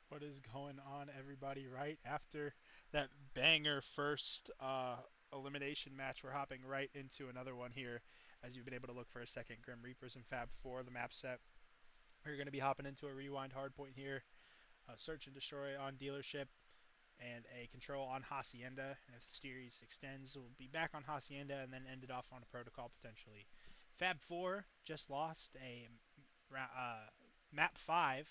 What is going on, everybody? Right after that banger first elimination match, we're hopping right into another one here. As you've been able to look for a second, Grim Reapers and Fab 4, the map set. We're going to be hopping into a rewind hardpoint here, search and destroy on dealership, and a control on Hacienda. And if the series extends, we'll be back on Hacienda and then end it off on a protocol potentially. Fab 4 just lost a map 5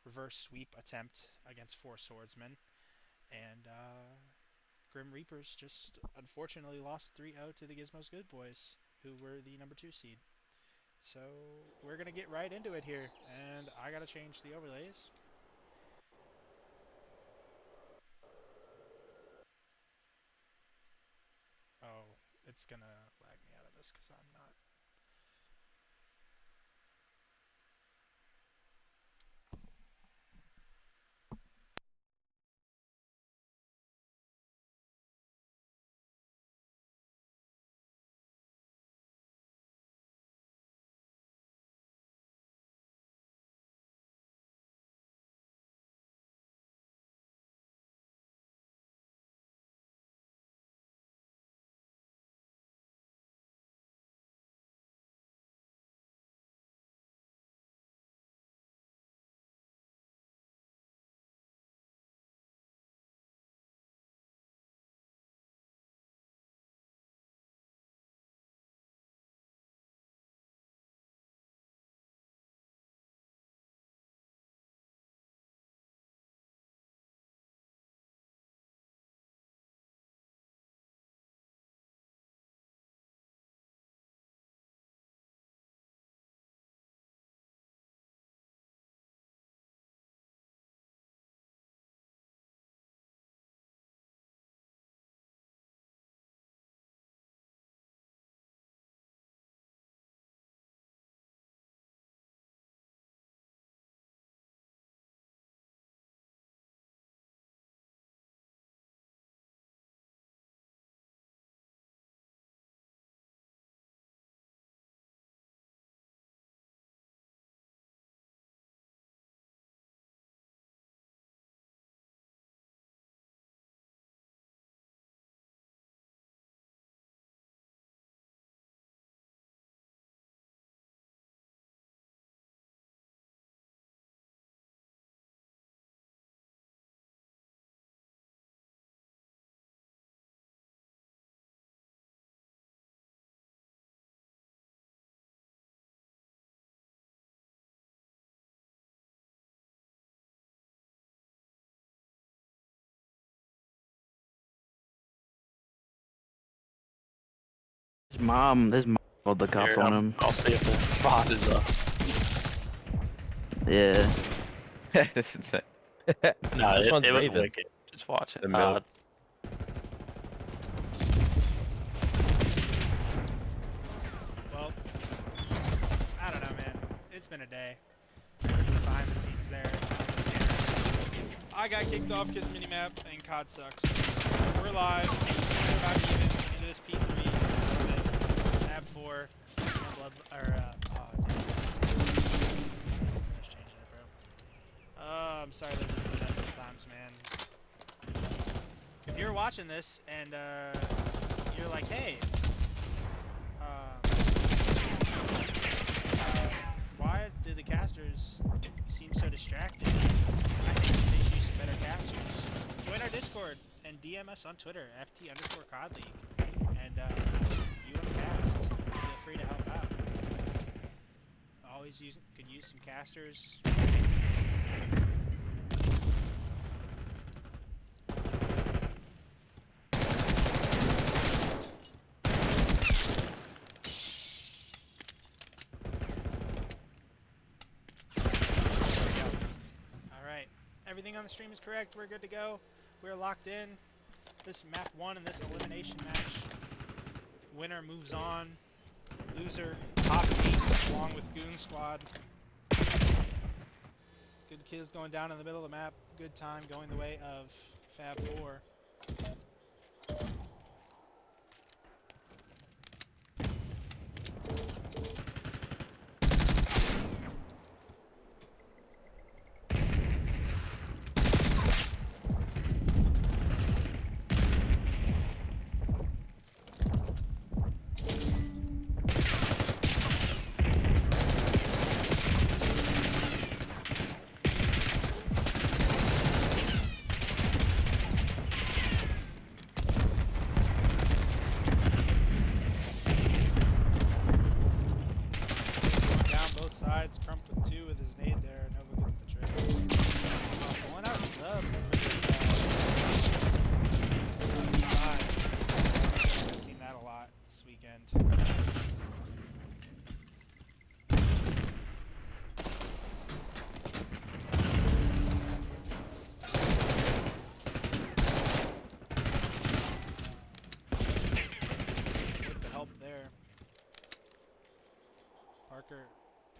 reverse sweep attempt against 4 swordsmen. And Grim Reapers just unfortunately lost 3-0 to the Gizmos Good Boys, who were the number 2 seed. So we're going to get right into it here. And I got to change the overlays. Oh, it's going to lag me out of this because I'm not. His mom called the cops Here, on him. I'll see if the bot is up. Yeah. This is insane. No, Which one's it was Raven? wicked. Just watch it. The middle. Well, I don't know, man. It's been a day. It's behind the scenes there. I got kicked off because minimap and COD sucks. We're live. We're about even into this P3. Tab 4. Blood, oh, damn. Finish changing it, bro. I'm sorry that this is a mess sometimes, man. If you're watching this and you're like, hey, why do the casters seem so distracted? I think they should use some better captures. Join our Discord and DM us on Twitter, ft_COD League. And you want to cast, feel free to help out. Could use some casters. Everything on the stream is correct. We're good to go. We're locked in. This map 1 and this elimination match. Winner moves on. Loser, top 8 along with Goon Squad. Good kills going down in the middle of the map. Good time going the way of Fab 4.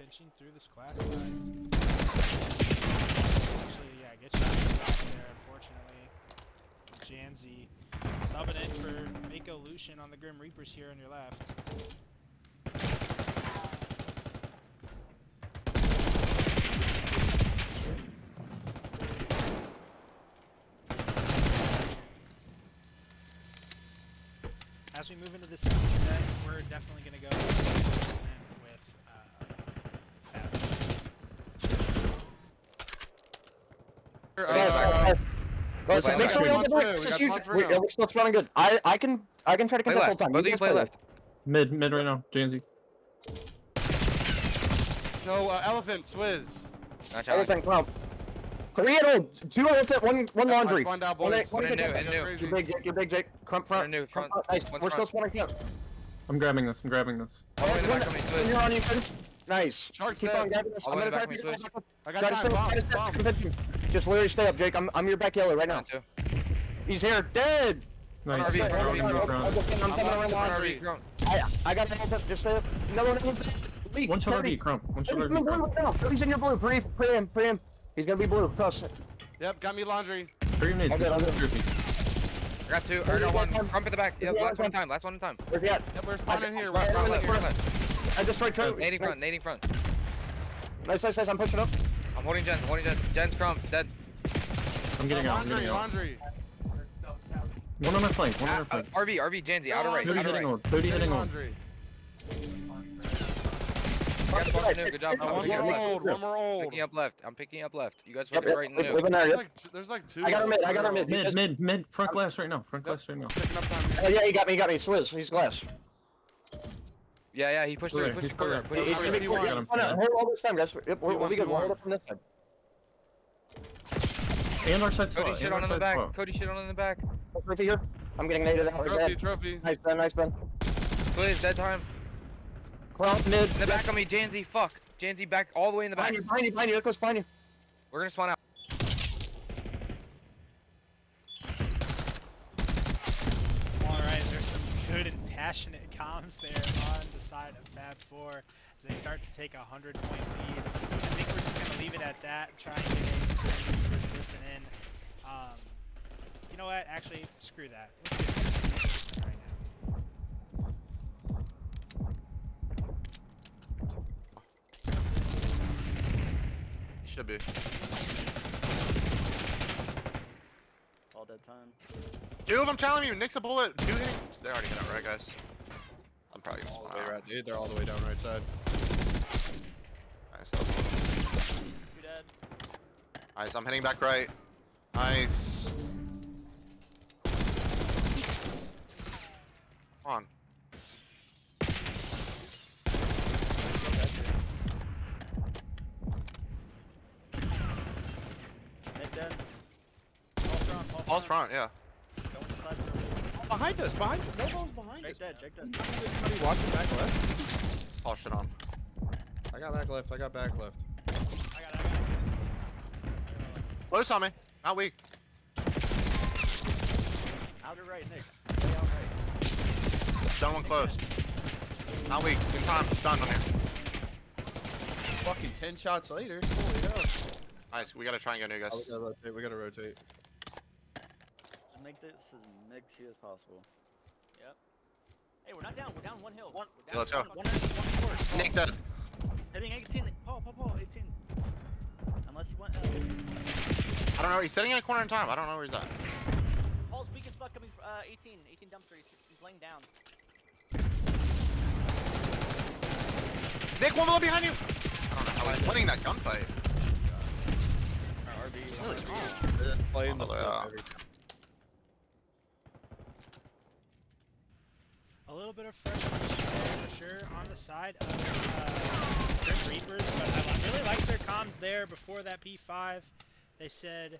pinching through this class side. Actually, yeah, get shot in the back there, unfortunately. Janzi subbing in for Mako Lucian on the Grim Reapers here on your left. As we move into the second set, we're definitely going to go with Guys, Play make left. sure we all get We back. got This is huge. slots for We're now. still running good. I can try to Play contest all left. time. Both of you guys play left. Mid right now, Janzy. No, elephant, Swizz. Not challenge. Everything, come on. 3 at all. 2 elephant, 1 laundry. Spawned out, One boys. eight- one One in eight- new, in new. Crazy. You're big, Jake. Crump front. One in new, Crump front. Nice. One's We're still front. spawning camp. I'm grabbing this. I'm grabbing this. All the way in the back of me, When Swizz. you're on, you can. Nice. Shark's Keep dead. on grabbing this. All I'm the way gonna in the try back to of me, I got try to time. stay- Bomb, try to stay bomb. convention. Just literally stay up, Jake. I'm your back yellow right now. Round two. He's here. Dead. Nice. RV, Round, RV, round, I'm round. coming I'm around on laundry. RV, ground. I got an elephant. Just stay up. Another one. Leak. One shot Heavy. RV, Crump. One shot He's in RV, blue Crump. right now. He's in your blue. Put him. He's gonna be blue. Trust it. Yep, got me laundry. 30 minutes. I'll get it. Droopy. I got two. I got one. Crump in the back. Yep, Yeah, last one in one. time. Last one in time. Where's he at? Yep, we're spawning here. Right, We're Front spawning left, front here. left. I just tried to. Nading front, nading front. Nice. I'm pushing up. I'm holding Jen, holding Jen. Jen's Crump, dead. I'm getting out. I'm Laundry, getting out. laundry. One on my flank. One on my flank. RV, Janzi, outer right, 30 outer hitting right. on. 30 hitting on. Laundry. You guys both new, good job. One Picking more up old, one more old. up left. I'm picking up left. You guys Yep, focus right in the new. Living there. Yep. There's like two. I got our mid. Mid. Front glass right now. Front glass right now. Picking up time Oh here. yeah, he got me. Swizz. He's glass. Yeah, he pushed through, Right, pushed he's the corner. clear. Pushed He's the gonna corner. be He won. hold on, hold all this time, guys. Yep, we'll won, be good. he We'll hold won. up from this side. And our side spot. Cody shit and on our in the side back. spot. Cody shit on in the back. Trophy here. I'm getting naded out right Trophy, there. trophy. Nice, Ben. Swizz, dead time. Crump mid. In the back on me, Janzi, fuck. Janzi back, all the way in the back. Behind you. Look what's behind you. We're gonna spawn out. Alright, there's some good and passionate comms there on the side of Fab 4 as they start to take a 100-point lead. I think we're just going to leave it at that, try and get a first listen in. You know what? Actually, screw that. Let's get a first listen right now. Should be. All dead time. Dude, I'm telling you, Nick's a bullet. Dude, they already hit out, right, guys? I'm probably gonna All spawn the way out. right, dude. They're all the way down right side. Nice. Two dead. Nice, I'm hitting back right. Nice. Come on. Mid dead. All front. All Ball's front, yeah. Go inside the room. Behind us, behind us. No one's behind Jake us. dead. Jake dead. Somebody watching back left. Ball shit on. I got back left. I got it. Close on me. Not weak. Outer right, Nick. Stay out right. Done one close. Not weak. In time. Stunned on here. Fucking 10 shots later. Holy hell. Nice. We gotta try and get new guys. Oh, we gotta rotate. We gotta rotate. Just make this as mixy as possible. Yep. Hey, we're not down. We're down one hill. One. We're Yeah, let's go. One forward. Nick dead. Hitting 18. Paul, 18. Unless he went. I don't know. He's sitting in a corner in time. I don't know where he's at. Paul's weakest spot coming. 18. 18 dumpster. He's laying down. Nick, one below behind you. I don't know how he's winning that gunfight. RB. Really strong. They're just playing the All the way stuff out. every time. A little bit of fresh for sure on the side of Grim Reapers, but I really liked their comms there before that P5. They said,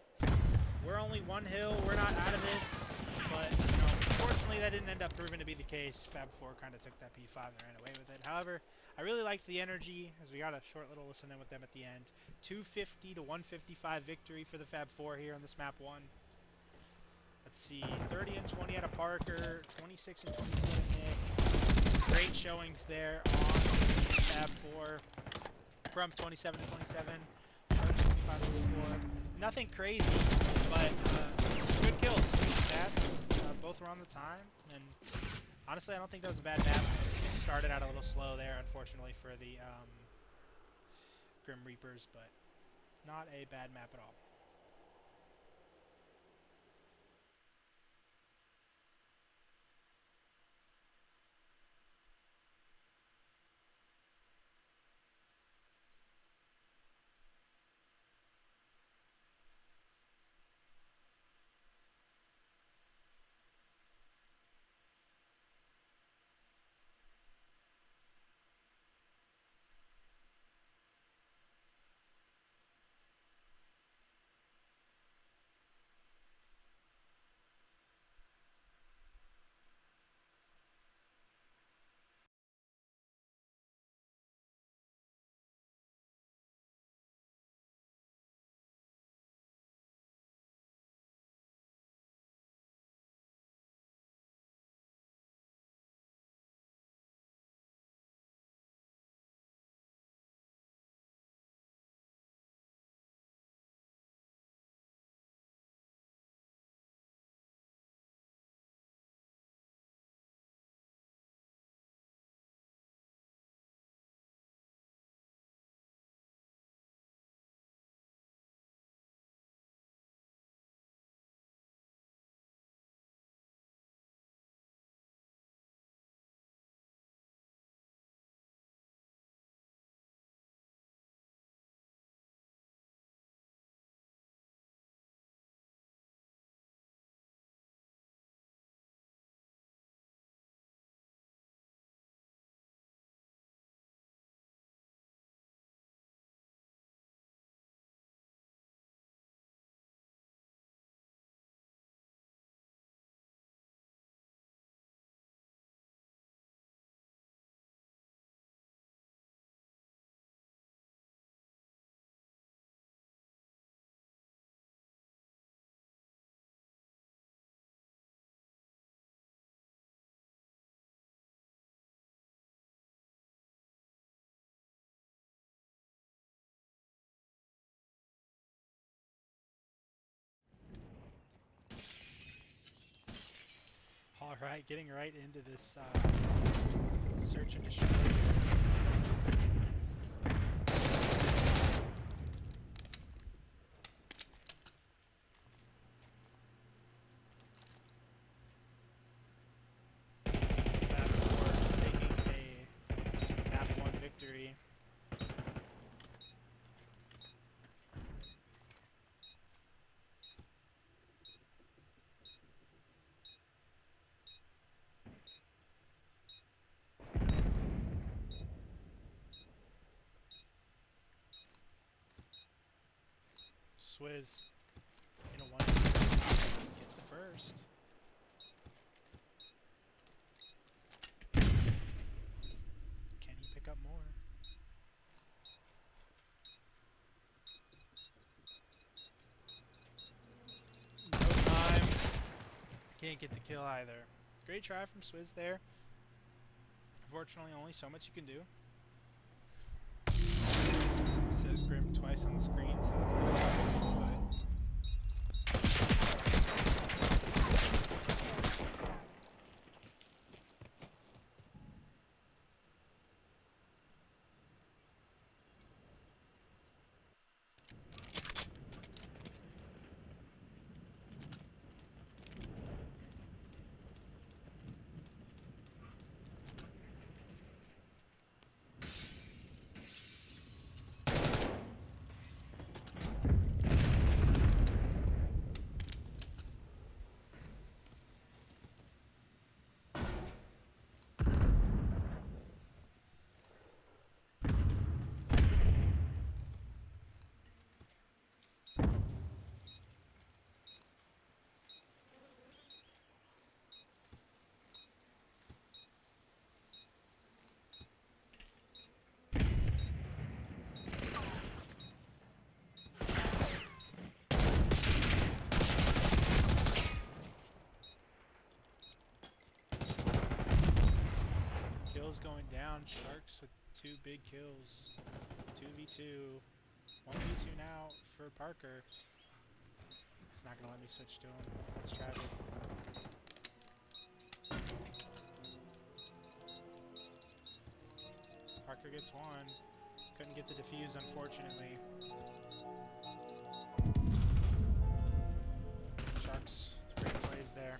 we're only one hill, we're not out of this, but you know, unfortunately that didn't end up proving to be the case. Fab 4 kind of took that P5 and ran away with it. However, I really liked the energy as we got a short little listen in with them at the end. 250 to 155 victory for the Fab 4 here on this map 1. Let's see, 30 and 20 out of Parker, 26 and 22 out of Nick. Great showings there on Fab 4. Grump 27 to 27. Sharks 25 to 4. Nothing crazy, but good kills, good stats. Both were on the time, and honestly, I don't think that was a bad map. Started out a little slow there, unfortunately, for the Grim Reapers, but not a bad map at all. All right, getting right into this search and destroy. Fab 4 taking a map 1 victory. Swizz in a 1 gets the first. Can he pick up more? No time. Can't get the kill either. Great try from Swizz there. Unfortunately, only so much you can do. It says Grim twice on the screen, so that's gonna be kills going down. Sharks with 2 big kills. 2v2. 1v2 now for Parker. He's not gonna let me switch to him. That's tragic. Parker gets one. Couldn't get the defuse, unfortunately. Sharks, great plays there.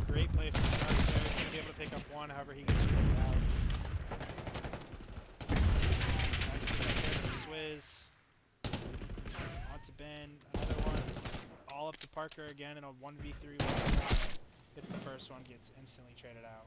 Great play from Sharks there. He's going to be able to pick up one, however he gets traded out. Nice pick up there from Swizz. On to Ben. Another one. All up to Parker again in a 1v3. Gets the first one, gets instantly traded out.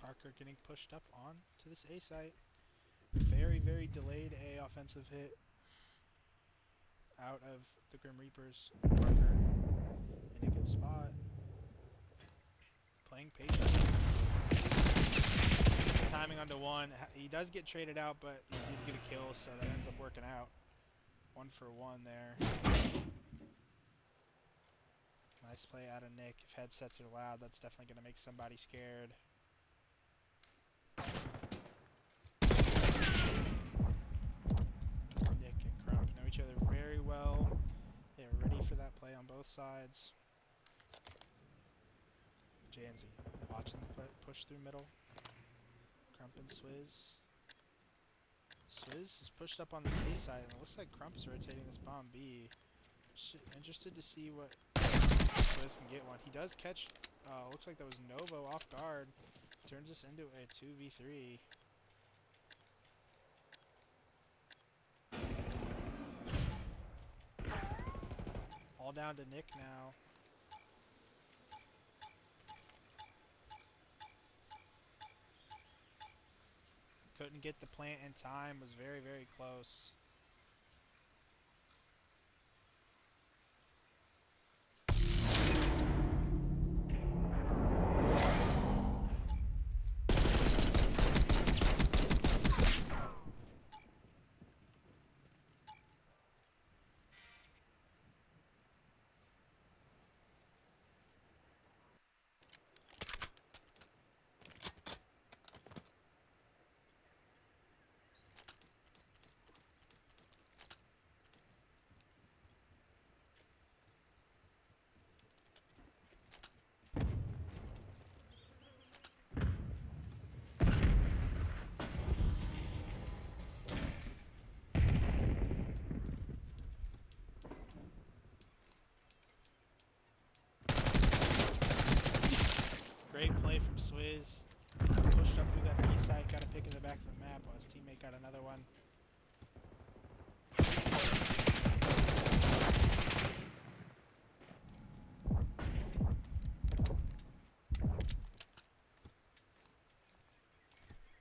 Parker getting pushed up on to this A site. Very, very delayed A offensive hit out of the Grim Reapers. Parker in a good spot. Playing patient. The timing onto one. He does get traded out, but he did get a kill, so that ends up working out. 1 for 1 there. Nice play out of Nick. If headsets are loud, that's definitely going to make somebody scared. Nick and Crump know each other very well. They're ready for that play on both sides. Janzi watching the push through middle. Crump and Swizz. Swizz is pushed up on the A side, and it looks like Crump's rotating this bomb B. Interested to see what Swizz can get one. He does catch, looks like that was Novo off guard. Turns this into a 2v3. All down to Nick now. Couldn't get the plant in time, was very, very close. Great play from Swizz. Pushed up through that B site, got a pick in the back of the map while his teammate got another one.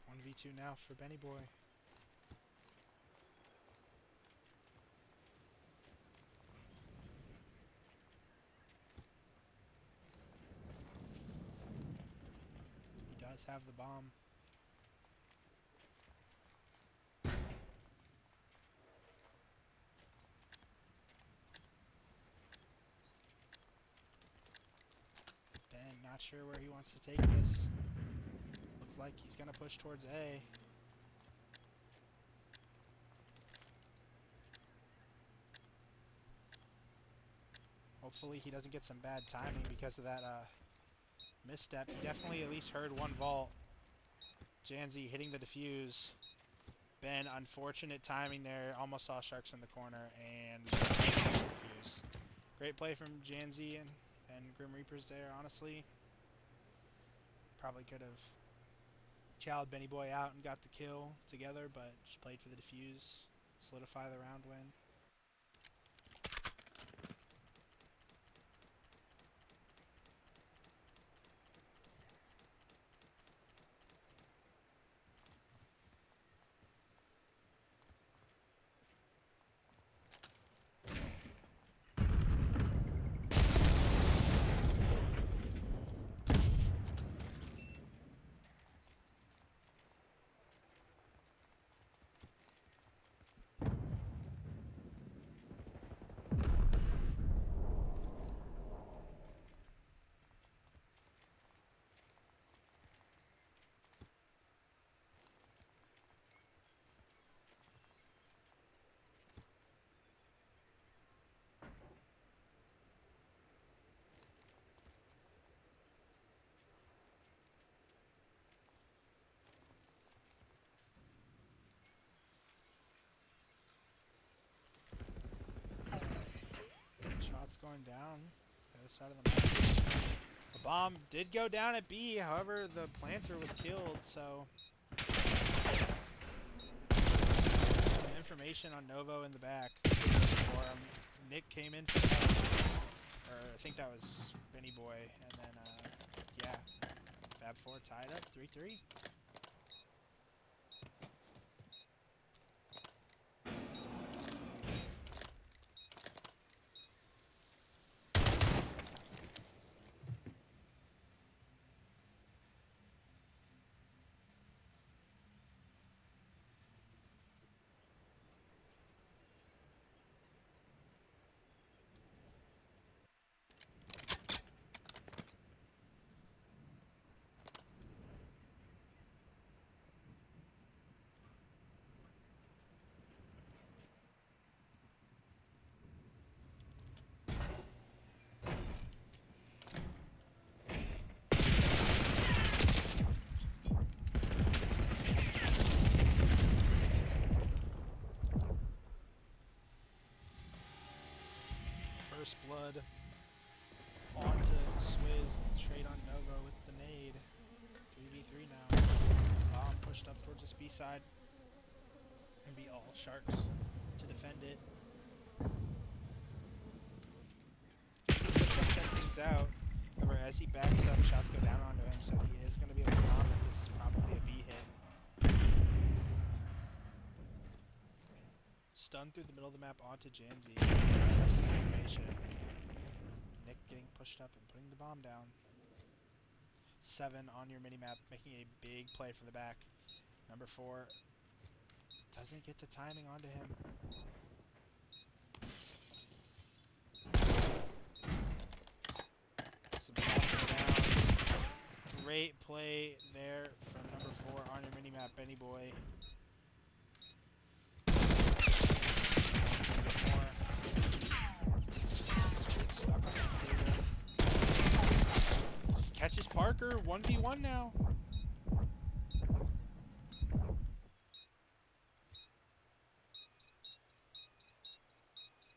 One v2 now for Benny Boy. He does have the bomb. Ben not sure where he wants to take this. Looks like he's gonna push towards A. Hopefully he doesn't get some bad timing because of that misstep. He definitely at least heard one vault. Janzi hitting the defuse. Ben, unfortunate timing there. Almost saw Sharks in the corner and defuse. Great play from Janzi and Grim Reapers there, honestly. Probably could have chowed Benny Boy out and got the kill together, but just played for the defuse. Solidify the round win. Shots going down. The other side of the map. The bomb did go down at B, however, the planter was killed, so. Some information on Novo in the back for him. Nick came in for help. Or I think that was Benny Boy, and then, yeah. Fab 4 tied up, 3-3. First blood onto Swizz, trade on Nova with the nade. 3v3 now. Bomb pushed up towards this B side. And be all Sharks to defend it. Check things out. However, as he backs up, shots go down onto him, so he is going to be able to bomb it. This is probably a B hit. Stun through the middle of the map onto Janzi. Have some information. Nick getting pushed up and putting the bomb down. 7 on your minimap, making a big play from the back. Number 4 doesn't get the timing onto him. Some shots down. Great play there from number 4 on your minimap, Benny Boy. Stuck on that table. Catches Parker, 1v1 now.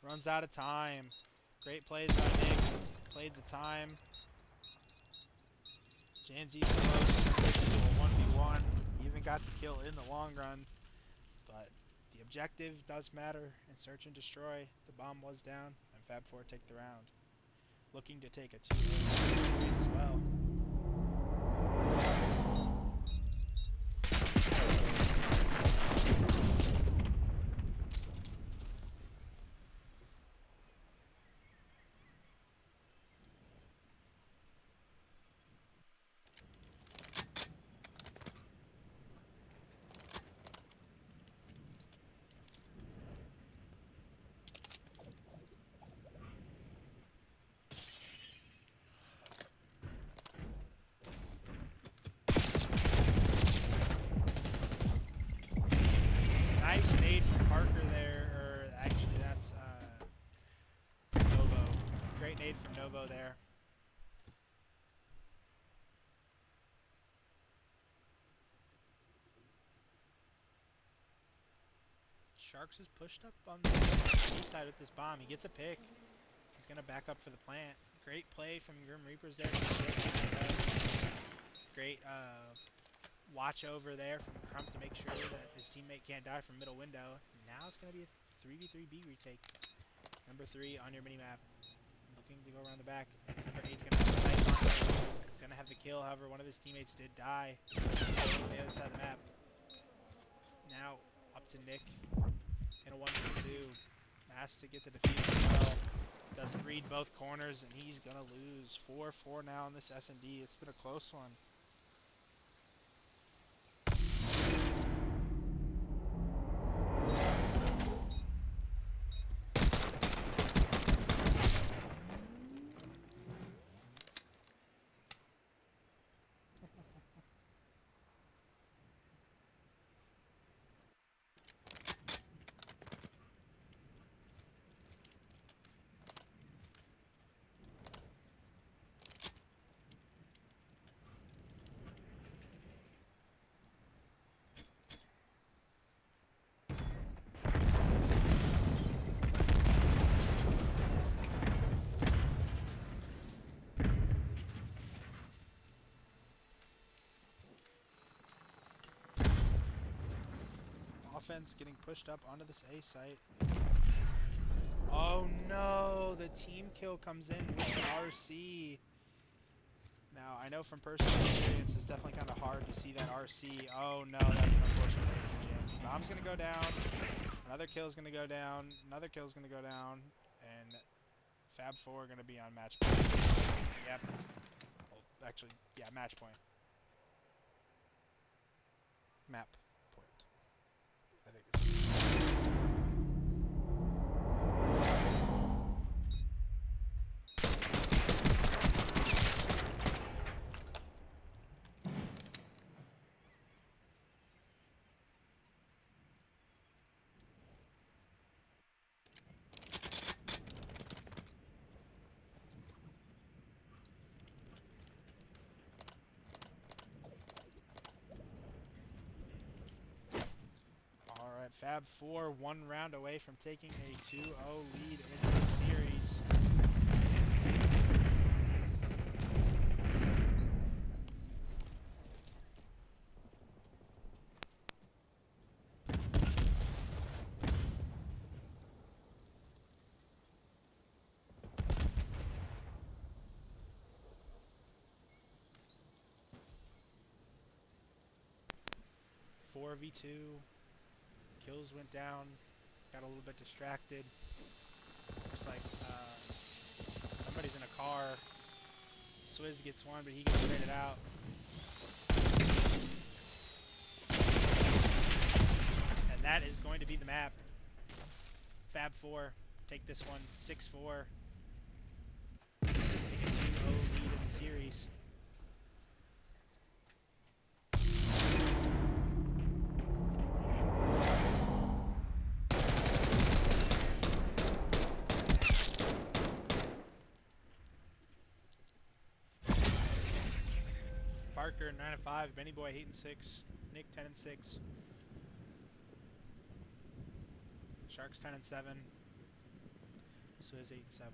Runs out of time. Great plays by Nick. Played the time. Janzi was close to a 1v1. He even got the kill in the long run. But the objective does matter in search and destroy. The bomb was down, and Fab 4 take the round. Looking to take a 2-0 series as well. nade from Novo there. Sharks is pushed up on the east side with this bomb. He gets a pick. He's going to back up for the plant. Great play from Grim Reapers there. Great watch over there from Crump to make sure that his teammate can't die from middle window. Now it's going to be a 3v3B retake. Number 3 on your minimap. Looking to go around the back. And number 8's going to have the sights on him. He's going to have the kill. However, one of his teammates did die on the other side of the map. Now up to Nick in a 1v2. Has to get the defeat as well. Doesn't read both corners, and he's going to lose. 4-4 now on this S&D. It's been a close one. Offense getting pushed up onto this A site. Oh no, the team kill comes in with RC. Now, I know from personal experience, it's definitely kind of hard to see that RC. Oh no, that's an unfortunate hit for Jansen. Bomb's gonna go down. Another kill's gonna go down. Another kill's gonna go down. And Fab 4 gonna be on match point. Yep. Well, actually, yeah, match point. Map point. I think it's 4. Fab 4, 1 round away from taking a 2-0 lead in the series. Four v2. Kills went down. Got a little bit distracted. Looks like somebody's in a car. Swizz gets one, but he gets traded out. And that is going to be the map. Fab 4, take this one, 6-4. Take a 2-0 lead in the series. Parker 9-5, Benny Boy 8-6, Nick 10-6, Sharks 10-7, Swizz 8-7.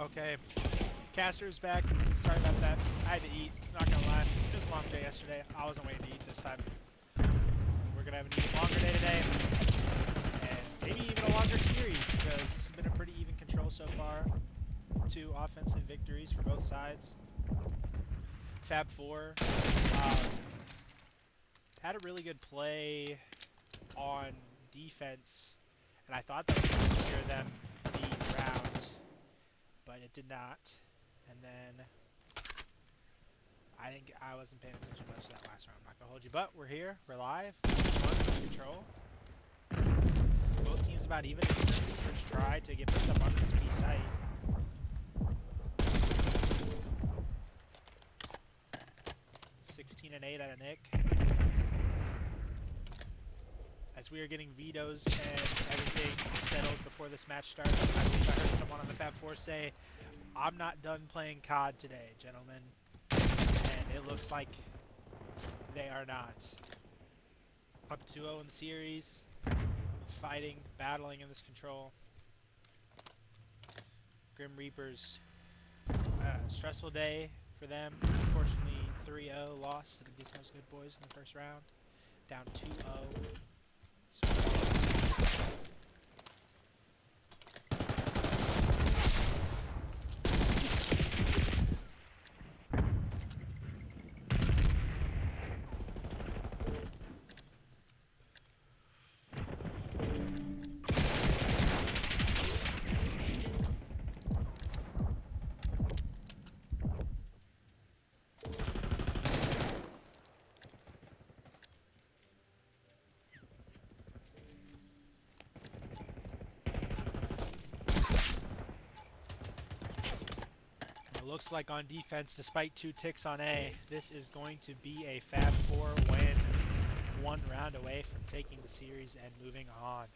Okay. Caster's back. Sorry about that. I had to eat. Not gonna lie. It was a long day yesterday. I wasn't waiting to eat this time. We're gonna have an even longer day today. And maybe even a longer series because it's been a pretty even control so far. 2 offensive victories for both sides. Fab 4 had a really good play on defense, and I thought that was going to secure them the round, but it did not. And then I wasn't paying attention much to that last round. I'm not gonna hold you, but we're here, we're live, fun, control. Both teams about even. First try to get picked up on this B site. And 8 out of Nick. As we are getting vetoes and everything settled before this match starts, I believe I heard someone on the Fab 4 say, "I'm not done playing COD today, gentlemen." And it looks like they are not. Up 2-0 in the series, fighting, battling in this control. Grim Reapers, stressful day for them. Unfortunately, 3-0 loss to the Gizmos Good Boys in the first round. Down 2-0. Looks like on defense, despite 2 ticks on A, this is going to be a Fab 4 win. 1 round away from taking the series and moving on.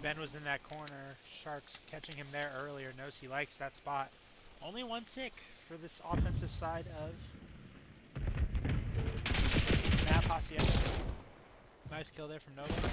Ben was in that corner. Sharks catching him there earlier. Knows he likes that spot. Only 1 tick for this offensive side of Matt Pasiello. Nice kill there from Nova.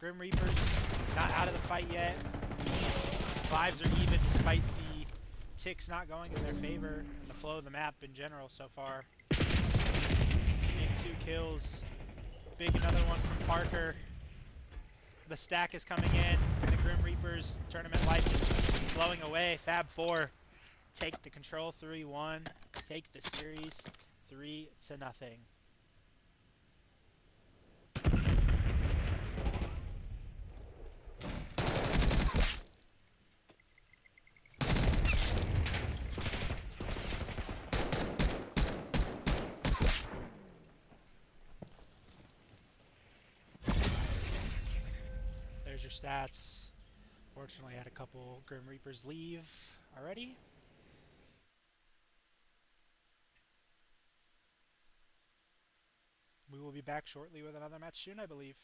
Grim Reapers not out of the fight yet. Lives are even despite the ticks not going in their favor and the flow of the map in general so far. Big 2 kills. Big another one from Parker. The stack is coming in. The Grim Reapers tournament life is blowing away. Fab 4 take the control 3-1, take the series 3-0. There's your stats. Fortunately, I had a couple Grim Reapers leave already. We will be back shortly with another match soon, I believe.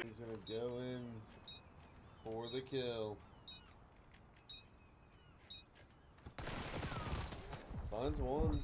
He's gonna go in for the kill. Finds one.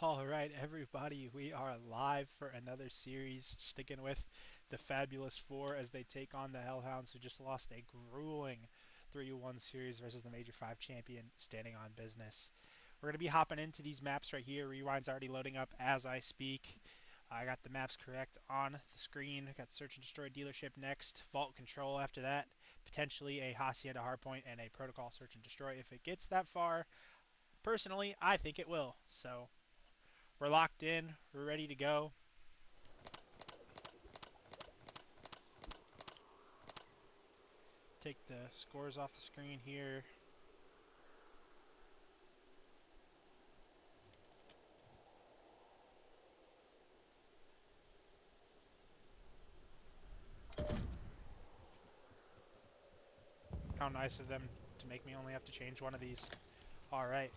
All right, everybody, we are live for another series, sticking with the Fabulous Four as they take on the Hellhounds, who just lost a grueling 3-1 series versus the Major 5 champion, Standing on Business. We're going to be hopping into these maps right here. Rewind's already loading up as I speak. I got the maps correct on the screen. I got Search and Destroy Dealership next, Vault Control after that, potentially a Hacienda Hardpoint, and a Protocol Search and Destroy if it gets that far. Personally, I think it will, so we're locked in. We're ready to go. Take the scores off the screen here. How nice of them to make me only have to change one of these. All right.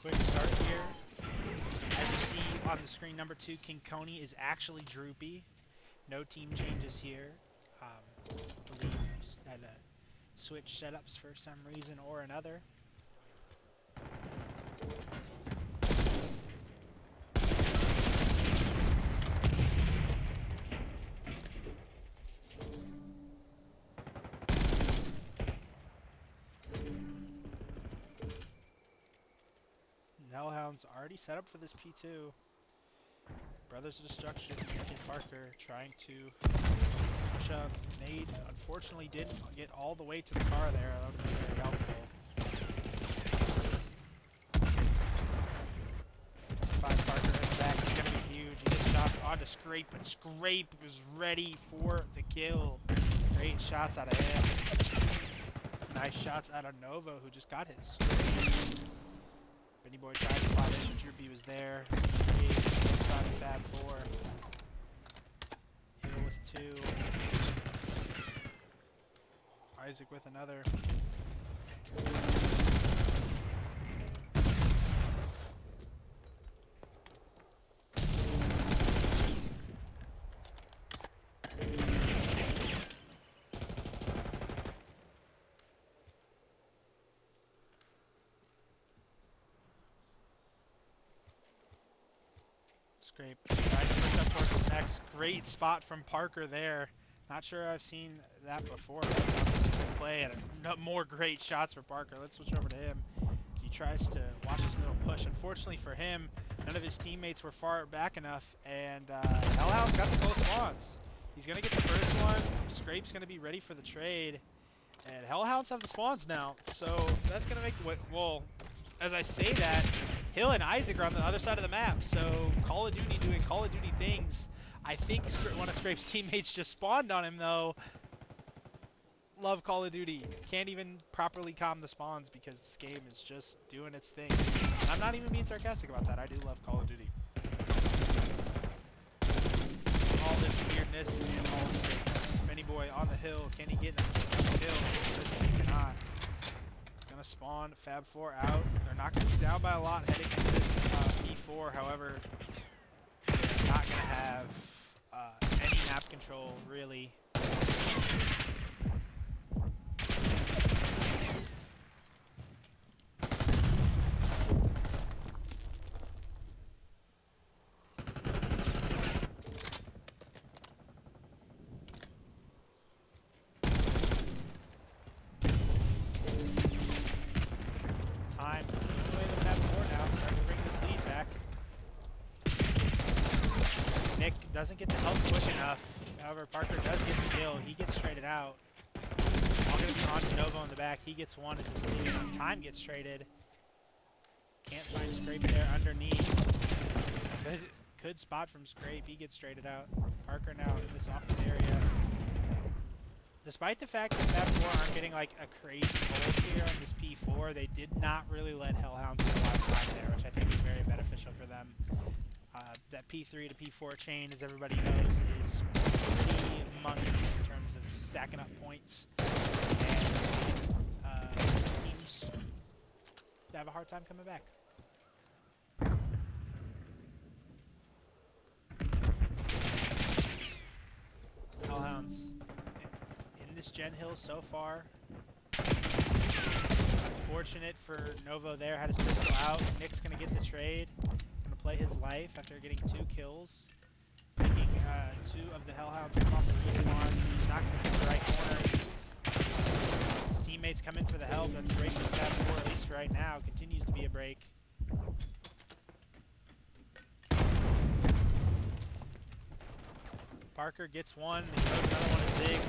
Quick start here. As you see on the screen, number 2, King Coney, is actually droopy. No team changes here. Believe he's had to switch setups for some reason or another. Hellhounds already set up for this P2. Brothers of Destruction, Kid Parker trying to push up. Nade unfortunately didn't get all the way to the car there. That would have been very helpful. 5 Parker in the back is going to be huge. He gets shots onto Scrape, but Scrape was ready for the kill. Great shots out of him. Nice shots out of Nova, who just got his. Benny Boy tried to slide in, but Droopy was there. Inside of Fab 4. Hill with 2. Isaac with another. Scrape. Trying to push up towards the next. Great spot from Parker there. Not sure I've seen that before. Play and more great shots for Parker. Let's switch over to him. He tries to watch his middle push. Unfortunately for him, none of his teammates were far back enough, and Hellhound's got the close spawns. He's going to get the first one. Scrape's going to be ready for the trade. And Hellhounds have the spawns now, so that's going to make the... Well, as I say that, Hill and Isaac are on the other side of the map, so Call of Duty doing Call of Duty things. I think one of Scrape's teammates just spawned on him, though. Love Call of Duty. Can't even properly calm the spawns because this game is just doing its thing. And I'm not even being sarcastic about that. I do love Call of Duty. All this weirdness and all this greatness. Benny Boy on the hill. Can he get the hill? He cannot. Gonna spawn Fab 4 out. They're not gonna be down by a lot heading into this P4. However, they're not gonna have any map control really. Doesn't get the help quick enough. However, Parker does get the kill. He gets traded out. All going to be on to Novo in the back. He gets one as his team. Time gets traded. Can't find Scrape there underneath. Good spot from Scrape. He gets traded out. Parker now in this office area. Despite the fact that Fab 4 aren't getting like a crazy hold here on this P4, they did not really let Hellhounds get a lot of time there, which I think is very beneficial for them. That P3 to P4 chain, as everybody knows, is pretty monkey in terms of stacking up points. And teams have a hard time coming back. Gen Hill so far. Unfortunate for Novo there, had his pistol out. Nick's gonna get the trade. Gonna play his life after getting 2 kills. Making 2 of the Hellhounds come off a respawn. He's not gonna get the right corners. His teammates come in for the help. That's great for Fab 4, at least right now. Continues to be a break. Parker gets one. He throws another one to Zig.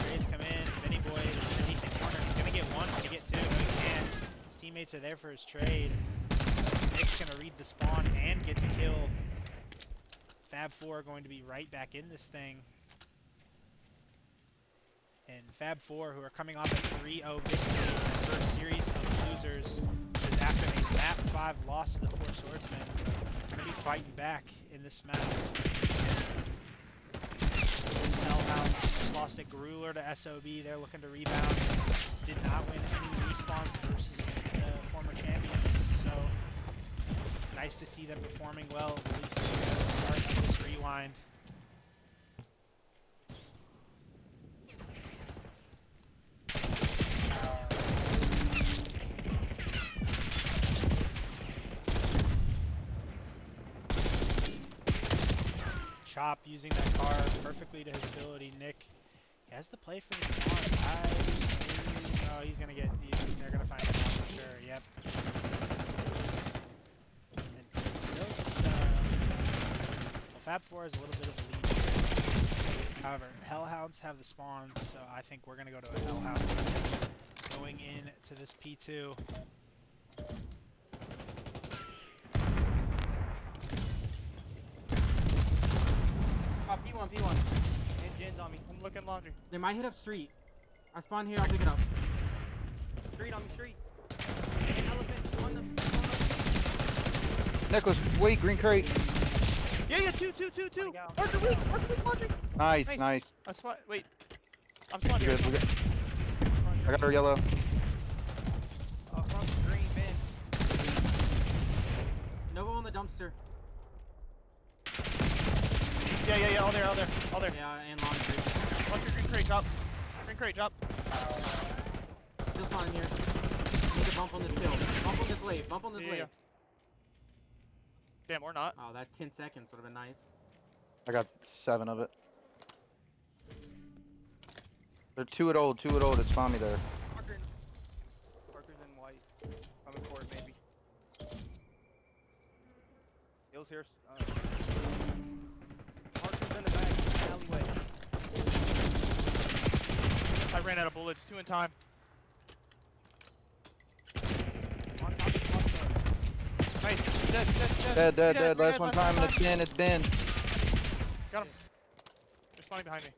Trades come in. Vinny Boy is in a decent corner. He's gonna get one. Can he get 2? No, he can't. His teammates are there for his trade. Nick's gonna read the spawn and get the kill. Fab 4 are going to be right back in this thing. And Fab 4, who are coming off a 3-0 victory in their first series of losers, which is after a map 5 loss to the 4 Swordsmen, are going to be fighting back in this map. Hellhounds lost a Grueler to SOB. They're looking to rebound. Did not win any respawns versus the former champions, so it's nice to see them performing well, at least at the start of this rewind. Chop using that car perfectly to his ability. Nick has the play for the spawns. Oh, he's gonna get. They're gonna find him out for sure. Yep. And so it's, well, Fab 4 has a little bit of a lead here. However, Hellhounds have the spawns, so I think we're gonna go to a Hellhounds going into this P2. P1. And Jen's on me. I'm looking laundry. They might hit up street. I spawn here, I'll pick it up. Street on me, street. And elephant on them. Nicholas, wait, green crate. Yeah, two. Archer weak, laundry. Nice, Nice. nice. I spawn. Wait. I'm spawning We're here. good, we're good. I got her yellow. Across the green bin. Nova on the dumpster. Yeah, all there. Yeah, and laundry. Watch your green crate, drop. Green crate, drop. Still spawning here. Need to bump on this kill. Bump on this wave. Yeah. Damn, or not. Oh, that 10 seconds would have been nice. I got 7 of it. They're 2 at old. It spawned me there. Parker's in white. I'm in court, maybe. Hills here. Parker's in the back, alleyway. I ran out of bullets, 2 in time. Nice. Dead. Last one time, and it's been. Got him. They're spawning behind me.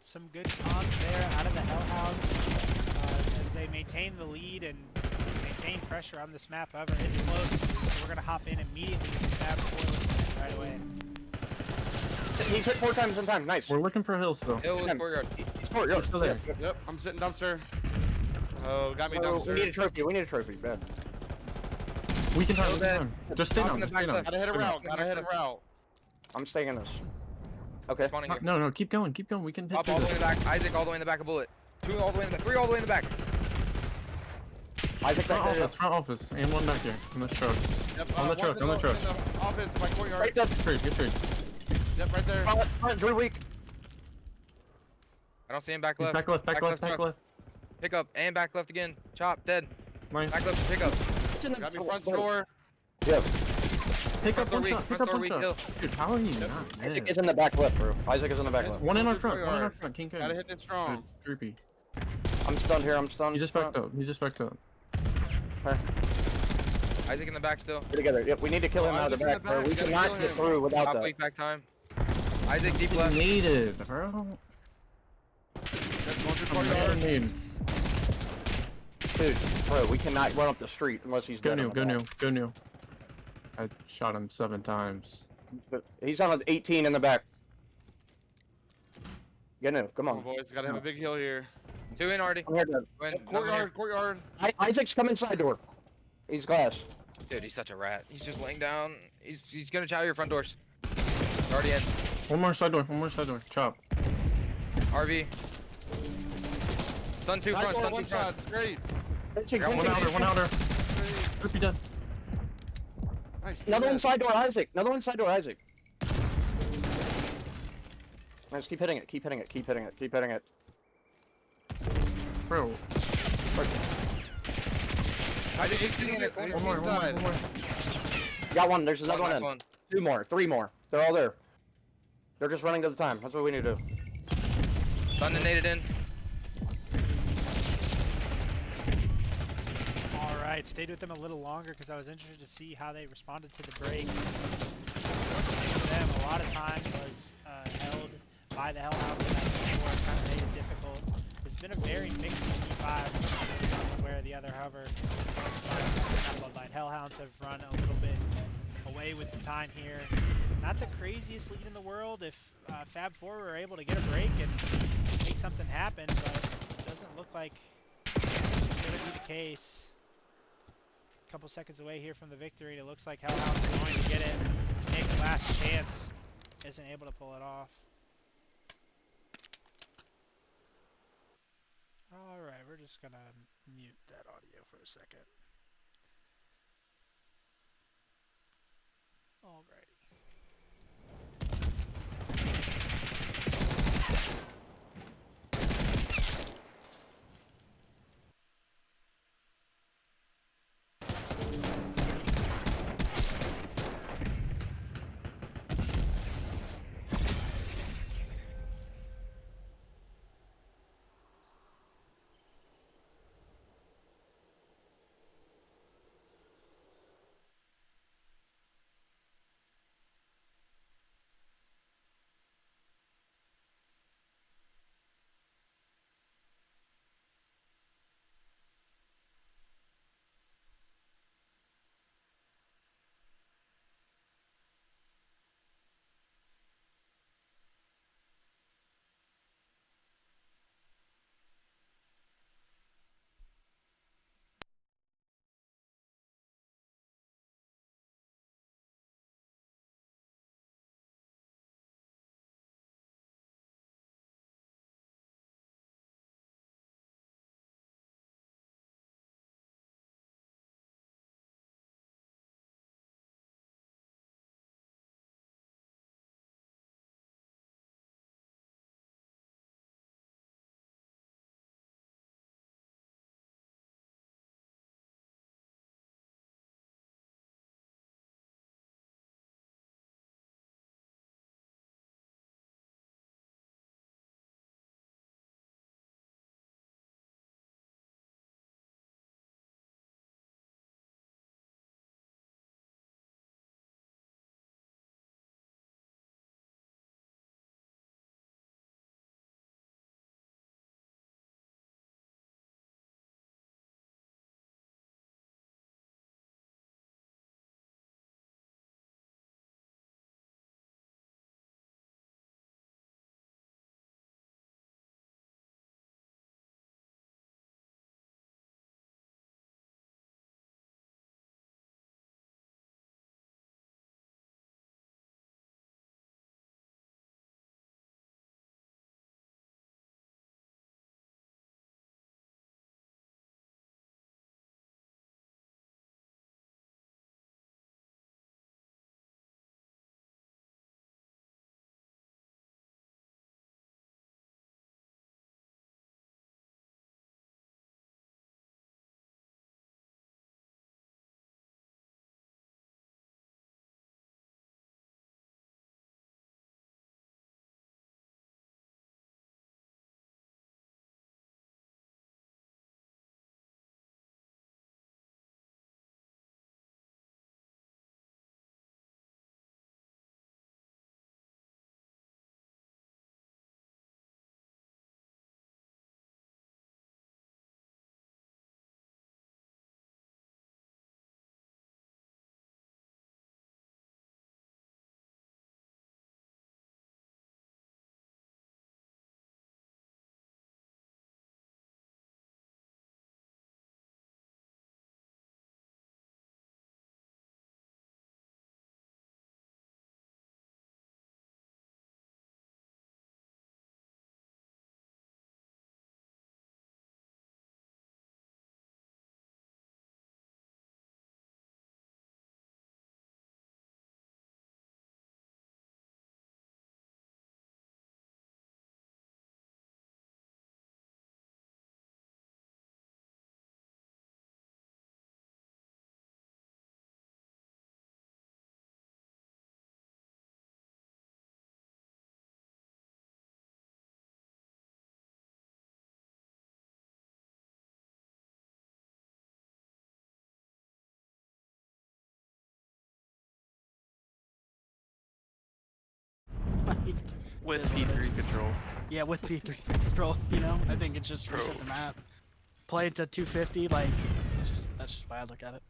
Some good cons there out of the Hellhounds as they maintain the lead and maintain pressure on this map. However, it's close, so we're going to hop in immediately with the Fab 4 listening right away. He's hit 4 times in time. Nice. We're looking for hills still. Hill with courtyard. He's courtyard. He's still there. Yep, I'm sitting dumpster. Oh, got me Oh, dumpster. we need a trophy. Bad. We can Hill's talk. dead. Just stay Knock down. in the Just back stay down. left. Gotta hit a Stay route. I'm staying in this. Okay. Spawning here. No, keep going. We can hit Up through all the way this. in the back. Isaac all the way in the back of bullet. 2 all the way in the back. 3 all the way in the back. Isaac back there. Front office, and one back here on the truck. Yep, On the truck, on the truck. In the office, my courtyard. Right there. Get trade. Yep, right there. Front, Drew weak. I don't see him back He's left. back left. truck. Pick up and back left again. Chop, dead. Nice. Back left, pick up. Got me front door. Yep. Pick up Front door one weak, shot. front door one weak, shot. Hill. Dude, how are you Yep. not Isaac dead? is in the back left, bro. Isaac is in the back left. One in our Front front. door One in our yard. front. King K. Gotta hit it strong. Droopy. I'm stunned here. I'm stunned. He just backed up. Isaac in the back still. Get together. Yep, we need to kill him out of the Isaac's in back, bro. the We back. We cannot gotta get kill him. through without Top that. weak back time. Isaac deep left. Needed, bro. That's going through courtyard. Need. Dude, bro, we cannot run up the street unless he's Go dead. new. on the Go new. I shot him 7 times. back. He's on 18 in the back. Get new. Come Come on, on. boys. Gotta have a big hill here. 2 in already. I'm here to- Go in, Yep, nothing here. courtyard. Isaac's come inside door. He's glass. Dude, he's such a rat. He's just laying down. He's gonna chow your front doors. Already in. One more side door. Chop. RV. Stun two Back front, door, stun one two front. shots. Great. Pinching, Got One pinching. outer, one outer. Could be dead. Nice. Another good. one side door, Isaac. Another one side door, Isaac. Nice, keep hitting it, keep hitting it, keep hitting it, keep hitting it. Bro, I did 18 in the corner. one more, one more, side. one more. Got one, there's another one Last in. one. 2 more, 3 more. They're all there. They're just running to the time. That's what we need to do. Stun and naded in. All right, stayed with them a little longer because I was interested to see how they responded to the break. For them, a lot of time was held by the Hellhounds in that before, kind of made it difficult. It's been a very mixed E5, one way or the other. However, Bloodline Hellhounds have run a little bit away with the time here. Not the craziest lead in the world if Fab 4 were able to get a break and make something happen, but it doesn't look like it's going to be the case. A couple seconds away here from the victory, and it looks like Hellhounds are going to get it. Nick, last chance, isn't able to pull it off. Alright, we're just going to mute that audio for a second. Alrighty. With It is what it P3 is. control. Yeah, with P3 control, you know? I think it's just reset Bro. the map. Play it to 250, like, that's just why I look at it.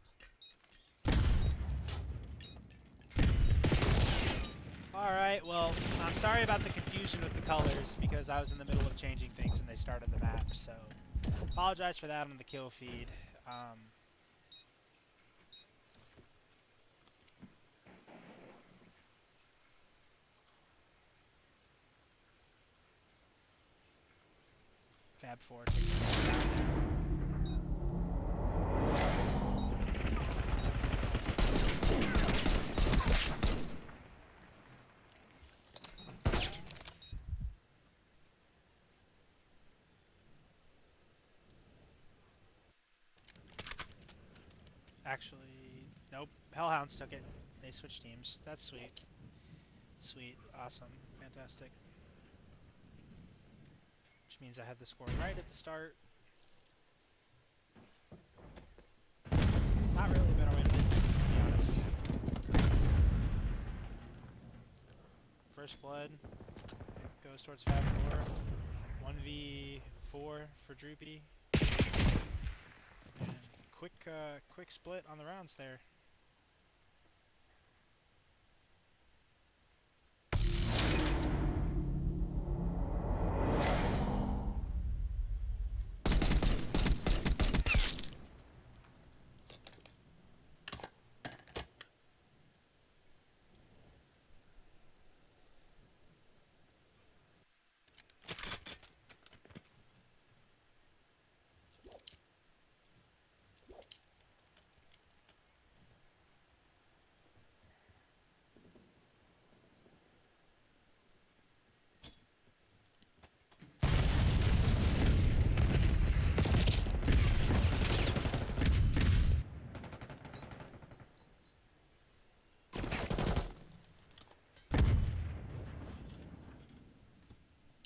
Alright, well, I'm sorry about the confusion with the colors because I was in the middle of changing things and they started the map, so apologize for that on the kill feed. Fab 4 taking it down there. Actually, nope. Hellhounds took it. They switched teams. That's sweet. Sweet. Awesome. Fantastic. Which means I had the score right at the start. Not really a better way to do this, to be honest with you. First blood goes towards Fab 4. 1v4 for Droopy. And quick split on the rounds there.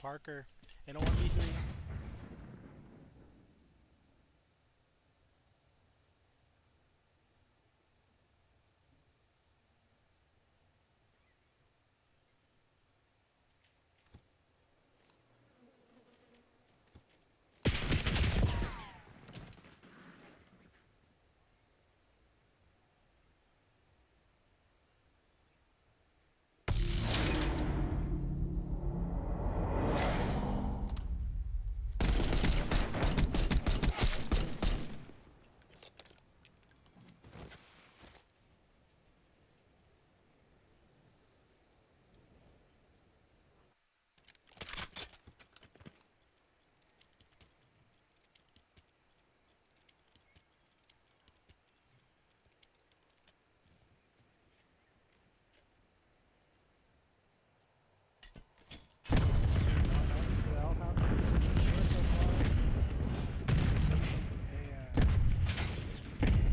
Parker in a 1v3.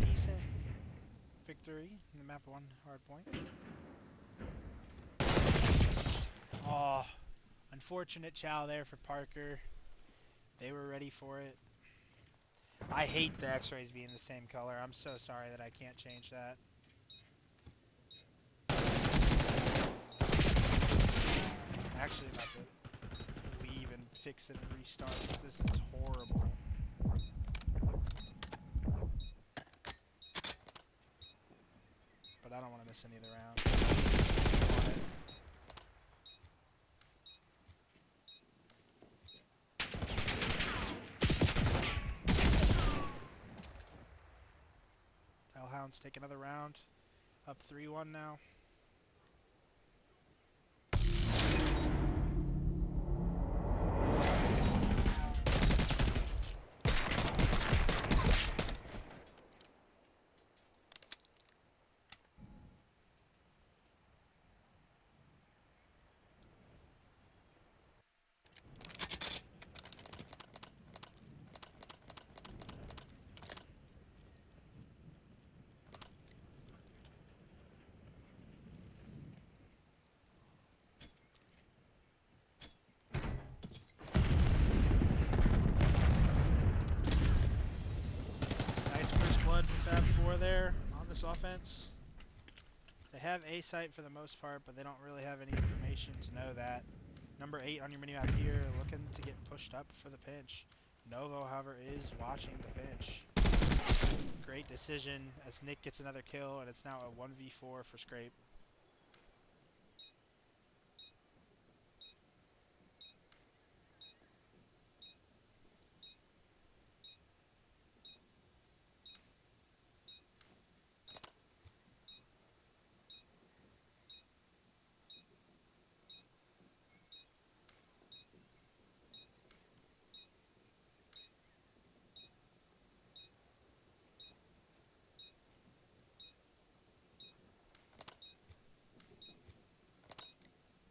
Decent victory in the map 1 hard point. Oh, unfortunate chow there for Parker. They were ready for it. I hate the x-rays being the same color. I'm so sorry that I can't change that. I'm actually about to leave and fix it and restart because this is horrible. But I don't want to miss any of the rounds. Hellhounds take another round. Up 3-1 now. Nice first blood from Fab 4 there on this offense. They have A site for the most part, but they don't really have any information. information to know that. Number 8 on your minimap here, looking to get pushed up for the pinch. Novo, however, is watching the pinch. Great decision as Nick gets another kill, and it's now a 1v4 for Scrape.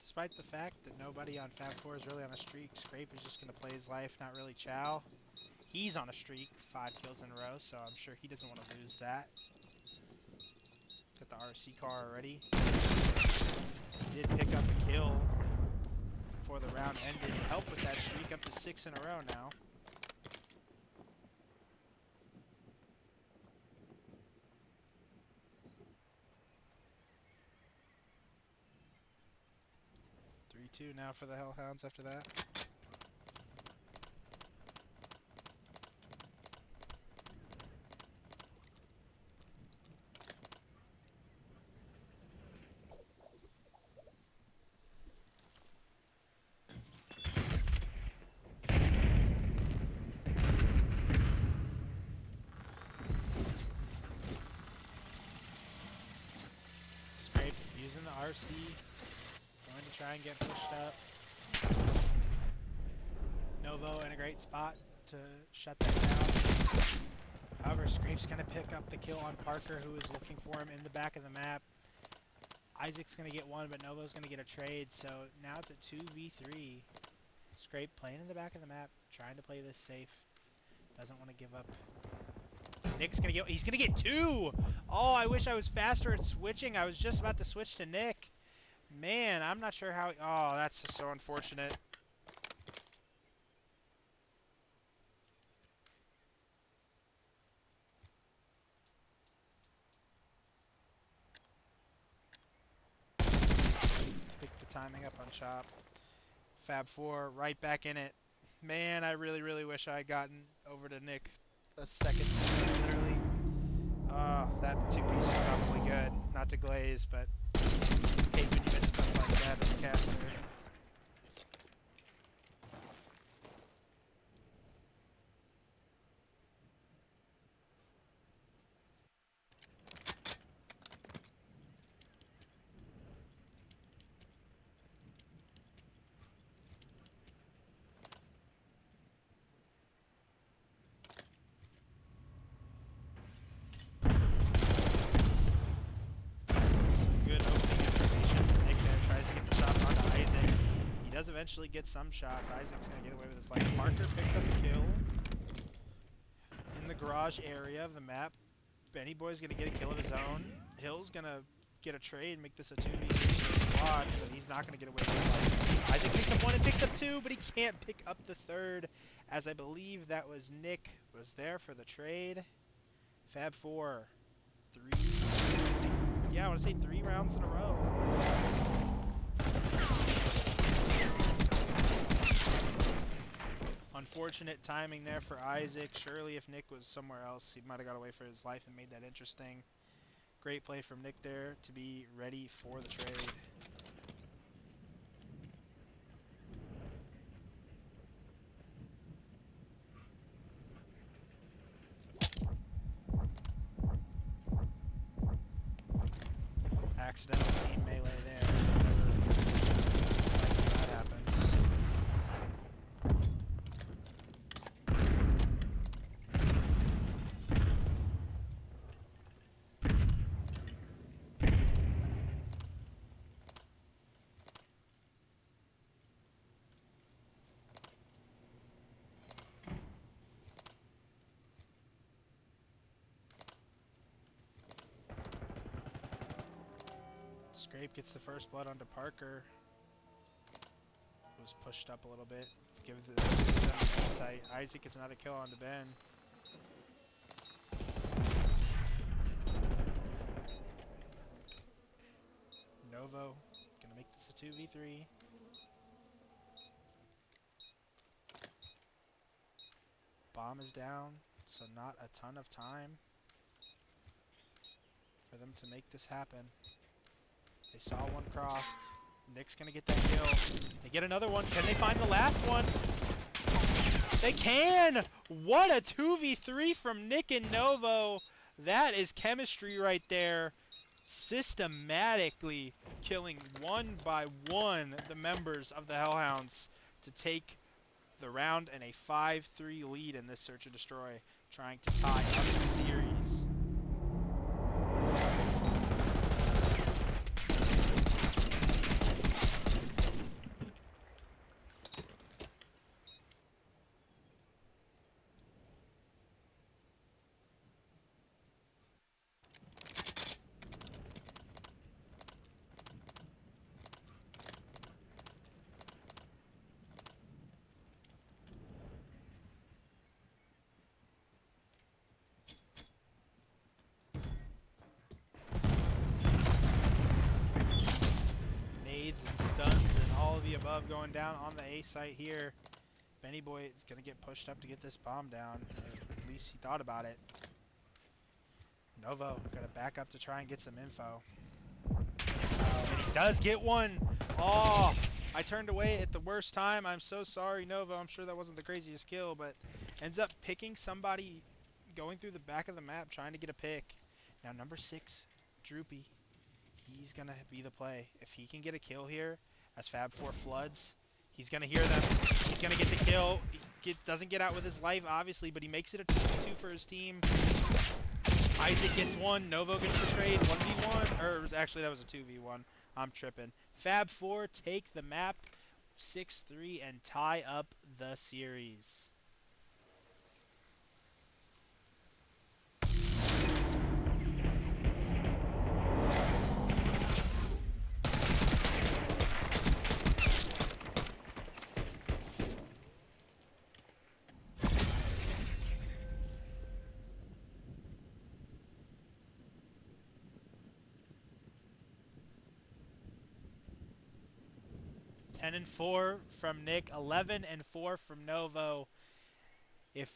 Despite the fact that nobody on Fab 4 is really on a streak, Scrape is just going to play his life, not really chow. He's on a streak, 5 kills in a row, so I'm sure he doesn't want to lose that. Got the RC car already. Did pick up a kill before the round ended. Help with that streak up to 6 in a row now. Two now for the Hellhounds after that. Scrape using the RC. Going to try and get pushed up. Novo in a great spot to shut that down. However, Scrape's going to pick up the kill on Parker, who is looking for him in the back of the map. Isaac's going to get one, but Novo's going to get a trade, so now it's a 2v3. Scrape playing in the back of the map, trying to play this safe. Doesn't want to give up. Nick's going to get... He's going to get 2! Oh, I wish I was faster at switching. I was just about to switch to Nick. Man, I'm not sure how... Oh, that's so unfortunate. Pick the timing up on Chop. Fab 4 right back in it. Man, I really, really wish I had gotten over to Nick a second sooner, literally. Oh, that 2-piece is probably good. Not to glaze, but hate when you miss stuff like that as a caster. Good opening information from Nick there. Tries to get the shots onto Isaac. He does eventually get some shots. Isaac's going to get away with his life. Parker picks up a kill in the garage area of the map. Benny Boy's going to get a kill of his own. Hill's going to get a trade and make this a 2v3 for the squad, but he's not going to get away with his life. Isaac picks up 1 and picks up 2, but he can't pick up the 3rd, as I believe that was Nick was there for the trade. Fab 4. 3. Yeah, I want to say 3 rounds in a row. Unfortunate timing there for Isaac. Surely if Nick was somewhere else, he might have got away for his life and made that interesting. Great play from Nick there to be ready for the trade. Accidental team melee there. That happens. Scrape gets the first blood onto Parker. Was pushed up a little bit. Let's give the insight. Isaac gets another kill onto Ben. Novo gonna make this It's a 2v3. Bomb is down, so not a ton of time for them to make this happen. They saw one cross. Nick's gonna get that kill. They get another one. Can they find the last one? They can! What a 2v3 from Nick and Novo. That is chemistry right there. Systematically killing one by one the members of the Hellhounds to take the round and a 5-3 lead in this search and destroy, trying to tie up the series. Nades and stuns and all of the above going down on the A site here. Benny Boy is going to get pushed up to get this bomb down. Or at least he thought about it. Novo got to back up to try and get some info. And he does get one. Oh, I turned away at the worst time. I'm so sorry, Novo. I'm sure that wasn't the craziest kill, but ends up picking somebody going through the back of the map trying to get a pick. Now, number 6, Droopy. He's going to be the play. If he can get a kill here as Fab 4 floods, he's going to hear them. He's going to get the kill. He doesn't get out with his life, obviously, but he makes it a 2v2 for his team. Isaac gets one. Novo gets betrayed. 1v1. Or actually, that was a 2v1. I'm tripping. Fab 4 take the map 6-3 and tie up the series. Ten and 4 from Nick, 11 and 4 from Novo. If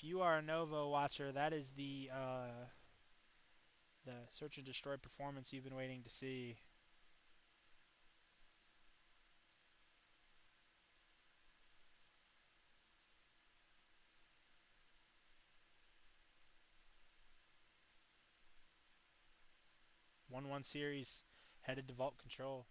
you are a Novo watcher, that is the search and destroy performance you've been waiting to see. One series headed to vault control.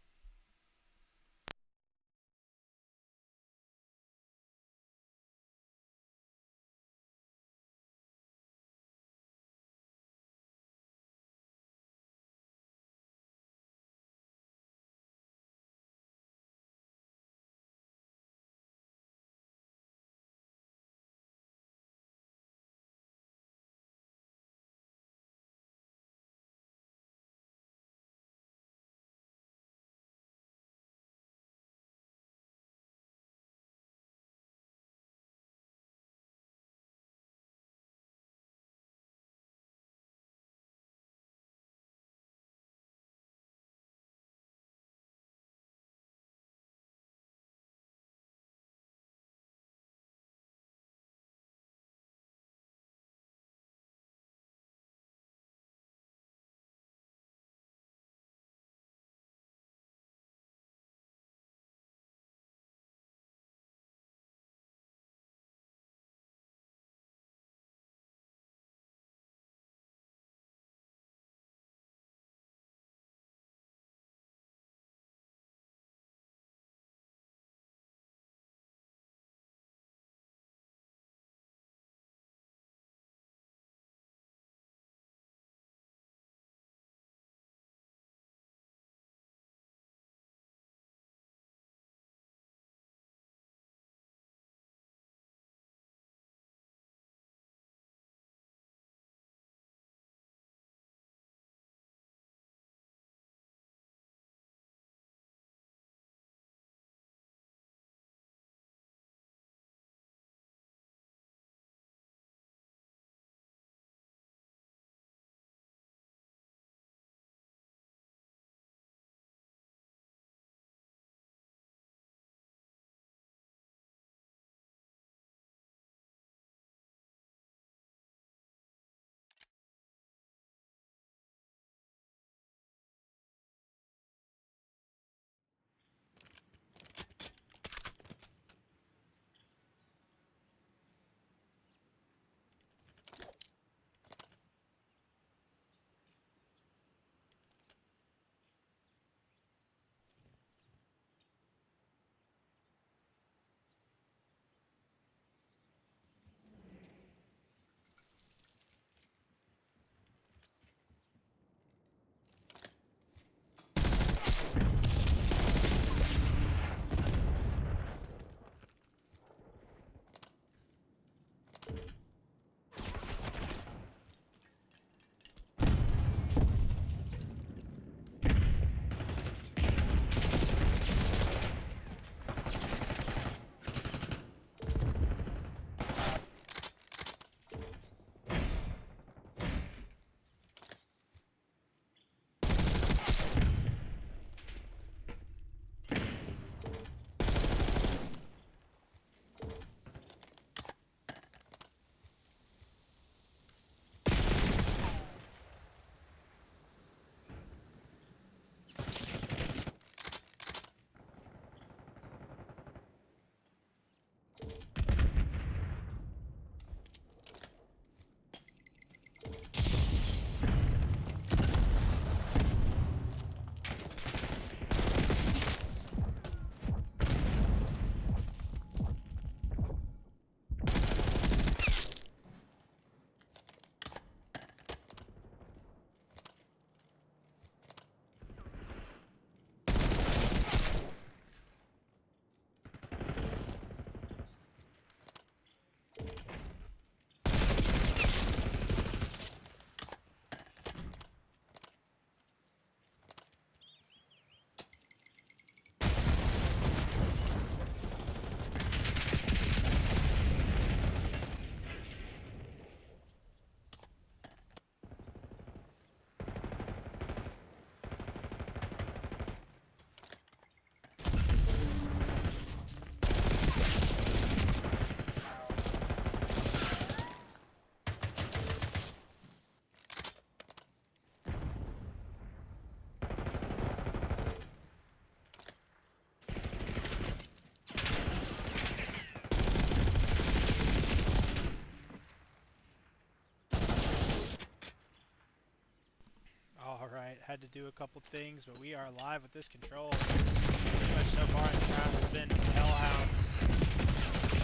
had to do a couple things, but we are live with this control. Pretty much so far in this round has been Hellhounds.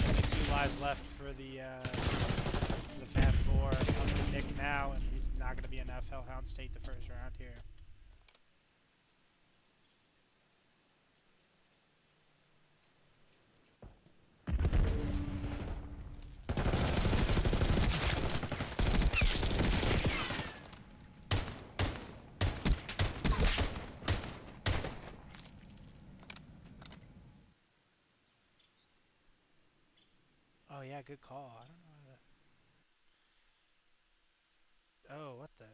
Only 2 lives left for the Fab 4. Up to Nick now, and he's not going to be enough. Hellhounds take the first round here. Oh yeah, good call. I don't know how that... Oh, what the...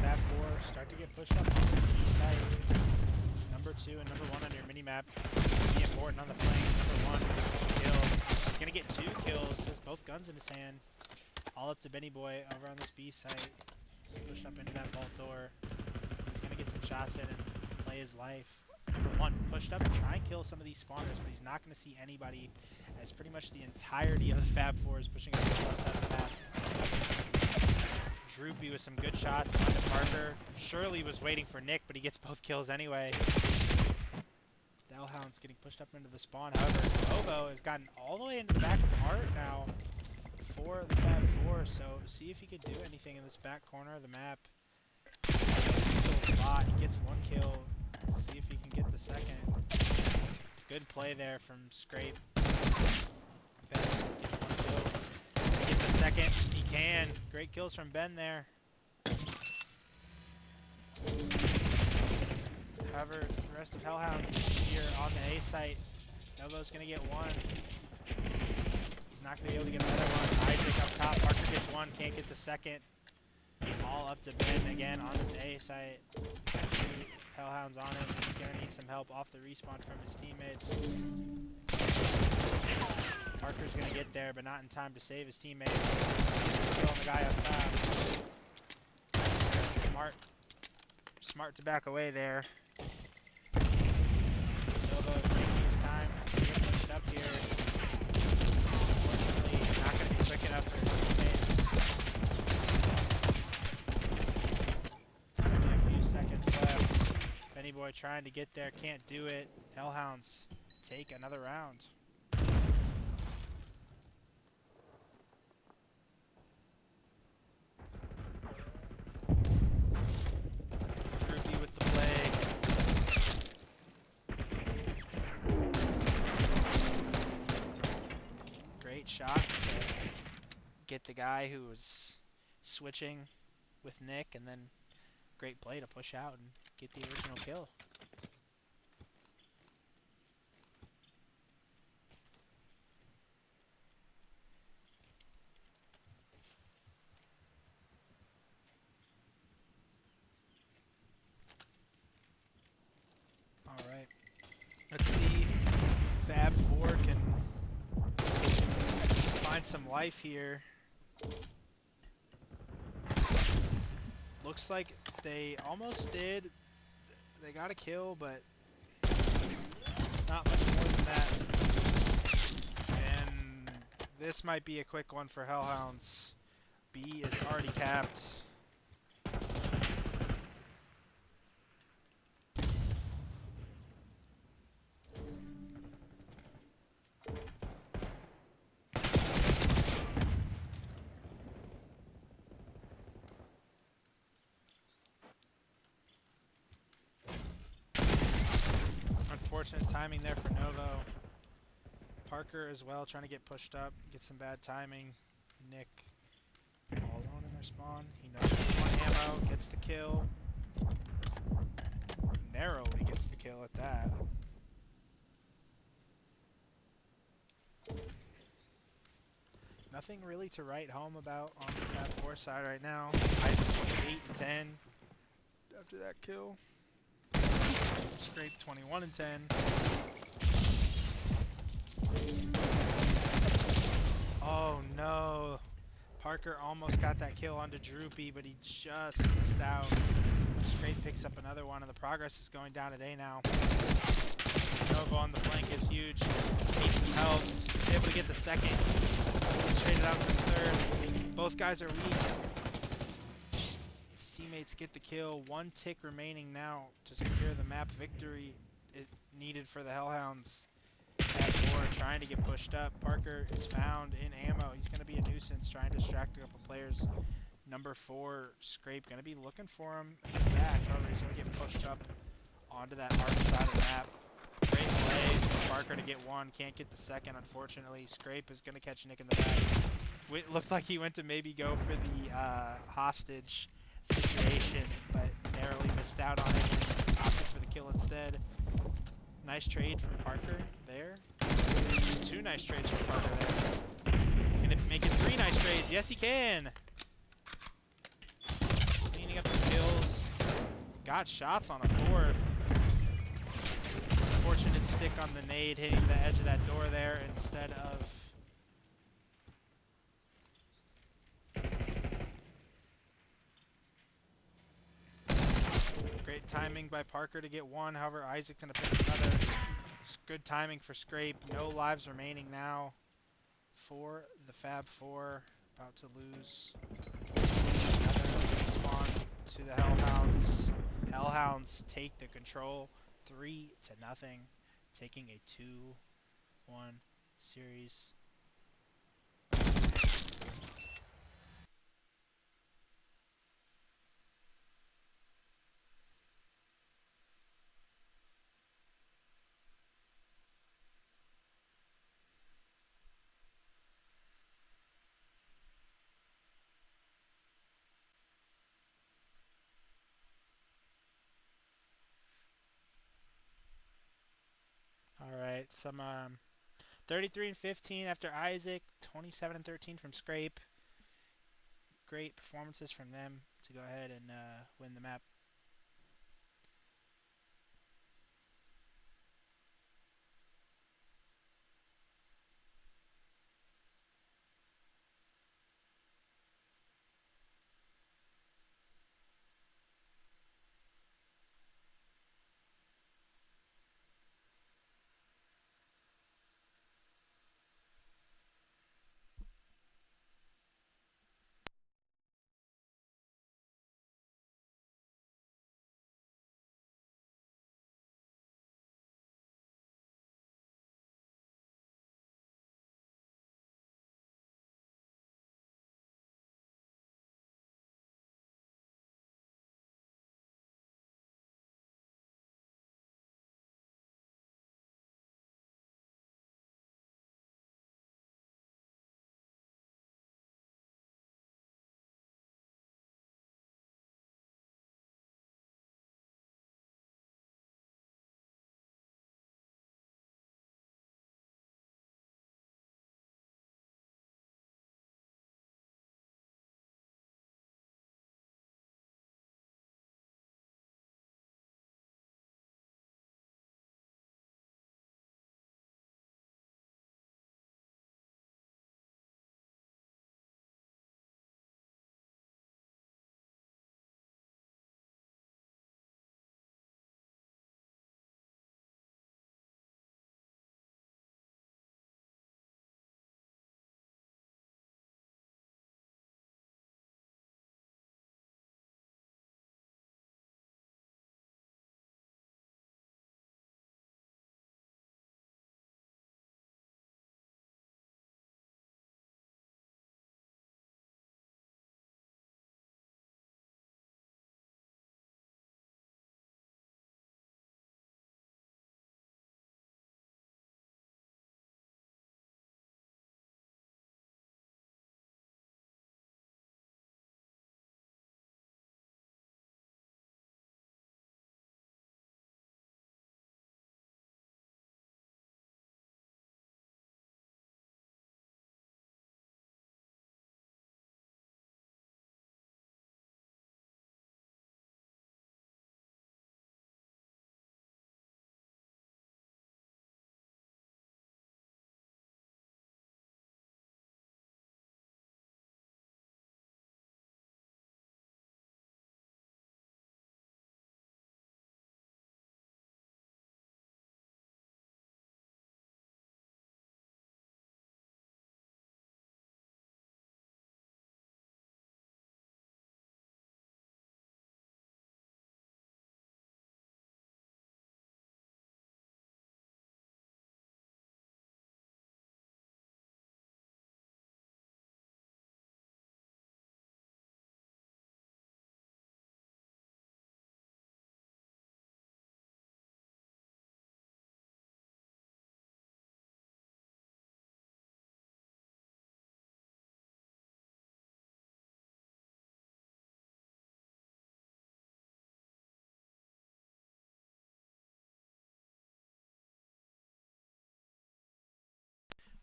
Fab 4 start to get pushed up on this east side. Number 2 and number 1 on your minimap. Be important on the flank. Number 1 kill. He's gonna get 2 kills. Has both guns in his hand. All up to Benny Boy over on this B site. Just push up into that vault door. He's gonna get some shots in and play his life. Number 1 pushed up and try and kill some of these spawners, but he's not gonna see anybody, as pretty much the entirety of the Fab 4 is pushing up the south side of the map. Droopy with some good shots onto Parker. Shirley was waiting for Nick, but he gets both kills anyway. Hellhound's getting pushed up into the spawn. However, Novo has gotten all the way into the back of Art now for the Fab 4, so see if he could do anything in this back corner of the map. Kill spot. He gets 1 kill. Let's see if he can get the second. Good play there from Scrape. Ben gets 1 kill. Get the second. He can. Great kills from Ben there. However, the rest of Hellhounds is here on the A site. Novo's gonna get 1. He's not gonna be able to get another one. Isaac up top. Parker gets 1. Can't get the second. All up to Ben again on this A site. Hellhounds on him. He's gonna need some help off the respawn from his teammates. Parker's gonna get there, but not in time to save his teammate. Still on the guy up top. Smart to back away there. Novo taking his time to get pushed up here. Unfortunately, not gonna be quick enough for his teammates. Only a few seconds left. Benny Boy trying to get there, can't do it. Hellhounds take another round. Droopy with the plague. Great shots to get the guy who was switching with Nick, and then great play to push out and get the original kill. Alright, let's see if Fab 4 can find some life here. Looks like they almost did. They got a kill, but not much more than that. And this might be a quick one for Hellhounds. B is already capped. Unfortunate timing there for Novo. Parker as well, trying to get pushed up, get some bad timing. Nick all alone in their spawn. He knows he's ammo, gets the kill. Narrowly gets the kill at that. Nothing really to write home about on the Fab 4 side right now. Isaac 28 and 10 after that kill. Scrape 21 and 10. Oh no. Parker almost got that kill onto Droopy, but he just missed out. Scrape picks up another one, and the progress is going down today now. Nova on the flank is huge. Needs some help. Able to get the second. Straight it out to the third. Both guys are weak. His teammates get the kill. 1 tick remaining now to secure the map victory needed for the Hellhounds. At 4 trying to get pushed up. Parker is found in ammo. He's going to be a nuisance trying to distract a couple players. Number 4, Scrape, going to be looking for him in the back. However, he's going to get pushed up onto that hard side of the map. Great play for Parker to get 1. Can't get the second, unfortunately. Scrape is going to catch Nick in the back. It looked like he went to maybe go for the hostage situation, but narrowly missed out on it. Opted for the kill instead. Nice trade from Parker there. 2 nice trades from Parker there. Can it make it 3 nice trades? Yes, he can! Cleaning up the kills. Got shots on a 4th. Unfortunate stick on the nade hitting the edge of that door there instead of... Great timing by Parker to get 1. However, Isaac's going to pick another. Good timing for Scrape. No lives remaining now for the Fab 4. About to lose. Another respawn to the Hellhounds. Hellhounds take the control 3-0, taking a 2-1 series. Alright, some 33 and 15 after Isaac, 27 and 13 from Scrape. Great performances from them to go ahead and win the map.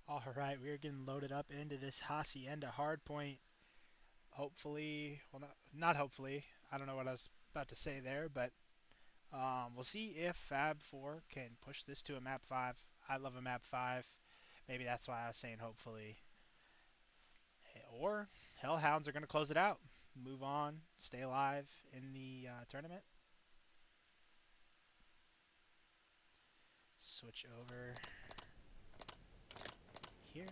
All right, we're getting loaded up into this Hacienda hardpoint. Hopefully, well, not hopefully. I don't know what I was about to say there, but we'll see if Fab 4 can push this to a map 5. I love a map 5. Maybe that's why I was saying hopefully. Or Hellhounds are going to close it out. Move on, stay alive in the tournament. Switch over here.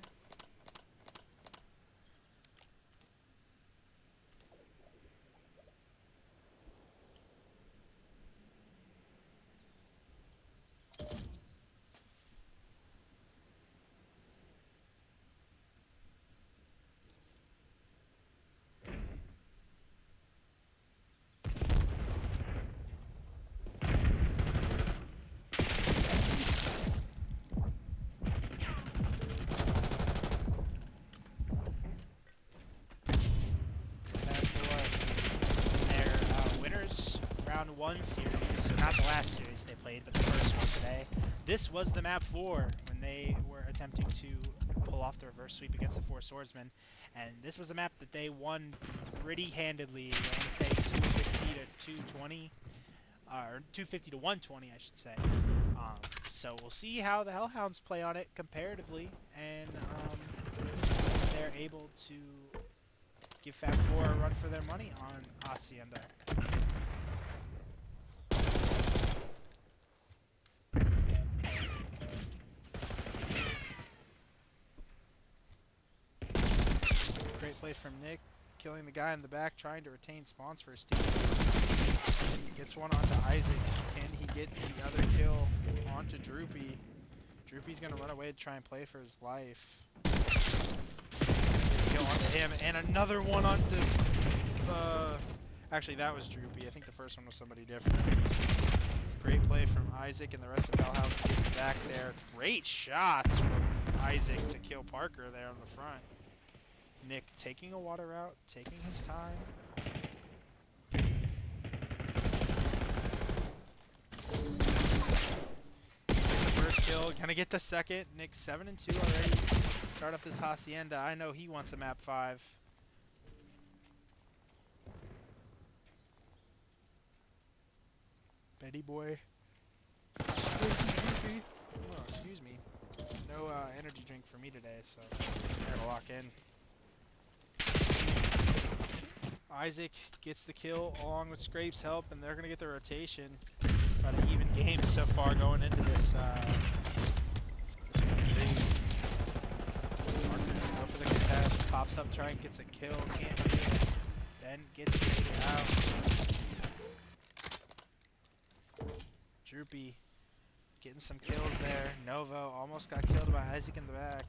Round 1 series, so not the last series they played, but the first one today. This was the map 4 when they were attempting to pull off the reverse sweep against the 4 swordsmen, and this was a map that they won pretty handedly. I want to say 250 to 220, or 250 to 120, I should say. So we'll see how the Hellhounds play on it comparatively, and they're able to give Fab 4 a run for their money on Hacienda. Great play from Nick, killing the guy in the back, trying to retain spawns for his team. Gets one onto Isaac. Can he get the other kill onto Droopy? Droopy's going to run away to try and play for his life. Kill onto him, and another one onto... actually, that was Droopy. I think the first one was somebody different. Great play from Isaac and the rest of Hellhounds to get back there. Great shots from Isaac to kill Parker there on the front. Nick taking a water route, taking his time. The first kill, gonna get the second. Nick 7-2 already. Start off this Hacienda. I know he wants a map 5. Betty boy. Oh, excuse me. No energy drink for me today, so I gotta lock in. Isaac gets the kill along with Scrape's help, and they're going to get the rotation. About an even game so far going into this. This go for the contest, pops up, trying gets a kill, can't do it. Then gets it out. Droopy getting some kills there. Novo almost got killed by Isaac in the back.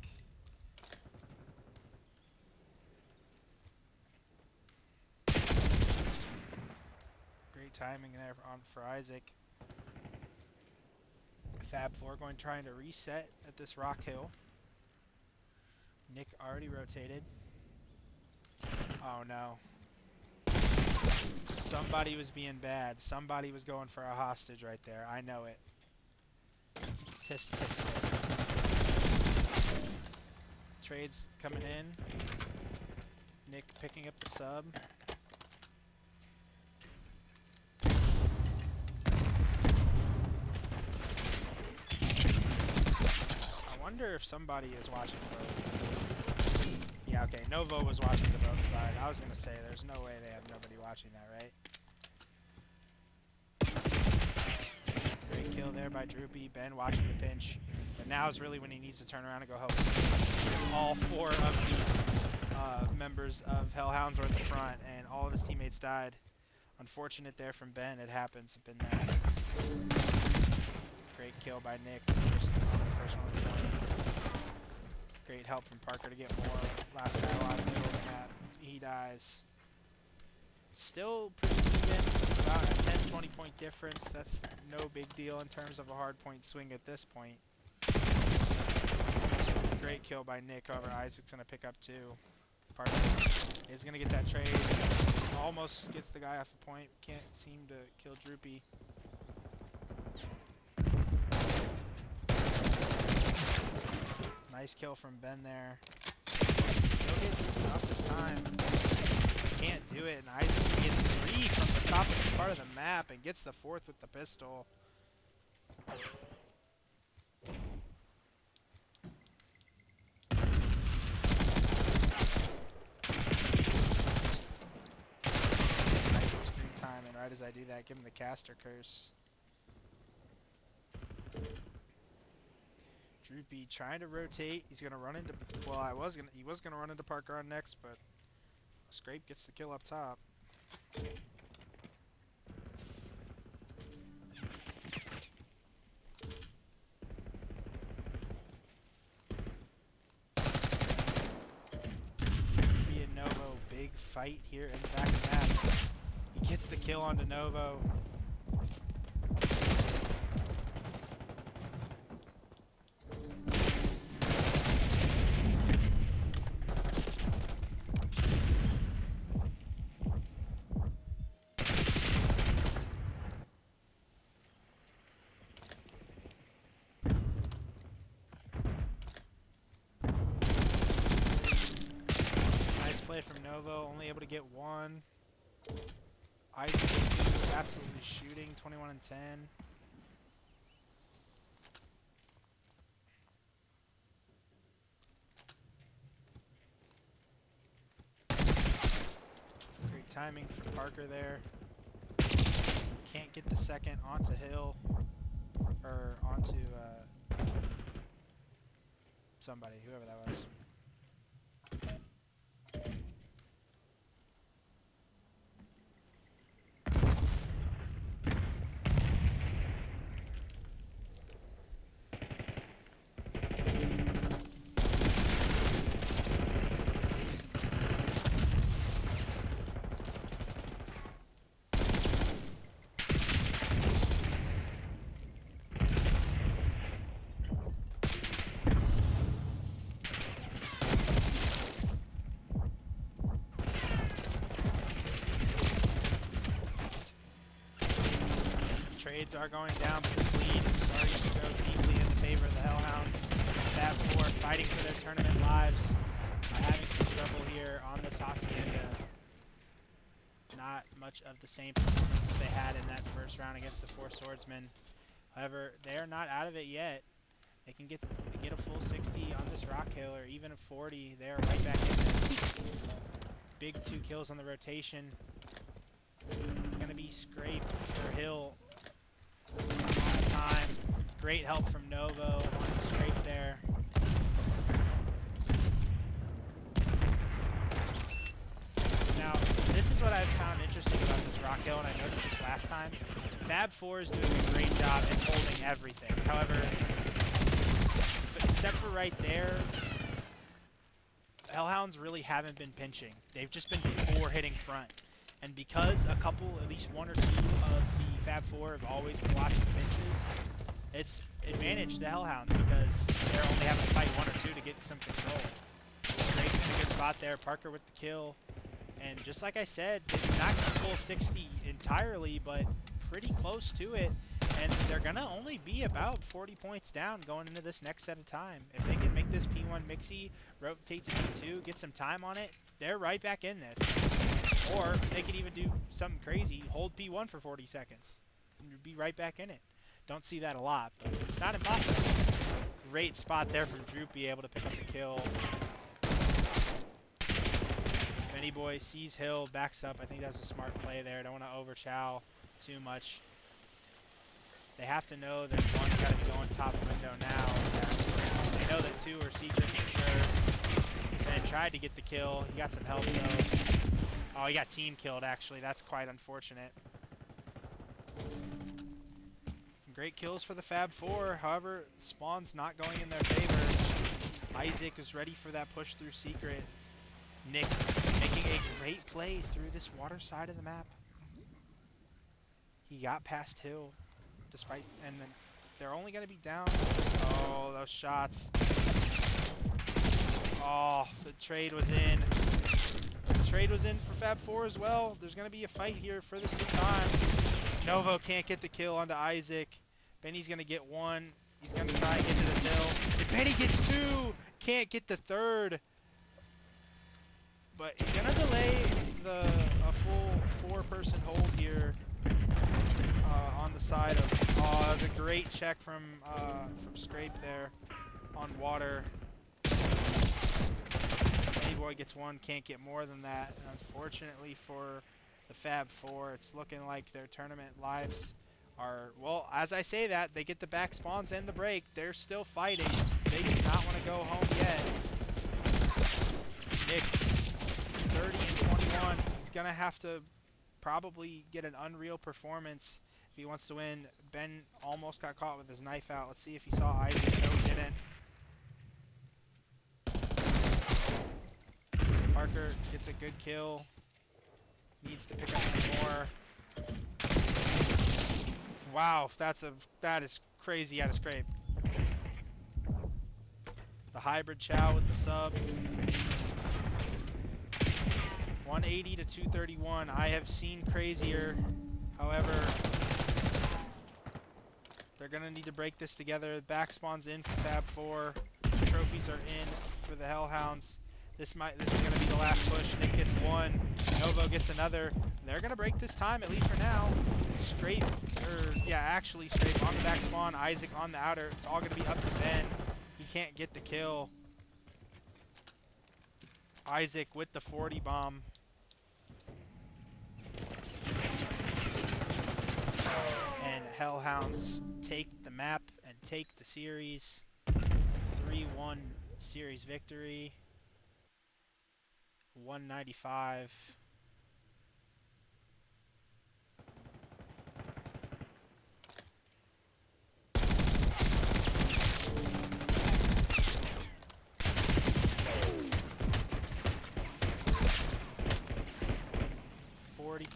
Great timing there for Isaac. Fab 4 going trying to reset at this rock hill. Nick already rotated. Oh no. Somebody was being bad. Somebody was going for a hostage right there. I know it. Tisk, tisk, tisk. Trades coming in. Nick picking up the sub. I wonder if somebody is watching both. Yeah, okay, Novo was watching the both side. I was gonna say, there's no way they have nobody watching that, right? Great kill there by Droopy. Ben watching the pinch. But now is really when he needs to turn around and go help. All 4 of the members of Hellhounds are at the front, and all of his teammates died. Unfortunate there from Ben. It happens. Been that. Great kill by Nick. First one was done. Great help from Parker to get more. Last guy alive in the middle of the map. He dies. Still pretty even. About a 10-20 point difference. That's no big deal in terms of a hard point swing at this point. Great kill by Nick. However, Isaac's going to pick up 2. Parker is going to get that trade. Almost gets the guy off the point. Can't seem to kill Droopy. Nice kill from Ben there. Still getting off this time. Can't do it, and Isaac's getting 3 from the top of the part of the map and gets the 4th with the pistol. Isaac screen time, and right as I do that, give him the caster curse. Droopy trying to rotate. He's gonna run into. Well, he was gonna run into Parker on next, but Scrape gets the kill up top. Droopy and Novo, big fight here in the back of the map. He gets the kill onto Novo. Play from Novo, only able to get 1. Isaac absolutely shooting, 21 and 10. Great timing for Parker there. Can't get the second onto Hill, or onto somebody, whoever that was. Trades are going down, but this lead is starting to go deeply in favor of the Hellhounds. Fab 4 fighting for their tournament lives, having some trouble here on this Hacienda. Not much of the same performances they had in that first round against the 4 Swordsmen. However, they are not out of it yet. They can get a full 60 on this Rock Hill, or even a 40. They are right back in this. Big 2 kills on the rotation. It's going to be Scrape or Hill on time. Great help from Novo on the Scrape there. Now, this is what I've found interesting about this Rock Hill, and I noticed this last time. Fab 4 is doing a great job at holding everything. However, except for right there, Hellhounds really haven't been pinching. They've just been 4 hitting front. And because a couple, at least 1 or 2 of the Fab 4 have always been watching pinches, it's advantaged the Hellhounds because they're only having to fight 1 or 2 to get some control. Great, good spot there. Parker with the kill. And just like I said, they're not going to full 60 entirely, but pretty close to it. And they're going to only be about 40 points down going into this next set of time. If they can make this P1 Mixie, rotate to P2, get some time on it, they're right back in this. Or they could even do something crazy, hold P1 for 40 seconds, and be right back in it. Don't see that a lot, but it's not impossible. Great spot there from Droopy, able to pick up the kill. Benny Boy sees Hill, backs up. I think that was a smart play there. Don't want to overchow too much. They have to know that 1's got to be going top window now. They know that 2 are secret for sure. Ben tried to get the kill. He got some help though. Oh, he got team killed actually. That's quite unfortunate. Great kills for the Fab 4. However, spawn's not going in their favor. Isaac is ready for that push through secret. Nick making a great play through this water side of the map. He got past Hill, despite, and then they're only going to be down. Oh, those shots. Oh, the trade was in. The trade was in for Fab 4 as well. There's going to be a fight here for this new time. Novo can't get the kill onto Isaac. Benny's going to get 1. He's going to try and get to this hill. And Benny gets 2! can't get the third. But he's gonna delay a full 4-person hold here on the side of. Oh, that was a great check from Scrape there on water. Boy gets one, can't get more than that. And unfortunately for the Fab Four, it's looking like their tournament lives are, well, as I say that, they get the back spawns and the break. They're still fighting. They do not want to go home yet. Nick, 30 and 21. He's going to have to probably get an unreal performance if he wants to win. Ben almost got caught with his knife out. Let's see if he saw Isaac. No, he didn't. Parker gets a good kill. Needs to pick up some more. Wow, that is crazy out of Scrape. The hybrid chow with the sub. 180 to 231. I have seen crazier. However, they're gonna need to break this together. Back spawns in for Fab 4. Trophies are in for the Hellhounds. This is gonna be the last push. Nick gets one. Novo gets another. They're gonna break this time, at least for now. Scrape, actually Scrape on the back spawn. Isaac on the outer. It's all gonna be up to Ben. He can't get the kill. Isaac with the 40 bomb. And Hellhounds take the map and take the series. 3-1 series victory. 195.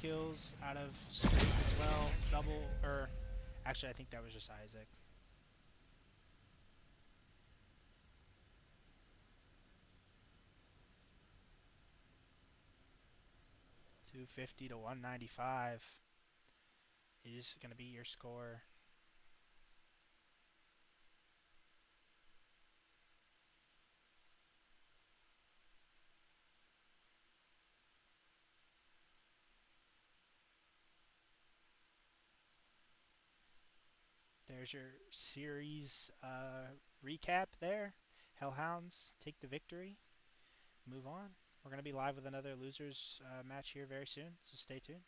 Kills out of Scrape as well. Actually, I think that was just Isaac. 250 to 195 is going to be your score. There's your series recap there. Hellhounds take the victory. Move on. We're going to be live with another losers match here very soon, so stay tuned.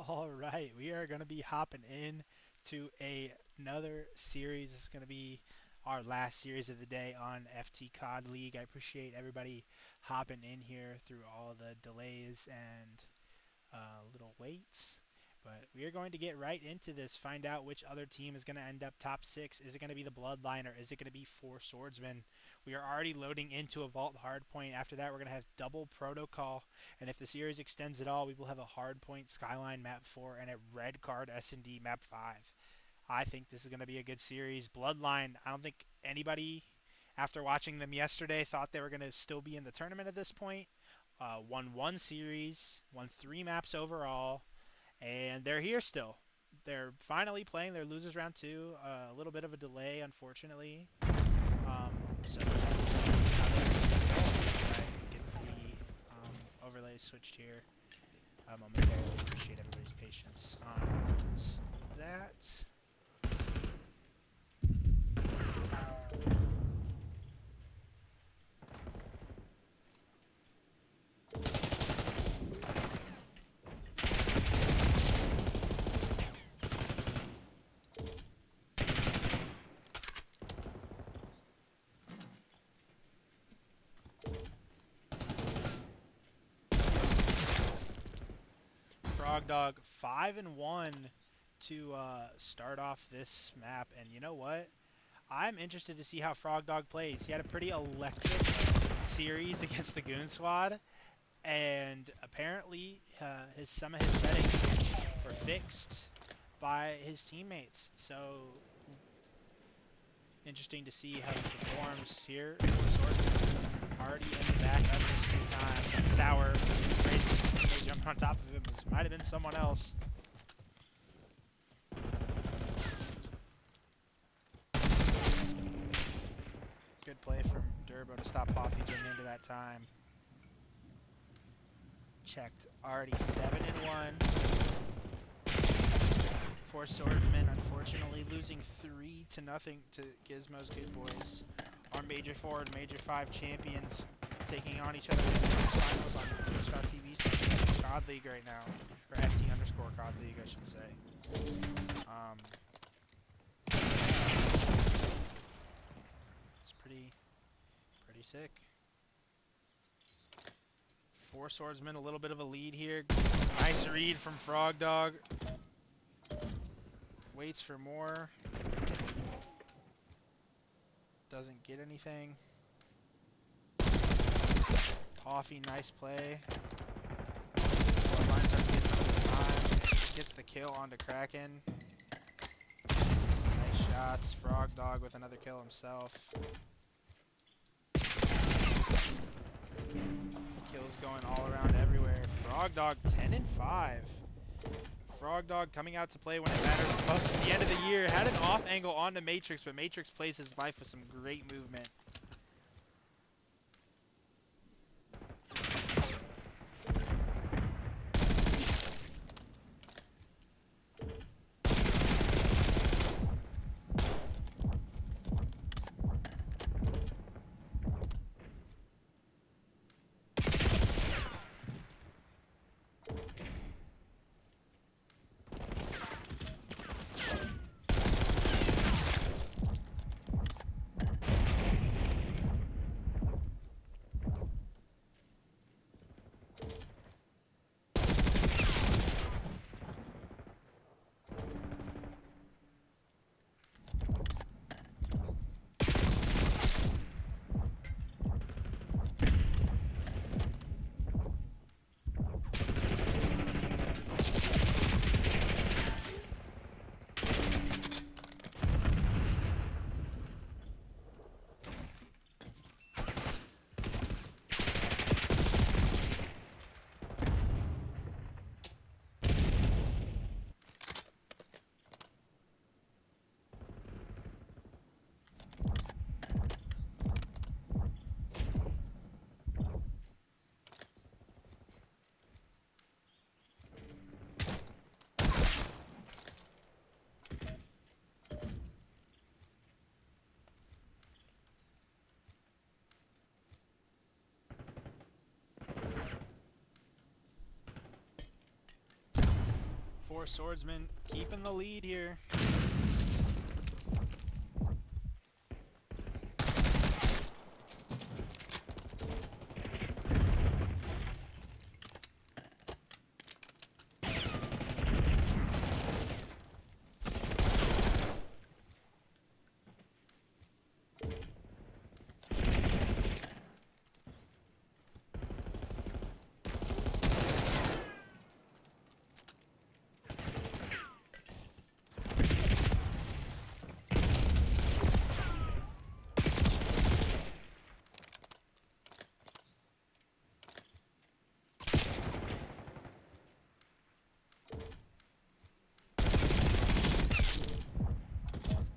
All right, we are going to be hopping in to another series. This is going to be our last series of the day on FT COD League. I appreciate everybody hopping in here through all the delays and little waits. But we are going to get right into this, find out which other team is going to end up top 6. Is it going to be the Bloodline or is it going to be 4 Swordsmen? We are already loading into a Vault Hardpoint. After that, we're going to have double Protocol. And if the series extends at all, we will have a Hardpoint Skyline Map 4 and a Red Card S&D Map 5. I think this is going to be a good series. Bloodline, I don't think anybody, after watching them yesterday, thought they were going to still be in the tournament at this point. Won 1 series, won 3 maps overall, and they're here still. They're finally playing their losers round 2. A little bit of a delay, unfortunately. So let's see how they're get the overlay switched here momentarily. Appreciate everybody's patience on that. Frogdog 5-1 to start off this map, and you know what? I'm interested to see how Frogdog plays. He had a pretty electric series against the Goon Squad, and apparently some of his settings were fixed by his teammates. So interesting to see how he performs here. Already in the back up this few times. Sour, crazy teammate jumped on top of him. This might have been someone else. Good play from Durbo to stop Hoffy getting into that time. Checked. Already 7-1. 4 Swordsmen, unfortunately, losing 3-0 to Gizmo's Good Boys. Our Major 4 and Major 5 champions taking on each other in the finals on Twitch.tv / COD League right now. Or FT_COD League, I should say. It's pretty sick. 4 Swordsmen, a little bit of a lead here. Nice read from Frogdog. Waits for more. Doesn't get anything. Toffee, nice play. Lines up to get some of his time. Gets the kill onto Kraken. Some nice shots. Frogdog with another kill himself. Kills going all around everywhere. Frogdog 10-5. Frogdog coming out to play when it matters most at the end of the year. Had an off angle onto Matrix, but Matrix plays his life with some great movement. Four swordsmen keeping the lead here.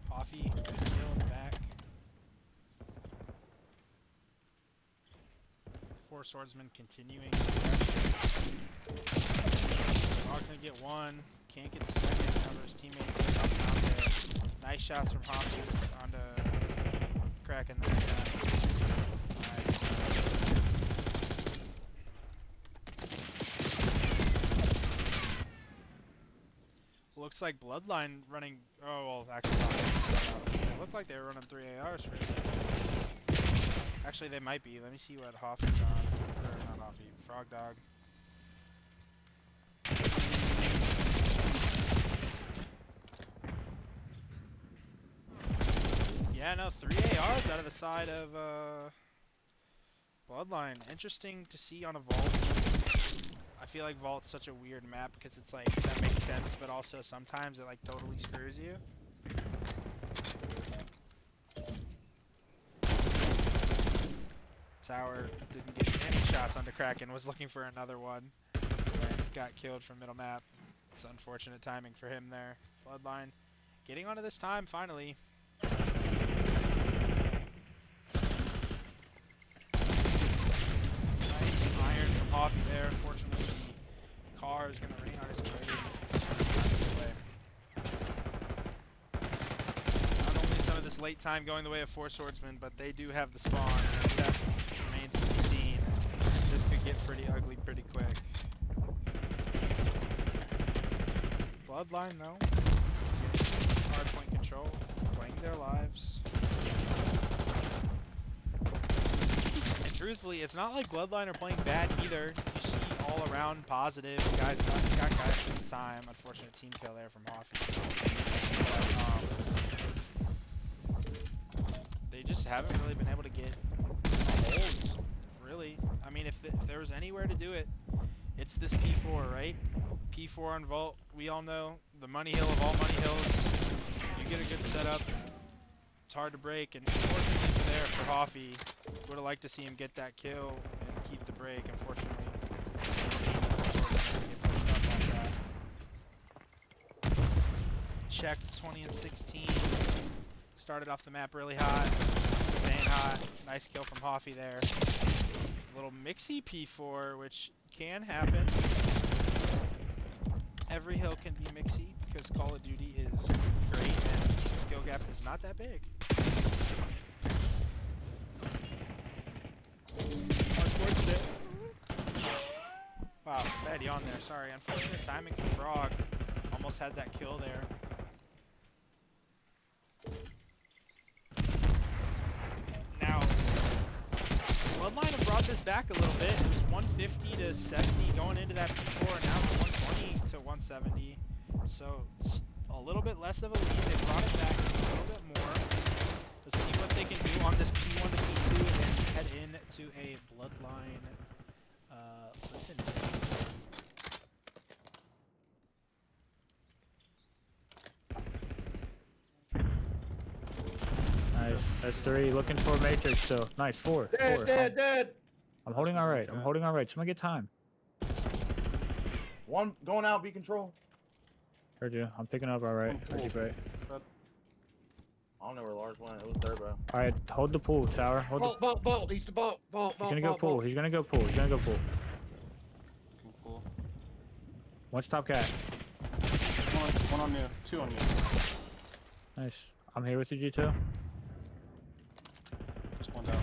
Coffee, kill in the back. Four swordsmen continuing his direction. Dog's gonna get one. Can't get the second. However, his teammate goes up and out there. Nice shots from Hoppy onto Kraken there. Nice. Looks like Bloodline running. Oh, well, actually, it looked like they were running 3 ARs for a second. Actually, they might be. Let me see what Hoffy's on. Or not Hoffy, Frog Dog. Yeah, no, 3 ARs out of the side of Bloodline. Interesting to see on a Vault. I feel like Vault's such a weird map because it's like, that makes sense, but also sometimes it like totally screws you. Tower didn't get any shots onto Kraken, was looking for another one, and got killed from middle map. It's unfortunate timing for him there. Bloodline getting onto this time finally. Nice iron from Hoffy there. Unfortunately, the car is going to rain on his parade. Not only some of this late time going the way of Four Swordsmen, but they do have the spawn. And that remains to be seen. This could get pretty ugly pretty quick. Bloodline, though, getting hard point control, playing their lives. And truthfully, it's not like Bloodline are playing bad either. You see all around positive. Guys got guys at the time. Unfortunate team kill there from Hoffy. But, they just haven't really been able to get holes, really. I mean, if there was anywhere to do it, it's this P4, right? P4 on Vault, we all know, the money hill of all money hills. You get a good setup, it's hard to break, and unfortunately there for Hoffy, would have liked to see him get that kill and keep the break. Unfortunately, his team get pushed up like that. Checked 20 and 16. Started off the map really hot, staying hot. Nice kill from Hoffy there. A little mixy P4, which can happen. Every hill can be mixy because Call of Duty is great and the skill gap is not that big. Wow, Betty on there, sorry. Unfortunate timing for Frog. Almost had that kill there. Now, Bloodline have brought this back a little bit. It was 150 to 70 going into that P4, and now it's 120 to 170. So it's a little bit less of a lead. They brought it back a little bit more. Let's see what they can do on this P1 to P2 and then head into a Bloodline. Listen. Nice. That's 3. Looking for Matrix still. Nice. 4. Dead, 4. dead. I'm holding alright. I'm holding alright. Somebody get time. One going out, be control. Heard you. I'm picking up alright. Heard you, Bray. I don't know where Lars went. It was there, bro. Alright, hold the pool, Tower. Hold the... Vault. He's the vault. He's gonna go pool. He's gonna go pool. He's gonna go pool. Cool. One's top cat. One on you. 2 on you. Nice. I'm here with you, G2. Just one down.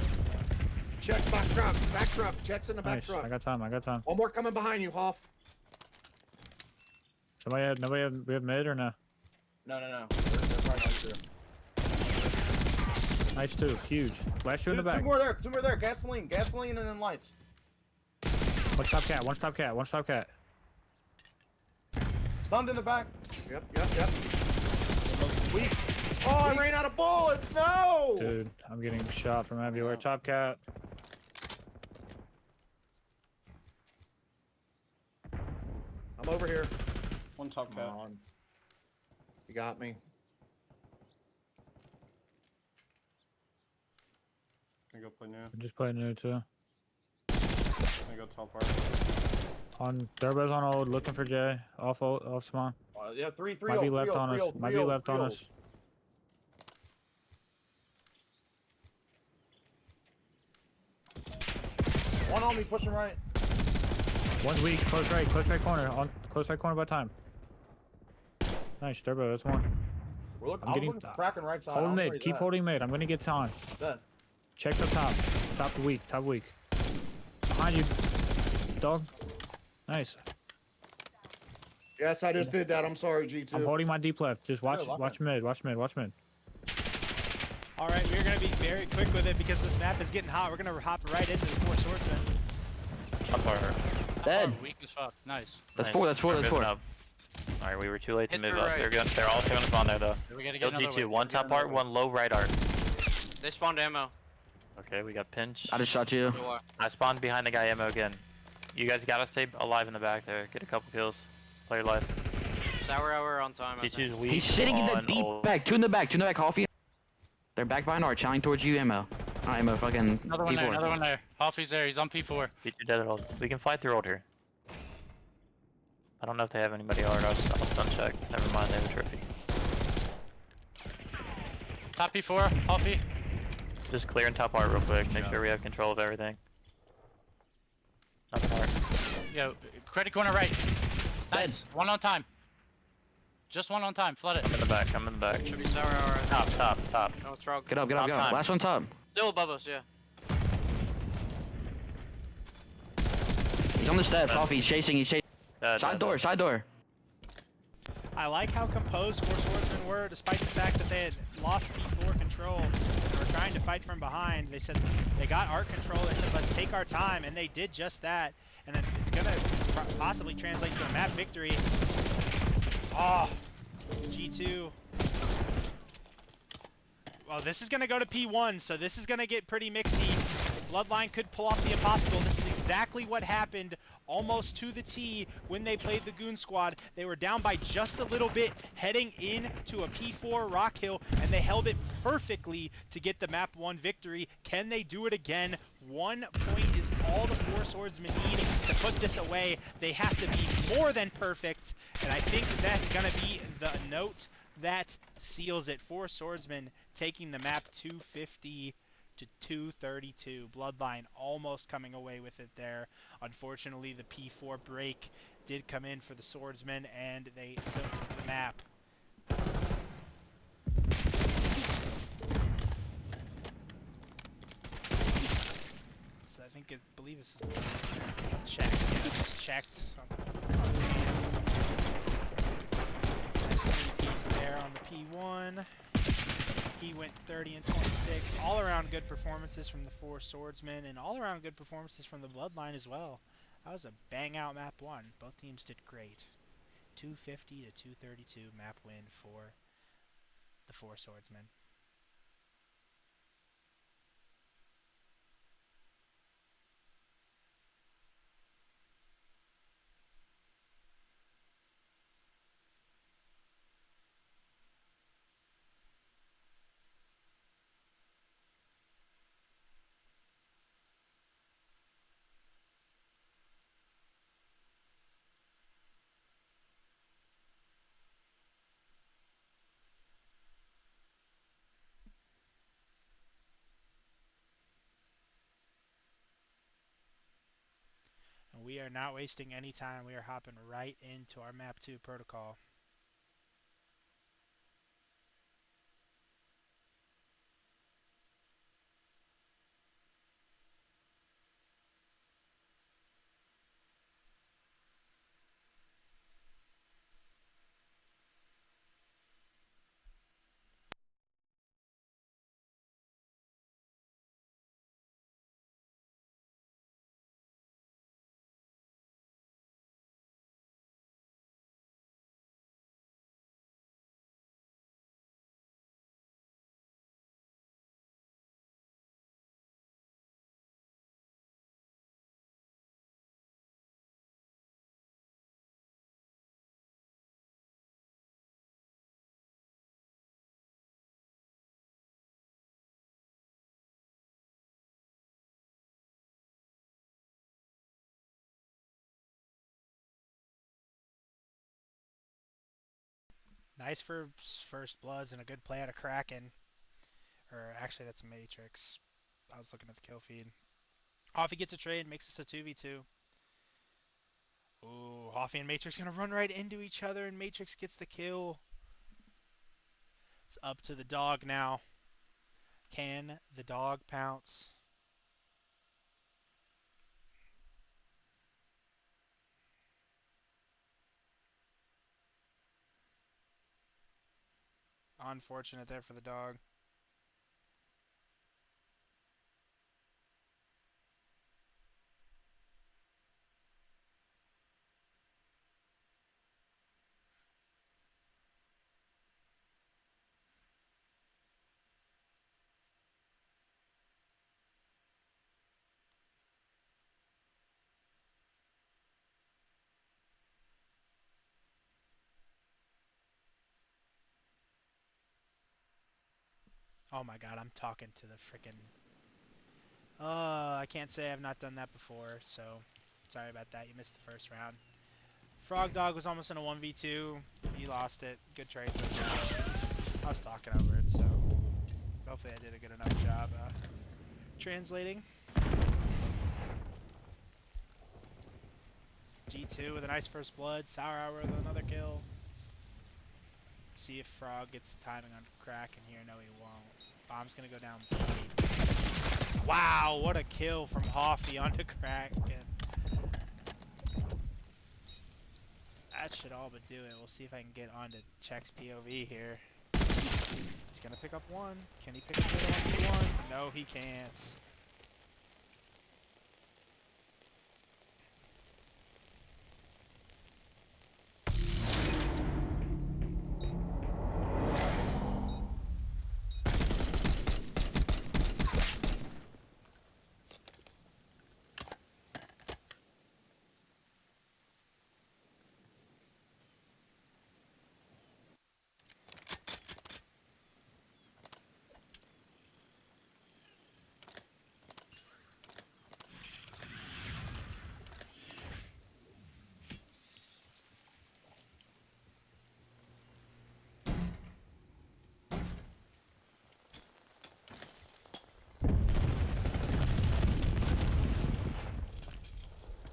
Check back truck. Back truck. Checks in the back Nice. truck. I got time. I got time. One more coming behind you, Hoff. We have mid or no? No. They're probably going through. Nice too, huge. Last two in the back. Two more there. Gasoline, and then lights. One stop cat. Stunned in the back. Yep. Weak. Oh, I ran out of bullets. No. Dude, I'm getting shot from everywhere. Top cat. I'm over here. One top Come cat. on. You got me. Can I go play new? I'm just playing new too. Can I go top part? On Durbo's on old, looking for Jay. Off spawn. Yeah, three. Might be left on us. Might be left on us. One on me, pushing right. One's weak. Close right corner. On close right corner by time. Nice, Durbo. That's one. We're looking. I'm I'm getting looking for cracking right side. Hold I'll mid. raise Keep that. holding mid. I'm gonna get time. Dead. Check the top. Top weak. Behind you, dog. Nice. Yes, I just did that. I'm sorry, G2. I'm holding my deep left. Just watch lock mid. Watch mid. All right, we're gonna be very quick with it because this map is getting hot. We're gonna hop right into the 4 swordsmen. Top part. Dead. Weak as fuck. Nice. That's Nice. four. We're moving up. Alright, we were too late to Hit move the up. right. They're all gonna spawn there though. We gotta Go get another G2, wave. one top art, one low right art. They spawned ammo. Okay, we got pinch. I just shot you. I spawned behind the guy ammo again. You guys gotta stay alive in the back there. Get a couple kills. Play your life. Sour hour on time. I think. G2's weak. He's sitting in the on deep old. back. Two in the back, coffee. They're back behind our challenging towards you, ammo. Not ammo, fucking Another one P4. there. Another one there. Hoffy's there. He's on P4. G2 dead at old. We can fight through old here. I don't know if they have anybody hard. I'll stun check. Never mind, they have a trophy. Top P4. Hoffy. Just clearing top art real quick. Make sure we have control of everything. Nothing hard. Yo, credit corner right. Nice. One on time. Just one on time. Flood it. I'm in the back. Should be sour hour. Top. No, it's wrong. Get up. Top time. Last one top. Still above us, yeah. He's on the steps. Coffee. He's chasing. Side door. I like how composed 4 swordsmen were, despite the fact that they had lost P4 control. They were trying to fight from behind. They said they got art control. They said, let's take our time, and they did just that. And it's gonna possibly translate to a map victory. Oh, G2. Well, this is gonna go to P1, so this is gonna get pretty mixy. Bloodline could pull off the impossible. This is exactly what happened almost to the T when they played the Goon Squad. They were down by just a little bit heading into a P4 rock hill, and they held it perfectly to get the map 1 victory. Can they do it again? 1 point is all the 4 swordsmen need to put this away. They have to be more than perfect, and I think that's gonna be the note that seals it. 4 swordsmen taking the map 250 to 232. Bloodline almost coming away with it there. Unfortunately, the P4 break did come in for the swordsmen, and they took the map. So I believe this is checked. Yeah, it's checked. Nice 3-piece there on the P1. He went 30 and 26. All around good performances from the 4 swordsmen, and all around good performances from the Bloodline as well. That was a bang out map 1. Both teams did great. 250 to 232 map win for the 4 swordsmen. And we are not wasting any time. We are hopping right into our map 2 protocol. Nice for first bloods and a good play out of Kraken. Or actually, that's Matrix. I was looking at the kill feed. Hoffy gets a trade, makes us a 2v2. Ooh, Hoffy and Matrix gonna run right into each other, and Matrix gets the kill. It's up to the dog now. Can the dog pounce? Unfortunate there for the dog. Oh my god, I'm talking to the frickin'... I can't say I've not done that before, so sorry about that. You missed the first round. Frog Dog was almost in a 1v2. He lost it. Good trade so far. I was talking over it, so hopefully I did a good enough job translating. G2 with a nice first blood. Sour Hour with another kill. See if Frog gets the timing on Kraken here. No, he won't. Bomb's gonna go down. Wow, what a kill from Hoffy onto Kraken. That should all but do it. We'll see if I can get onto Check's POV here. He's gonna pick up one. Can he pick up the 1v1? No, he can't.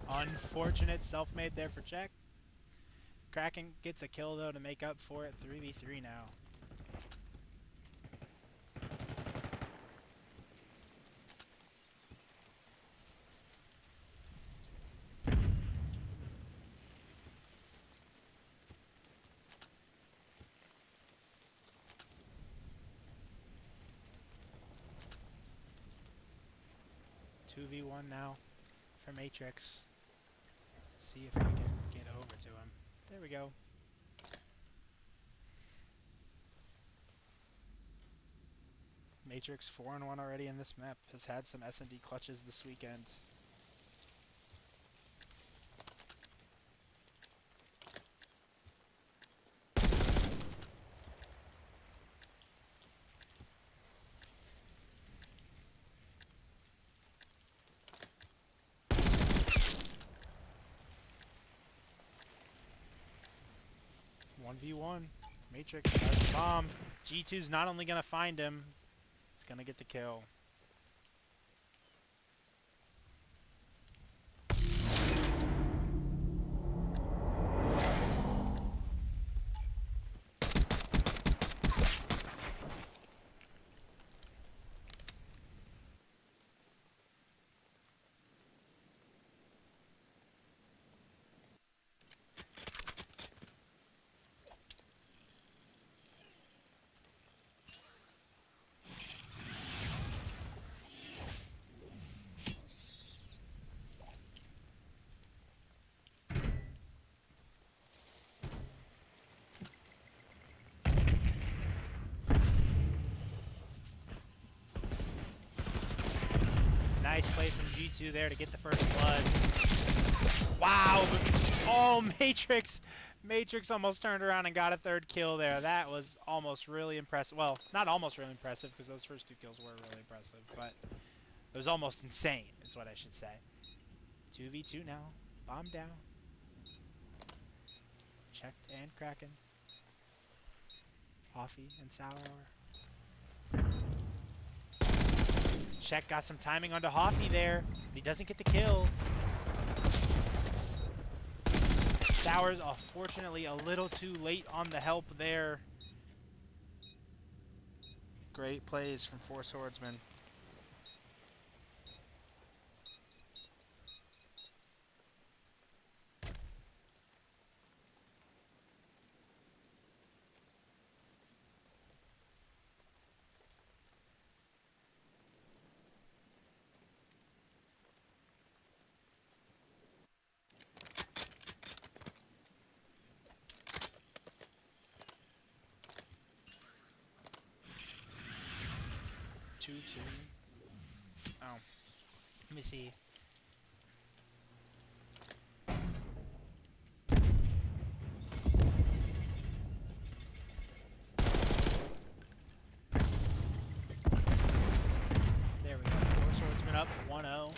Unfortunate self-made there for Check. Kraken gets a kill though to make up for it. 3v3 now. Two v one now for Matrix. See if I can get over to him. There we go. Matrix 4-1 already in this map. Has had some S&D clutches this weekend. One v one. Matrix has the bomb. G2's not only gonna find him, he's gonna get the kill. Nice play from G2 there to get the first blood. Wow! Oh, Matrix! Matrix almost turned around and got a third kill there. That was almost really impressive. Well, not almost really impressive, because those first two kills were really impressive, but it was almost insane, is what I should say. 2v2 now. Bomb down. Checked and Kraken. Coffee and Sour. Check got some timing onto Hoffy there, but he doesn't get the kill. Sour's unfortunately a little too late on the help there. Great plays from 4 swordsmen. Two. Oh. Let me see. There we go. 4 swordsmen up, 1-0.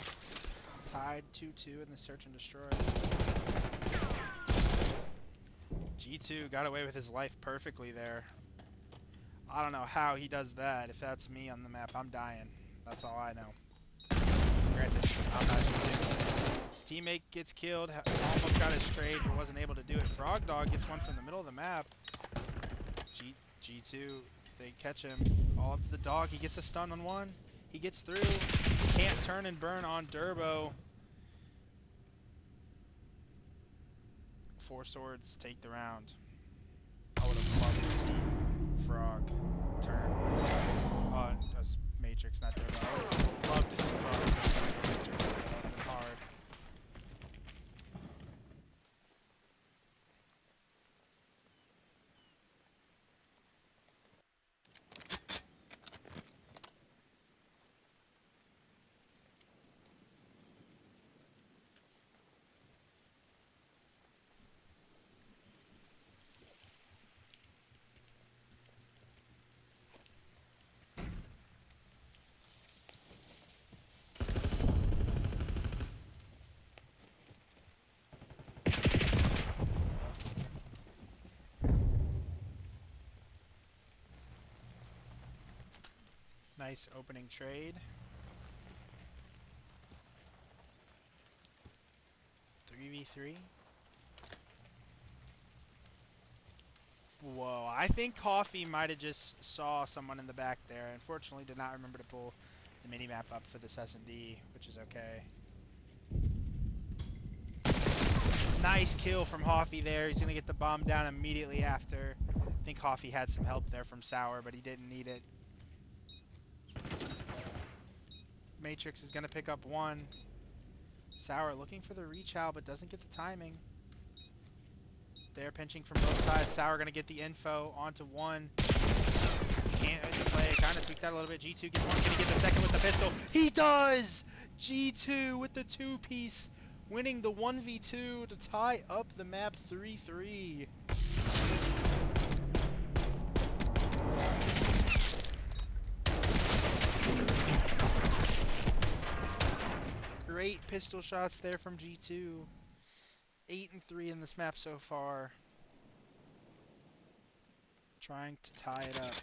Tied 2-2 in the search and destroy. G2 got away with his life perfectly there. I don't know how he does that. If that's me on the map, I'm dying. That's all I know. Granted, I'm not G2. His teammate gets killed, almost got his trade, but wasn't able to do it. Frog Dog gets one from the middle of the map. G2, they catch him. All up to the dog. He gets a stun on one. He gets through. He can't turn and burn on Durbo. 4 swords take the round. I would have loved to see Frog turn. That's Matrix, not Durbo. I would have loved to see Frog turn Matrix. That would have been hard. Nice opening trade. 3v3. Whoa, I think Coffee might have just saw someone in the back there. Unfortunately, did not remember to pull the minimap up for this S&D, which is okay. Nice kill from Hoffy there. He's going to get the bomb down immediately after. I think Hoffy had some help there from Sour, but he didn't need it. Matrix is going to pick up one. Sour looking for the reach out, but doesn't get the timing. They're pinching from both sides. Sour going to get the info onto one. Can't play. Kind of tweaked out a little bit. G2 gets one. Can he get the second with the pistol? He does! G2 with the 2-piece, winning the 1v2 to tie up the map 3-3. Great pistol shots there from G2. 8-3 in this map so far. Trying to tie it up.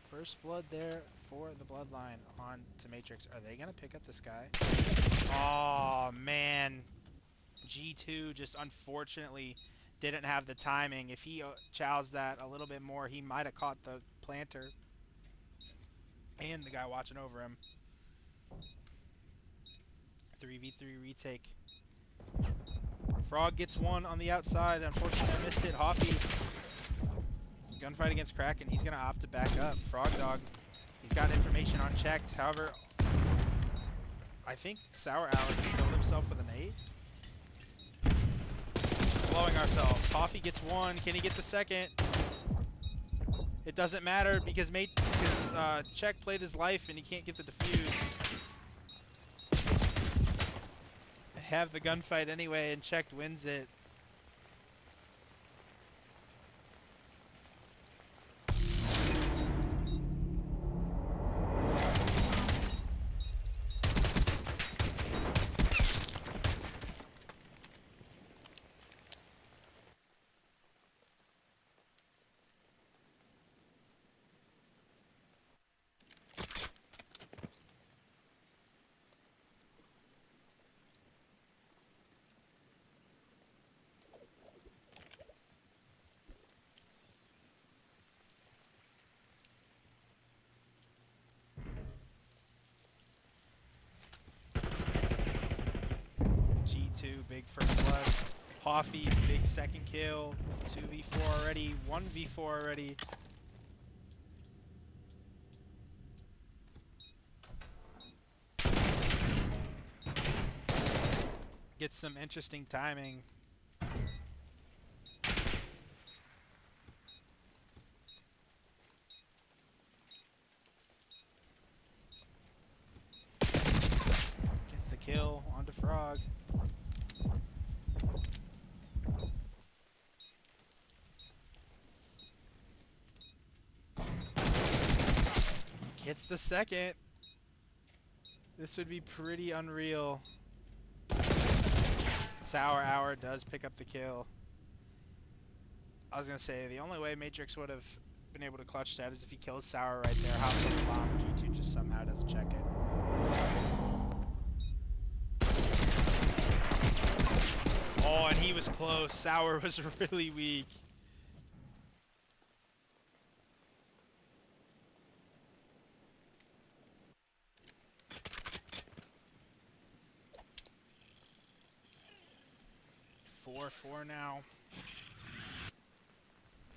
First blood there for the bloodline on to Matrix. Are they gonna pick up this guy? Oh man, G2 just unfortunately didn't have the timing. If he chows that a little bit more, he might have caught the planter and the guy watching over him. 3v3 retake. Frog gets one on the outside. Unfortunately, I missed it. Hoffy. Gunfight against Kraken. He's going to opt to back up. Frog Dog. He's got information unchecked. However, I think Sour Alex killed himself with an 8. Blowing ourselves. Hoffy gets one. Can he get the second? It doesn't matter because Check played his life and he can't get the defuse. Have the gunfight anyway, and Check wins it. G2, big first blood. Hoffy, big second kill. 2v4 already, 1v4 already. Gets some interesting timing. Gets the kill onto Frog. Gets the second. This would be pretty unreal. Sour Hour does pick up the kill. I was gonna say the only way Matrix would have been able to clutch that is if he kills Sour right there, hops on the bomb, G2 just somehow doesn't check it. Oh, and he was close. Sour was really weak. Four now.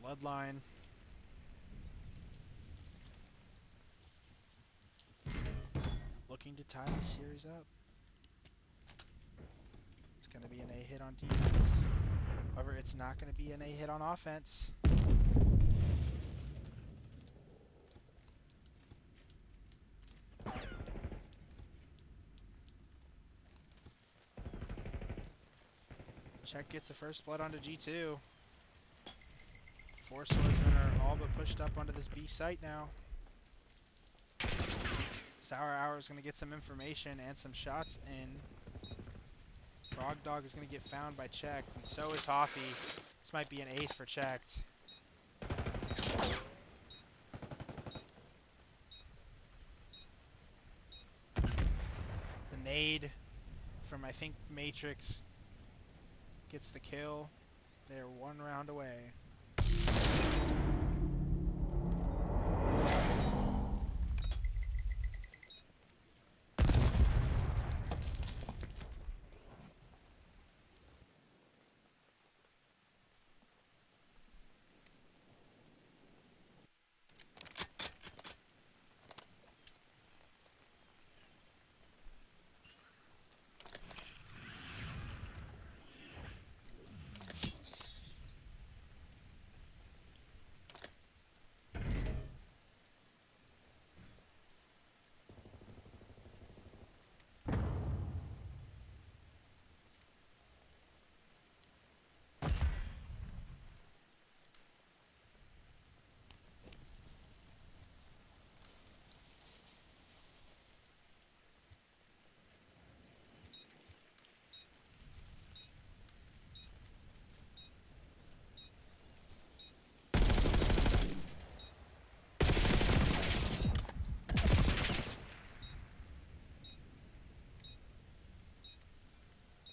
Bloodline. Looking to tie the series up. It's going to be an A hit on defense. However, it's not going to be an A hit on offense. Check gets the first blood onto G2. Four swordsmen are all but pushed up onto this B site now. Sour Hour is going to get some information and some shots in. Frog Dog is going to get found by Check, and so is Hoffy. This might be an ace for Checked. The nade from, I think, Matrix gets the kill. They're one round away.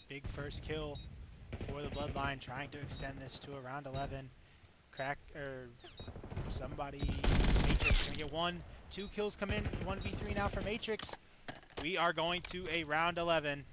Big first kill for the Bloodline, trying to extend this to around 11. Somebody, Matrix gonna get 1-2 kills come in. 1v3 now for Matrix. We are going to a round 11.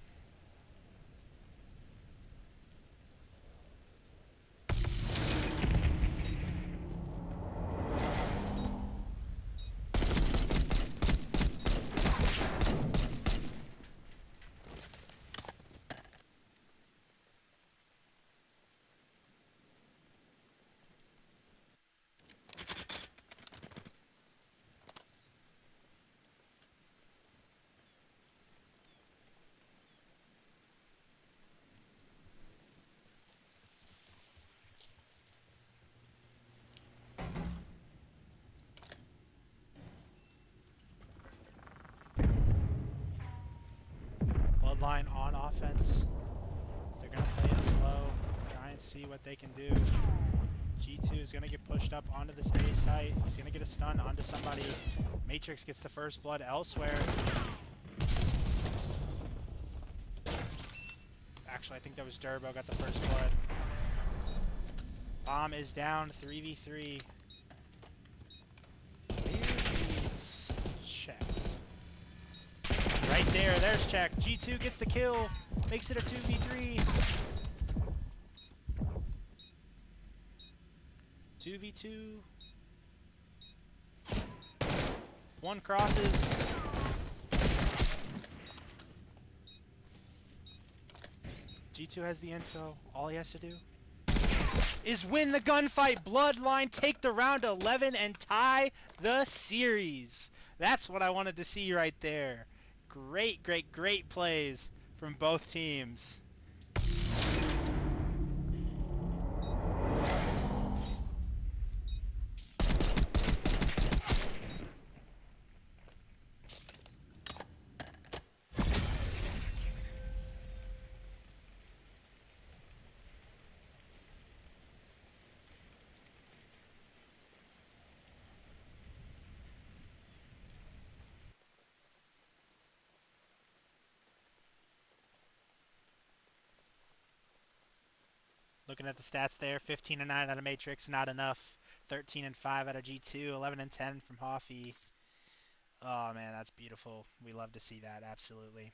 Bloodline on offense. They're gonna play it slow, try and see what they can do. G2 is gonna get pushed up onto this A site. He's gonna get a stun onto somebody. Matrix gets the first blood elsewhere. Actually, I think that was Durbo got the first blood. Bomb is down, 3v3. Where is checked? Right there, there's check. G2 gets the kill, makes it a 2v3. 2v2. One crosses. G2 has the info. All he has to do is win the gunfight. Bloodline take the round 11 and tie the series. That's what I wanted to see right there. Great, great, great plays from both teams. Looking at the stats there, 15 and 9 out of Matrix, not enough. 13 and 5 out of G2, 11 and 10 from Hoffy. Oh man, that's beautiful. We love to see that, absolutely.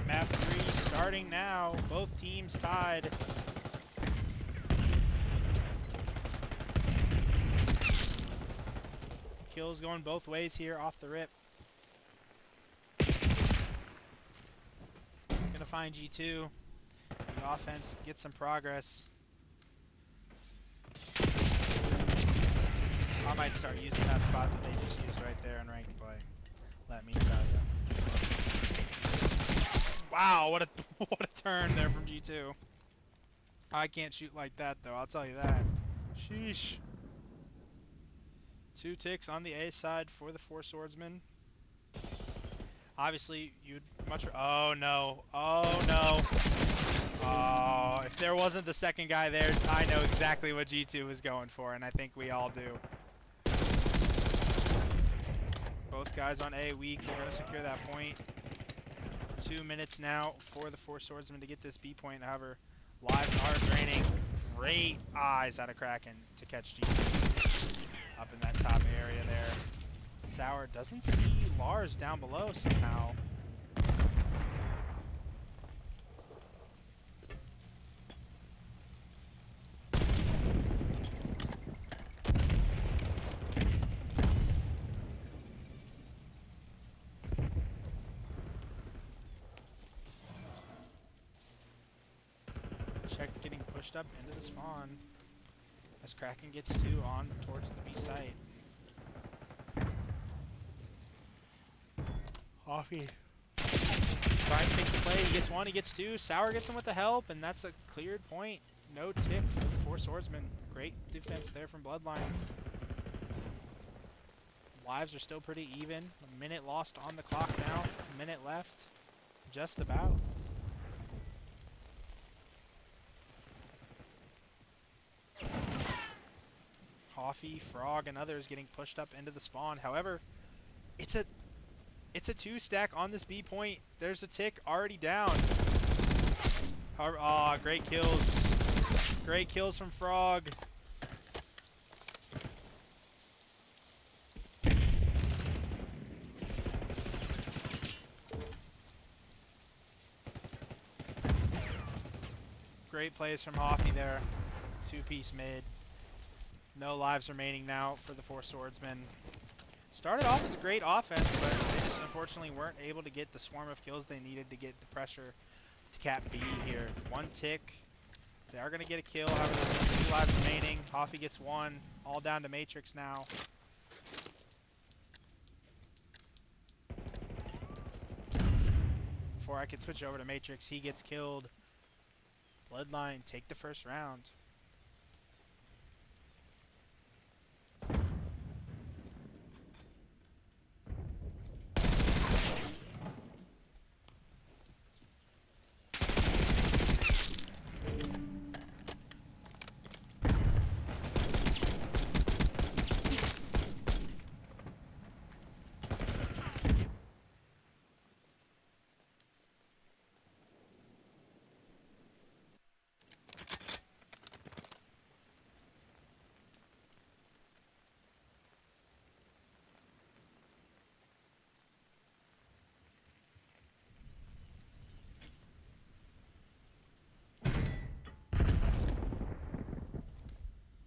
Map 3 starting now. Both teams tied. Kills going both ways here off the rip. Gonna find G2. As the offense gets some progress. I might start using that spot that they just used right there in ranked play. Let me tell you. Wow, what a what a turn there from G2. I can't shoot like that though, I'll tell you that. Sheesh. 2 ticks on the A side for the 4 swordsmen. Obviously, you'd much. Oh no! Oh no! Oh, if there wasn't the second guy there, I know exactly what G2 was going for, and I think we all do. Both guys on A weak. They're going to secure that point. 2 minutes now for the 4 swordsmen to get this B point. However, lives are draining. Great eyes out of Kraken to catch G2 up in that top area there. Sour doesn't see Lars down below somehow. Checked getting pushed up into the spawn as Kraken gets 2 on towards the B site. Hoffy trying to take the play. He gets 1, he gets 2. Sour gets him with the help, and that's a cleared point. No tick for the 4 swordsmen. Great defense there from Bloodline. Lives are still pretty even. A minute lost on the clock now. A minute left. Just about. Hoffy, Frog, and others getting pushed up into the spawn. However, it's a 2-stack on this B point. There's a tick already down. However, great kills. Great kills from Frog. Great plays from Hoffy there. 2-piece mid. No lives remaining now for the 4 swordsmen. Started off as a great offense, but they just unfortunately weren't able to get the swarm of kills they needed to get the pressure to cap B here. 1 tick. They are going to get a kill, however there's 2 lives remaining. Hoffy gets 1. All down to Matrix now. Before I could switch over to Matrix, he gets killed. Bloodline take the first round.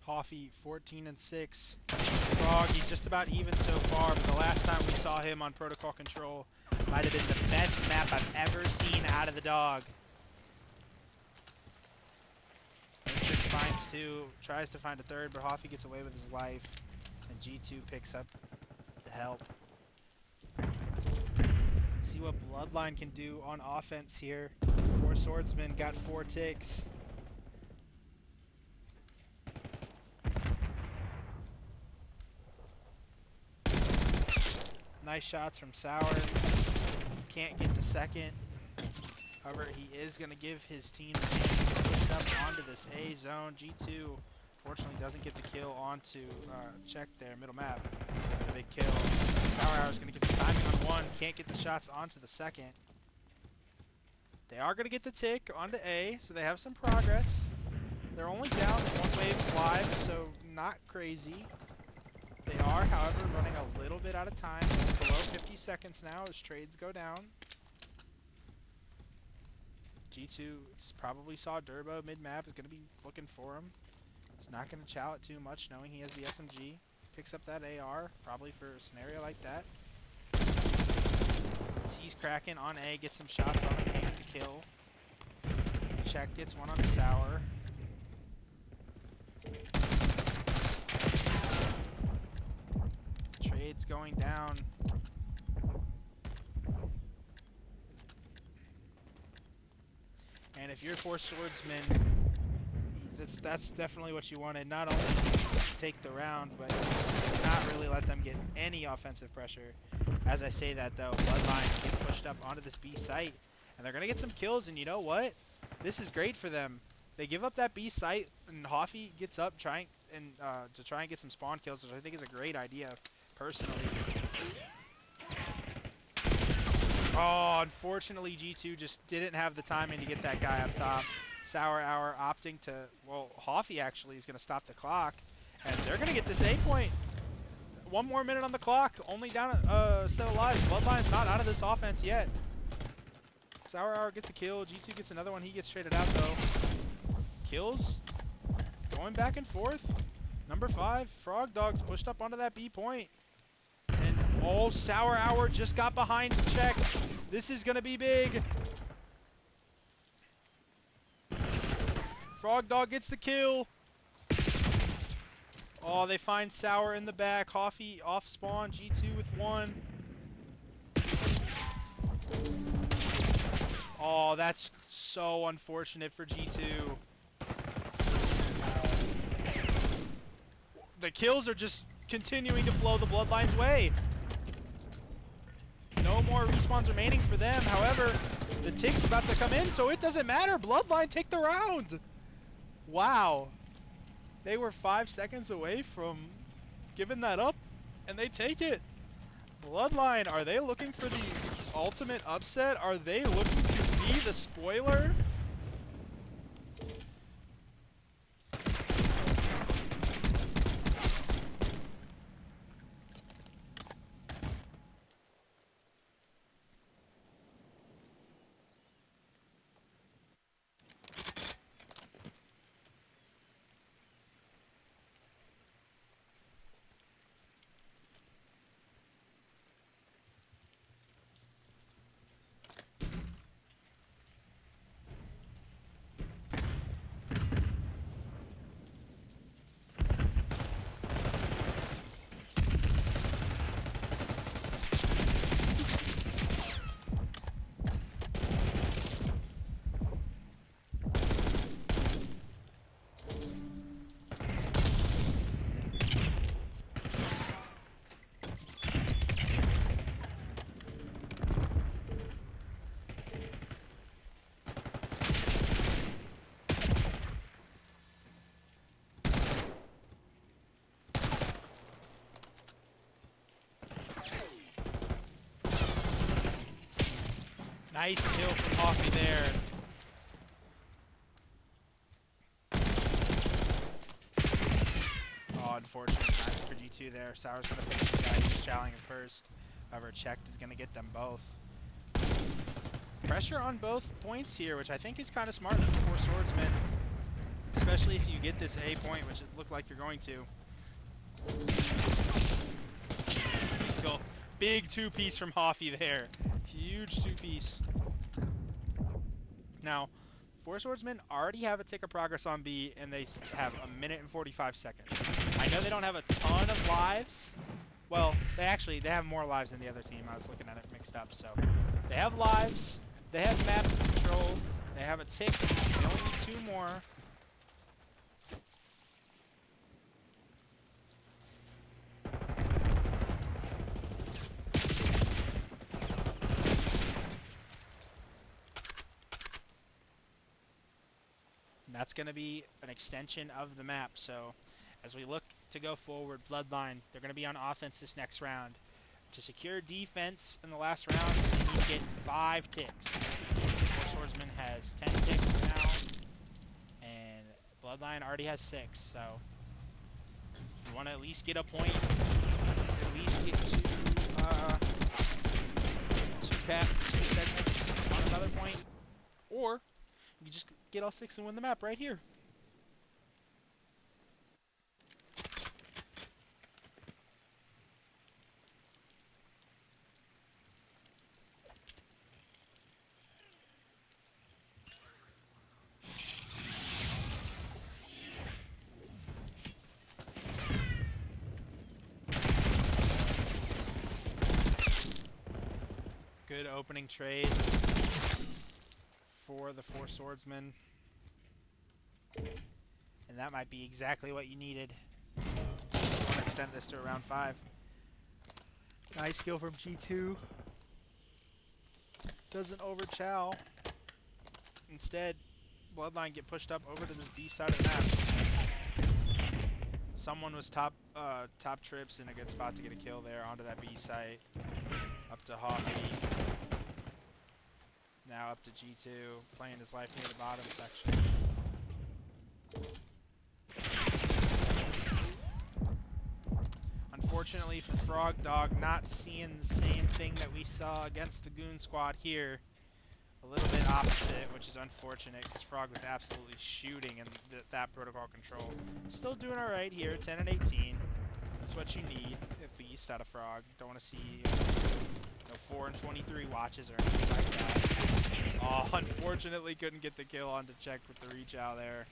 Hoffy 14-6. Frog, he's just about even so far, but the last time we saw him on Protocol Control might have been the best map I've ever seen out of the dog. Matrix finds 2, tries to find a 3rd, but Hoffy gets away with his life, and G2 picks up the help. See what Bloodline can do on offense here. 4 swordsmen got 4 ticks. Nice shots from Sour. Can't get the second. However, he is going to give his team a chance to push up onto this A zone. G2 fortunately doesn't get the kill onto check there, middle map. A big kill. Sour Hour is going to get the timing on 1. Can't get the shots onto the second. They are going to get the tick onto A, so they have some progress. They're only down 1 wave of lives, so not crazy. They are, however, running a little bit out of time. Below 50 seconds now as trades go down. G2 probably saw Durbo mid-map, is going to be looking for him. He's not going to chow it too much, knowing he has the SMG. Picks up that AR, probably for a scenario like that. Sees Kraken on A, gets some shots on him, can't get the kill. Check gets 1 on Sour. Trades going down. And if you're 4 swordsmen, that's definitely what you wanted. Not only take the round, but not really let them get any offensive pressure. As I say that though, Bloodline get pushed up onto this B site, and they're gonna get some kills. And you know what? This is great for them. They give up that B site, and Hoffy gets up to try and get some spawn kills, which I think is a great idea, personally. Oh, unfortunately, G2 just didn't have the timing to get that guy up top. Sour Hour opting to, well, Hoffy actually is going to stop the clock, and they're going to get this A point. 1 more minute on the clock, only down a set of lives. Bloodline's not out of this offense yet. Sour Hour gets a kill, G2 gets another one, he gets traded out though. Kills, going back and forth. Number 5, Frog Dogs pushed up onto that B point. And oh, Sour Hour just got behind the check. This is going to be big. Frog Dog gets the kill. Oh, they find Sour in the back. Hoffy off spawn. G2 with 1. Oh, that's so unfortunate for G2. The kills are just continuing to flow the Bloodline's way. No more respawns remaining for them. However, the tick's about to come in, so it doesn't matter. Bloodline take the round. Wow. They were 5 seconds away from giving that up, and they take it. Bloodline, are they looking for the ultimate upset? Are they looking to be the spoiler? Nice kill from Hoffy there. Oh, unfortunate timing for G2 there. Sour's gonna finish the guy who's challenging him first. However, checked is gonna get them both. Pressure on both points here, which I think is kind of smart for the Four Swordsmen. Especially if you get this A point, which it looked like you're going to. Cool. Big two-piece from Hoffy there. Huge two-piece. Now, Four Swordsmen already have a tick of progress on B, and they have 1 minute and 45 seconds. I know they don't have a ton of lives. Well, they have more lives than the other team. I was looking at it mixed up. So, they have lives. They have map control. They have a tick. They only need 2 more. And that's going to be an extension of the map. So as we look to go forward, Bloodline, they're going to be on offense this next round. To secure defense in the last round, you need to get 5 ticks. Four Swordsman has 10 ticks now, and Bloodline already has 6. So you want to at least get a point, at least get 2 segments on another point, or you just get all 6 and win the map right here. Good opening trades for the Four Swordsmen. And that might be exactly what you needed. I want to extend this to around 5. Nice kill from G2. Doesn't overchow. Instead, Bloodline get pushed up over to this B side of the map. Someone was top trips in a good spot to get a kill there onto that B site. Up to Hoffy. Now up to G2, playing his life near the bottom section. Unfortunately for Frog Dog, not seeing the same thing that we saw against the Goon Squad here. A little bit opposite, which is unfortunate because Frog was absolutely shooting in that protocol control. Still doing alright here, 10 and 18. That's what you need, at least, out of Frog. Don't want to see no 4 and 23 watches or anything like that. Oh, unfortunately couldn't get the kill on to check with the reach out there.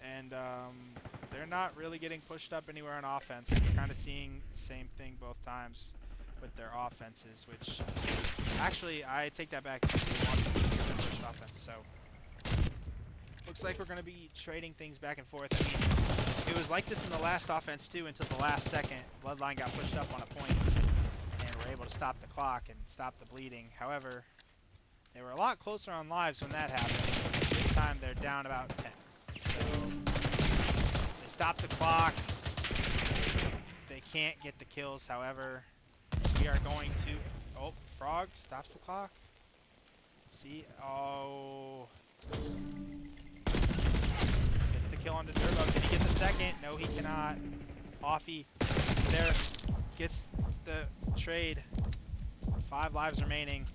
And they're not really getting pushed up anywhere on offense. You're kind of seeing the same thing both times with their offenses, which actually I take that back. They want to push offense, so looks like we're going to be trading things back and forth. I mean, it was like this in the last offense too until the last second. Bloodline got pushed up on a point and were able to stop the clock and stop the bleeding. However, they were a lot closer on lives when that happened. This time they're down about 10. So Stop the clock. They can't get the kills, however. We are going to... Oh, Frog stops the clock. Let's see. Oh. Gets the kill on the Durbo. Can he get the second? No, he cannot. Offie there. Gets the trade. 5 lives remaining.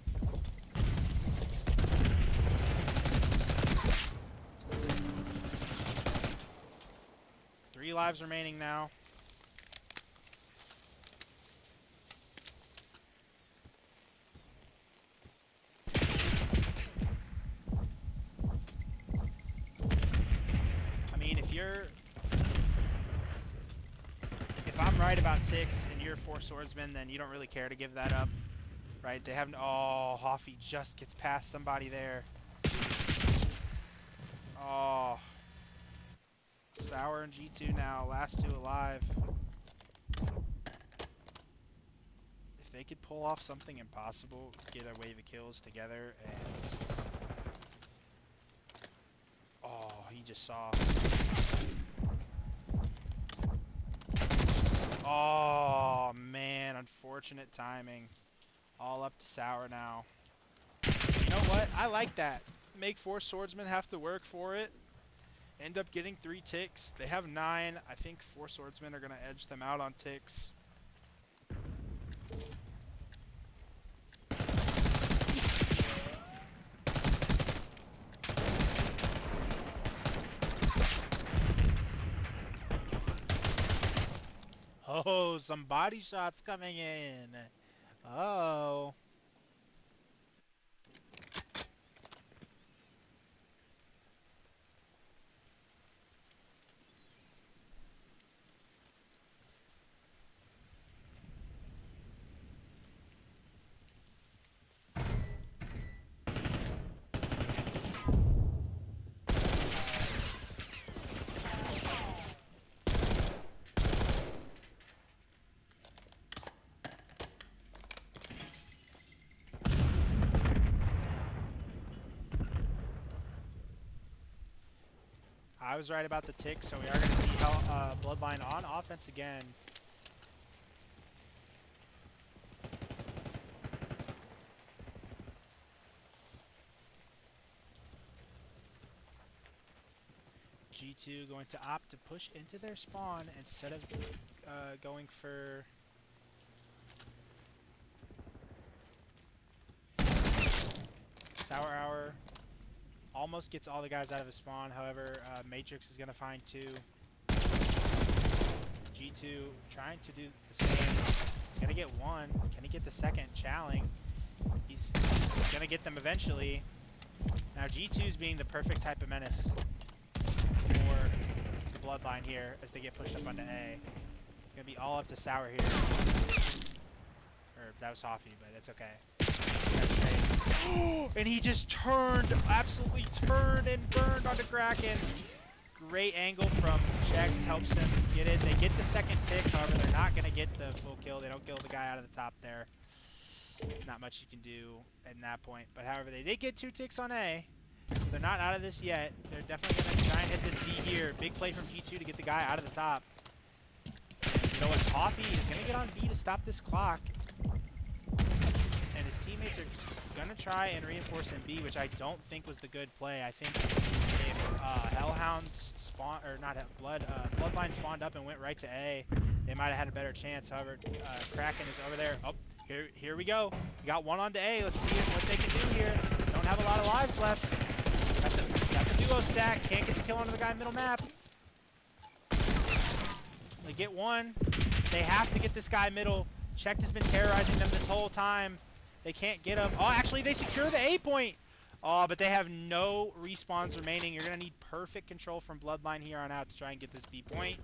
Three lives remaining now. I mean, if I'm right about Tix and you're 4 swordsmen, then you don't really care to give that up, right? They have, oh, Hoffy just gets past somebody there. Oh. Sour and G2 now, last 2 alive. If they could pull off something impossible, get a wave of kills together, and... Oh, he just saw. Oh, man, unfortunate timing. All up to Sour now. You know what? I like that. Make 4 swordsmen have to work for it. End up getting 3 ticks. They have 9. I think 4 swordsmen are going to edge them out on ticks. Oh, some body shots coming in. Oh. I was right about the tick, so we are going to see Bloodline on offense again. G2 going to opt to push into their spawn instead of going for... Sour Hour. Almost gets all the guys out of his spawn, however, Matrix is going to find 2. G2 trying to do the same. He's going to get 1. Can he get the second? Chowling. He's going to get them eventually. Now G2 is being the perfect type of menace for the Bloodline here as they get pushed up onto A. It's going to be all up to Sour here. Or that was Hoffy, but it's okay. And he just turned, absolutely turned and burned onto Kraken. Great angle from Checked, helps him get it. They get the second tick, however, they're not going to get the full kill. They don't kill the guy out of the top there. Not much you can do at that point. But however, they did get 2 ticks on A, so they're not out of this yet. They're definitely going to try and hit this B here. Big play from G2 to get the guy out of the top. And you know what? Toffee is going to get on B to stop this clock. And his teammates are going to try and reinforce in B, which I don't think was the good play. I think if Hellhounds spawn, or not Bloodline spawned up and went right to A, they might have had a better chance. However, Kraken is over there. Oh, here we go. We got 1 on to A. Let's see what they can do here. Don't have a lot of lives left. Got the duo stack. Can't get the kill onto the guy middle map. They get 1. They have to get this guy middle. Checked has been terrorizing them this whole time. They can't get him. Oh, actually, they secure the A point. Oh, but they have no respawns remaining. You're going to need perfect control from Bloodline here on out to try and get this B point.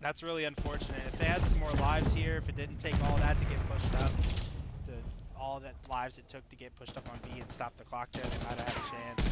That's really unfortunate. If they had some more lives here, if it didn't take all that to get pushed up, all that lives it took to get pushed up on B and stop the clock there, they might have had a chance.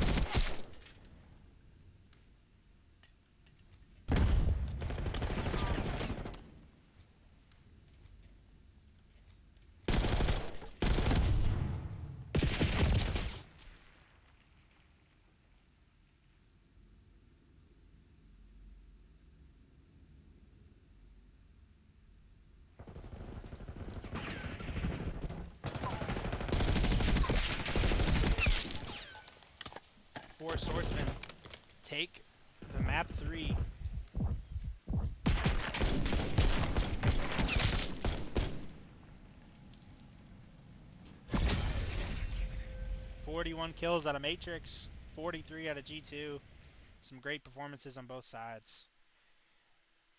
swordsmen take the map 3. "41 kills out of Matrix, 43 out of G2. Some great performances on both sides.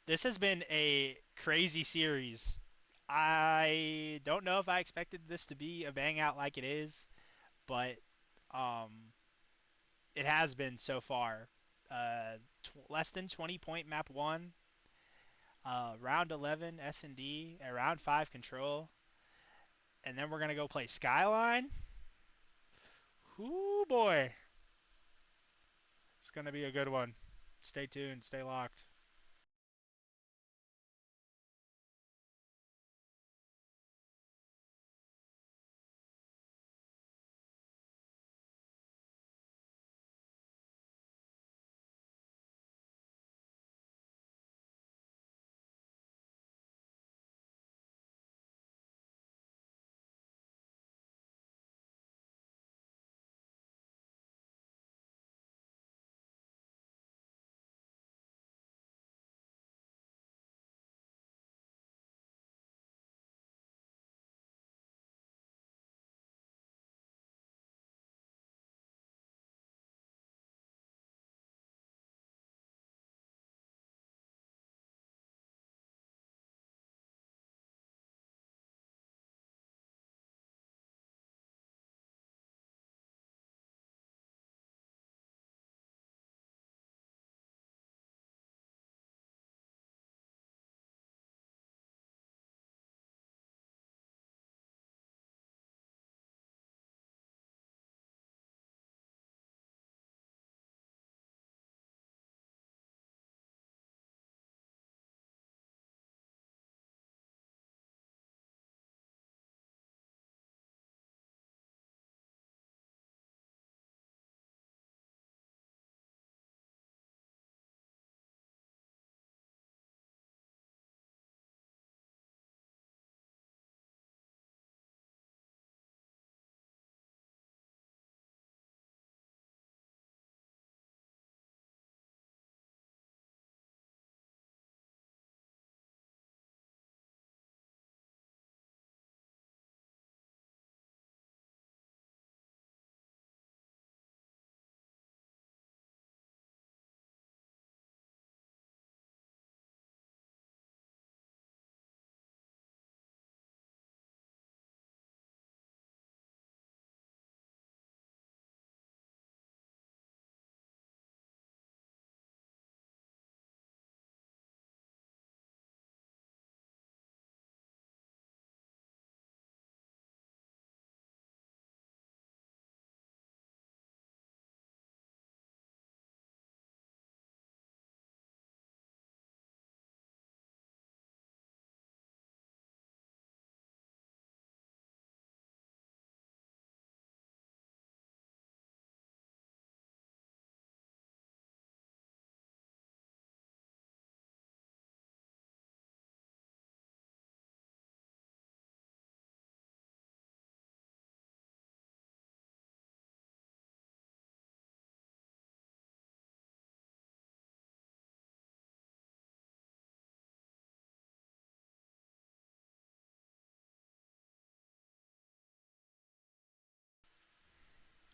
This has been a crazy series. I don't know if I expected this to be a bang out like it is, but it has been so far. Less than 20 point map 1, round 11 S&D, and round 5 control, and then we're gonna go play Skyline. Ooh boy, it's gonna be a good one. Stay tuned, stay locked.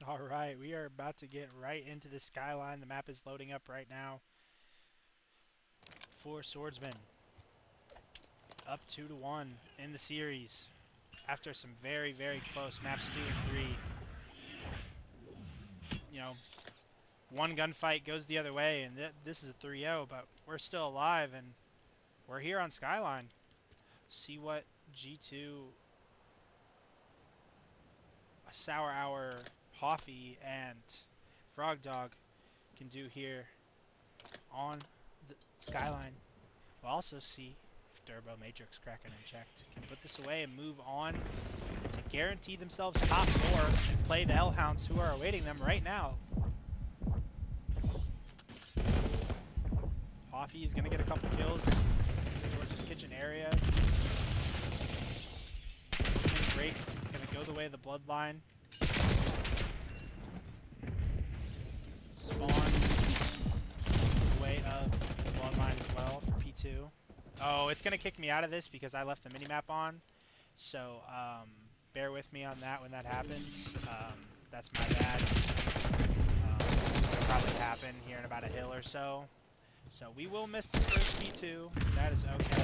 All right, we are about to get right into the Skyline. The map is loading up right now. 4 swordsmen, up 2-1 in the series after some very, very close maps 2 and 3. You know, one gunfight goes the other way, and this is a 3-0, but we're still alive, and we're here on Skyline. See what G2, Sour Hour, Hoffy, and Frog Dog can do here on the Skyline. We'll also see if Durbo, Matrix, Kraken, and Checked can put this away and move on to guarantee themselves top 4 and play the Hellhounds, who are awaiting them right now. Hoffy is going to get a couple kills towards this kitchen area. Break going to go the way of the Bloodline. G2. Oh, it's gonna kick me out of this because I left the minimap on. So bear with me on that when that happens. That's my bad. It'll probably happen here in about a hill or so. So we will miss this first P2. That is okay.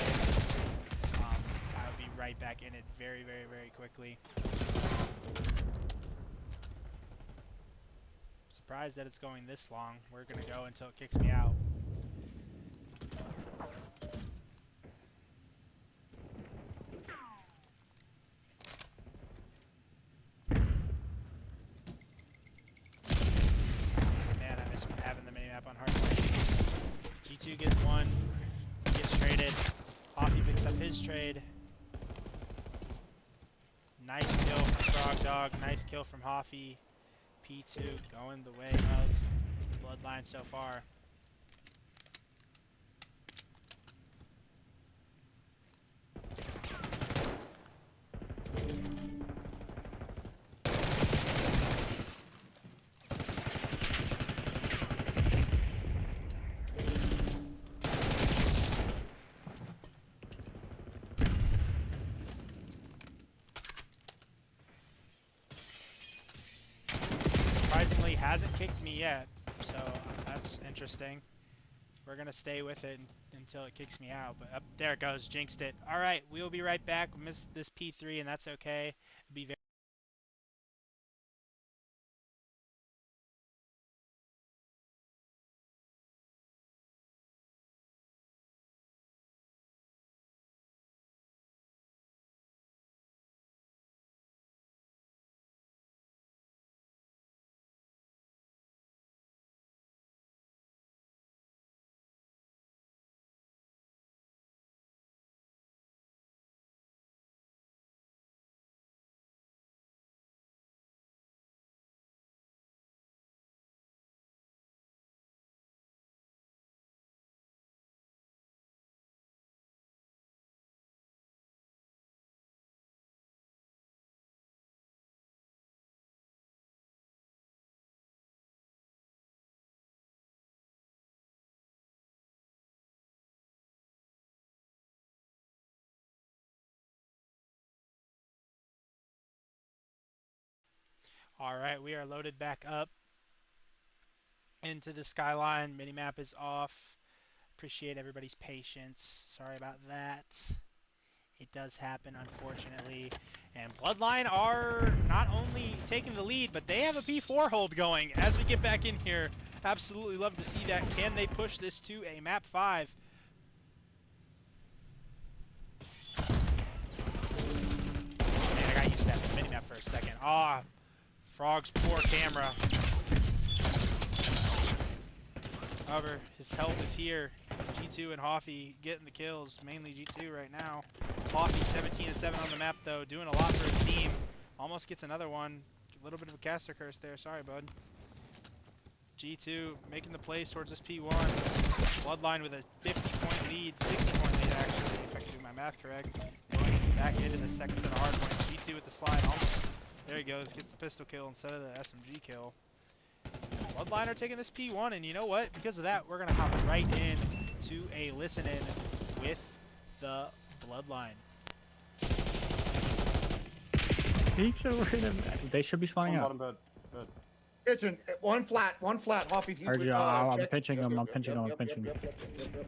I'll be right back in it very, very, very quickly. Surprised that it's going this long. We're gonna go until it kicks me out. Man, I miss having the minimap on hardpoint. G2 gets one, gets traded. Hoffy picks up his trade. Nice kill from Frog Dog. Nice kill from Hoffy. P2 going the way of Bloodline so far. Surprisingly, hasn't kicked me yet, so that's interesting. We're gonna stay with it until it kicks me out, but there it goes, jinxed it. All right, we will be right back. We missed this P3, and that's okay. Be very all right. We are loaded back up into the skyline. Minimap is off. Appreciate everybody's patience. Sorry about that. It does happen, unfortunately. And Bloodline are not only taking the lead, but they have a P4 hold going as we get back in here. Absolutely love to see that. Can they push this to a map 5? Man, I got used to that minimap for a second. Ah, Frog's poor camera. However, his health is here. G2 and Hoffy getting the kills, mainly G2 right now. Hoffy 17 and 7 on the map though, doing a lot for his team. Almost gets another one. A little bit of a caster curse there, sorry bud. G2 making the plays towards this P1. Bloodline with a 50-point lead, 60-point lead actually, if I can do my math correct. Going back into the second set of hard points. G2 with the slide, almost. There he goes, gets the pistol kill instead of the SMG kill. Bloodline are taking this P1, and you know what? Because of that, we're going to hop right in to a listen-in with the Bloodline. Peeks over in they should be spawning out. Kitchen, one flat, Hoffy. If you Heard would, you, I'm check- pinching yep, him, yep, I'm yep, pinching yep, him, I'm yep, pinching him. yep.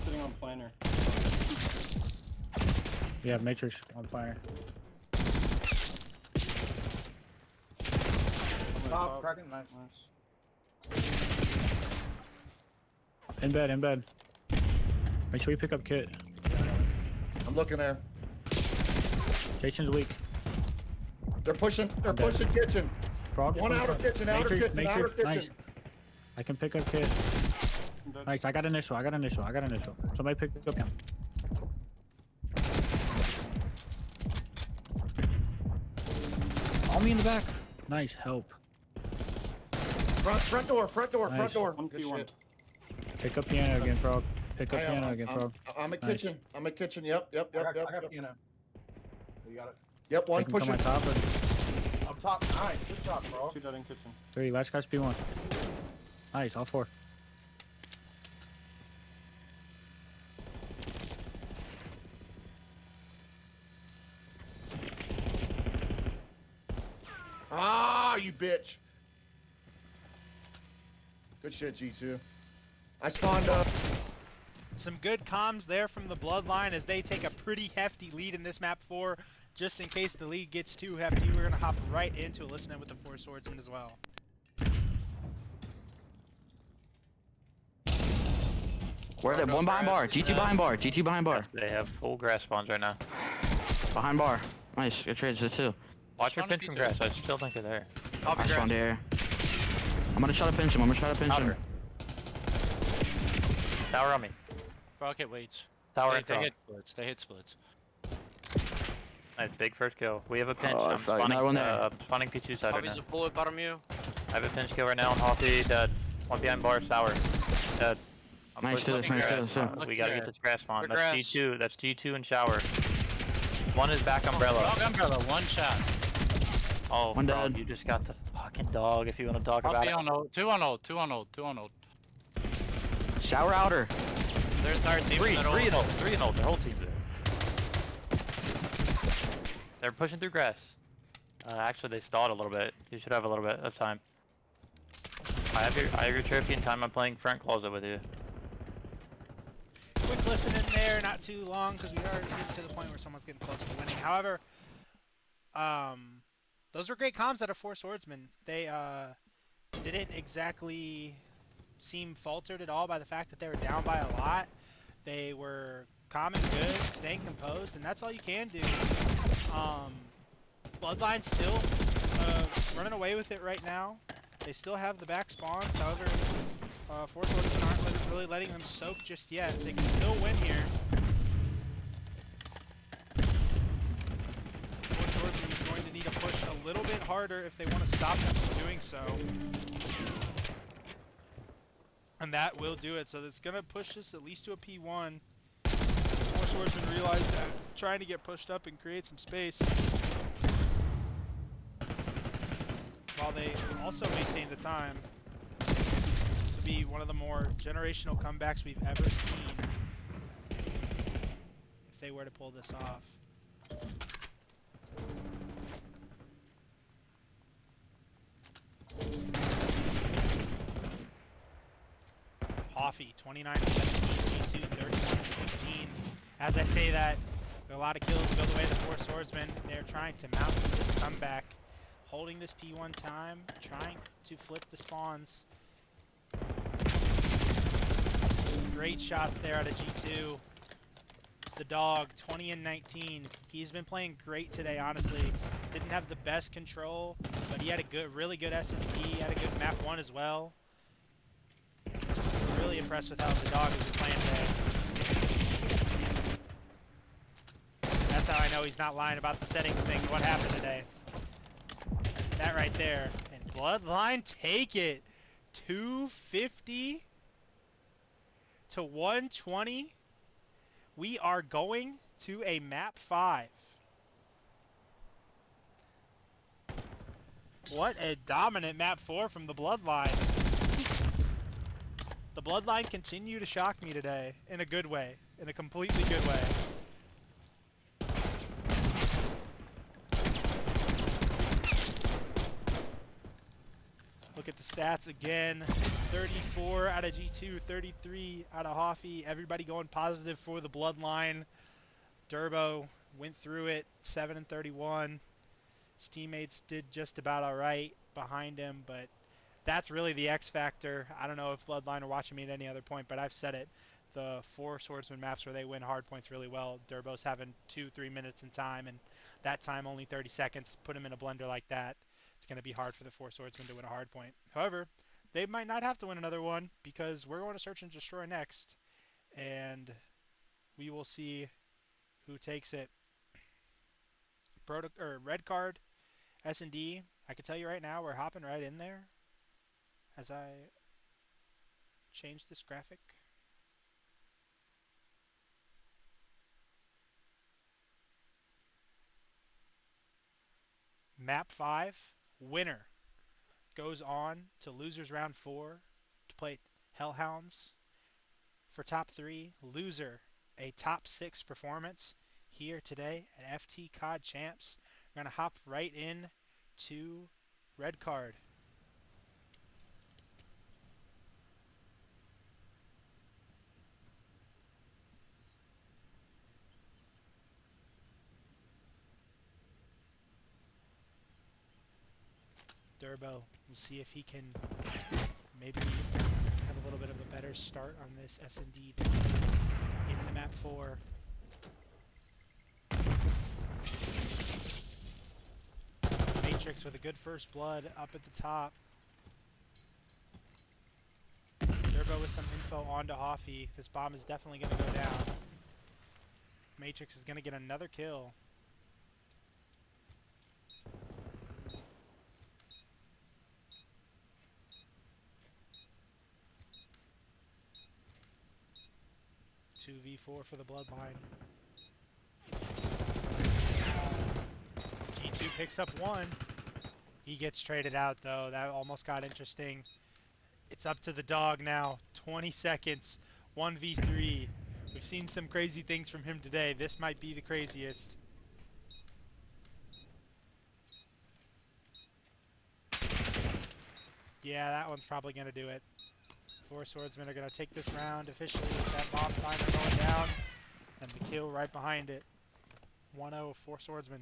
Sitting on planner. Yeah, Matrix on fire. Top, cracking, nice. In bed, in bed. Make sure you pick up kit. I'm looking there. Jason's weak. They're pushing dead. kitchen. Frog's One pushing outer front. kitchen, outer kitchen, outer kitchen. Nice. I can pick up kit. Nice, I got initial. Somebody pick up him. All me in the back. Nice, help. Front door, Nice. Good shit. Pick up piano again, Frog. Pick up I piano am, again, I'm, Frog. I'm at Nice. kitchen. I'm at kitchen. Yep. I got piano. You got it. Yep, one They can come pushing. on top of Up top. Nice. Good shot, bro. Two dead in kitchen. 3. Last guy's P1. Nice, all 4. Ah, you bitch. Good shit, G2. I spawned up. Some good comms there from the Bloodline as they take a pretty hefty lead in this map 4. Just in case the lead gets too hefty, we're going to hop right into listening with the 4 swordsmen as well. Where are they? One behind bar. G2 behind bar. G2 behind bar. They have full grass spawns right now. Behind bar. Nice. Good trades there too. Watch your Spawn in pinch from P2. grass. I still think they're there. Copy I spawned grass. here. I'm gonna try to pinch him. I'm gonna try to pinch him. Powder. Tower on me. Rocket waits. Tower They, and they cross. hit splits. They hit splits. Nice, big first kill. We have a pinch. Oh, I'm sorry, another one there. spawning P2 side right now. Copies a bullet bottom you. I have a pinch kill right now on Hoffy. Dead. One behind bar. Sour. Dead. I'm Nice pushing kills, nice grass. kills, yeah. We gotta get this grass spawn. The That's grass. G2. That's G2 and shower. One is back umbrella. Dog umbrella, one shot. Oh, One bro, dead. you just got the fucking dog if you want to talk I'll about be it. on ult. 2 on ult. 2 on ult. 2 on ult. Shower outer. Their entire team Three in the and middle. ult. 3 and ult. Their whole team's there. They're pushing through grass. Actually, they stalled a little bit. You should have a little bit of time. I have your trophy in time. I'm playing front closet with you. Quick listen in there, not too long, because we are getting to the point where someone's getting close to winning. However, those were great comms out of 4 swordsmen. They didn't exactly seem faltered at all by the fact that they were down by a lot. They were calm and good, staying composed, and that's all you can do. Bloodline still running away with it right now. They still have the back spawns, however, 4 swordsmen aren't really letting them soak just yet. They can still win here. 4 swordsmen are going to need to push a little bit harder if they want to stop them from doing so. And that will do it. So it's going to push us at least to a P1. 4 swordsmen realize that trying to get pushed up and create some space, while they also maintain the time, to be one of the more generational comebacks we've ever seen if they were to pull this off. Hoffy, 29 to 17, G2, 31 to 16. As I say that, there are a lot of kills go the way of the 4 swordsmen. They're trying to mount this comeback, holding this P1 time, trying to flip the spawns. Great shots there out of G2. The dog, 20 and 19. He's been playing great today, honestly. Didn't have the best control, but he had a really good S&D. He had a good map 1 as well. Really impressed with how the dog has been playing today. That's how I know he's not lying about the settings thing. What happened today? That right there. And Bloodline take it. 250 to 120. We are going to a map 5. What a dominant map 4 from the Bloodline. The Bloodline continue to shock me today in a good way, in a completely good way. Look at the stats again. 34 out of G2, 33 out of Hoffy. Everybody going positive for the Bloodline. Durbo went through it, 7 and 31. His teammates did just about alright behind him, but that's really the X factor. I don't know if Bloodline are watching me at any other point, but I've said it. The 4 swordsman maps where they win hard points really well, Durbo's having 2-3 minutes in time, and that time only 30 seconds. Put him in a blender like that, it's going to be hard for the 4 swordsmen to win a hard point. However, they might not have to win another one because we're going to search and destroy next, and we will see who takes it. Red card, S&D. I can tell you right now, we're hopping right in there as I change this graphic. Map 5, winner goes on to losers round 4 play Hellhounds for top 3. Loser, a top 6 performance here today at FT COD Champs. We're going to hop right in to red card. Durbo, we'll see if he can maybe have a little bit of a better start on this S&D than in the map 4. Matrix with a good first blood up at the top. Durbo with some info onto Hoffy. This bomb is definitely going to go down. Matrix is going to get another kill. Two v4 for the Bloodline. G2 picks up 1. He gets traded out though. That almost got interesting. It's up to the dog now. 20 seconds. 1v3. We've seen some crazy things from him today. This might be the craziest. Yeah, that one's probably going to do it. 4 swordsmen are going to take this round officially with that bomb timer going down. And the kill right behind it. 1-0, 4 swordsmen.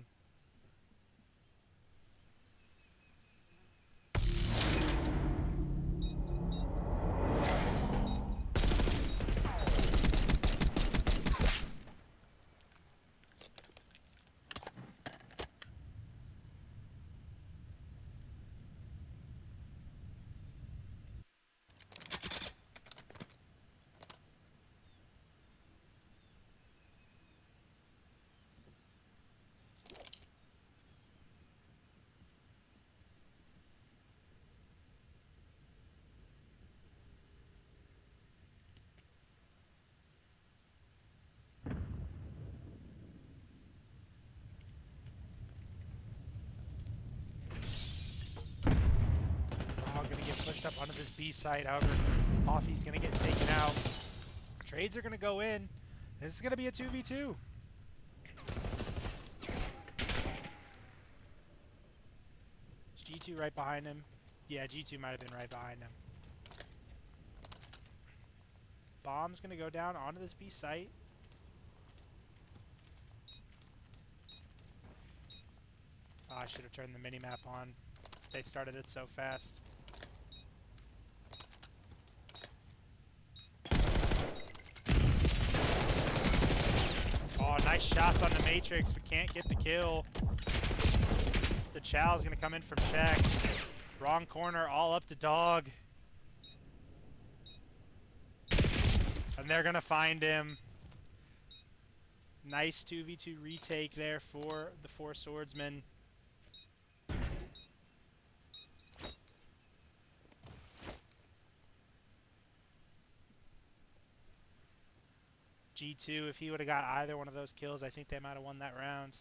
Going to get pushed up onto this B site. However, Hoffy's going to get taken out. Trades are going to go in. This is going to be a 2v2. Is G2 right behind him? Yeah, G2 might have been right behind him. Bomb's going to go down onto this B site. Oh, I should have turned the minimap on. They started it so fast. Oh, nice shots on the Matrix, but can't get the kill. The Chow's gonna come in from checked. Wrong corner, all up to dog. And they're gonna find him. Nice 2v2 retake there for the 4 swordsmen. G2, if he would have got either one of those kills, I think they might have won that round.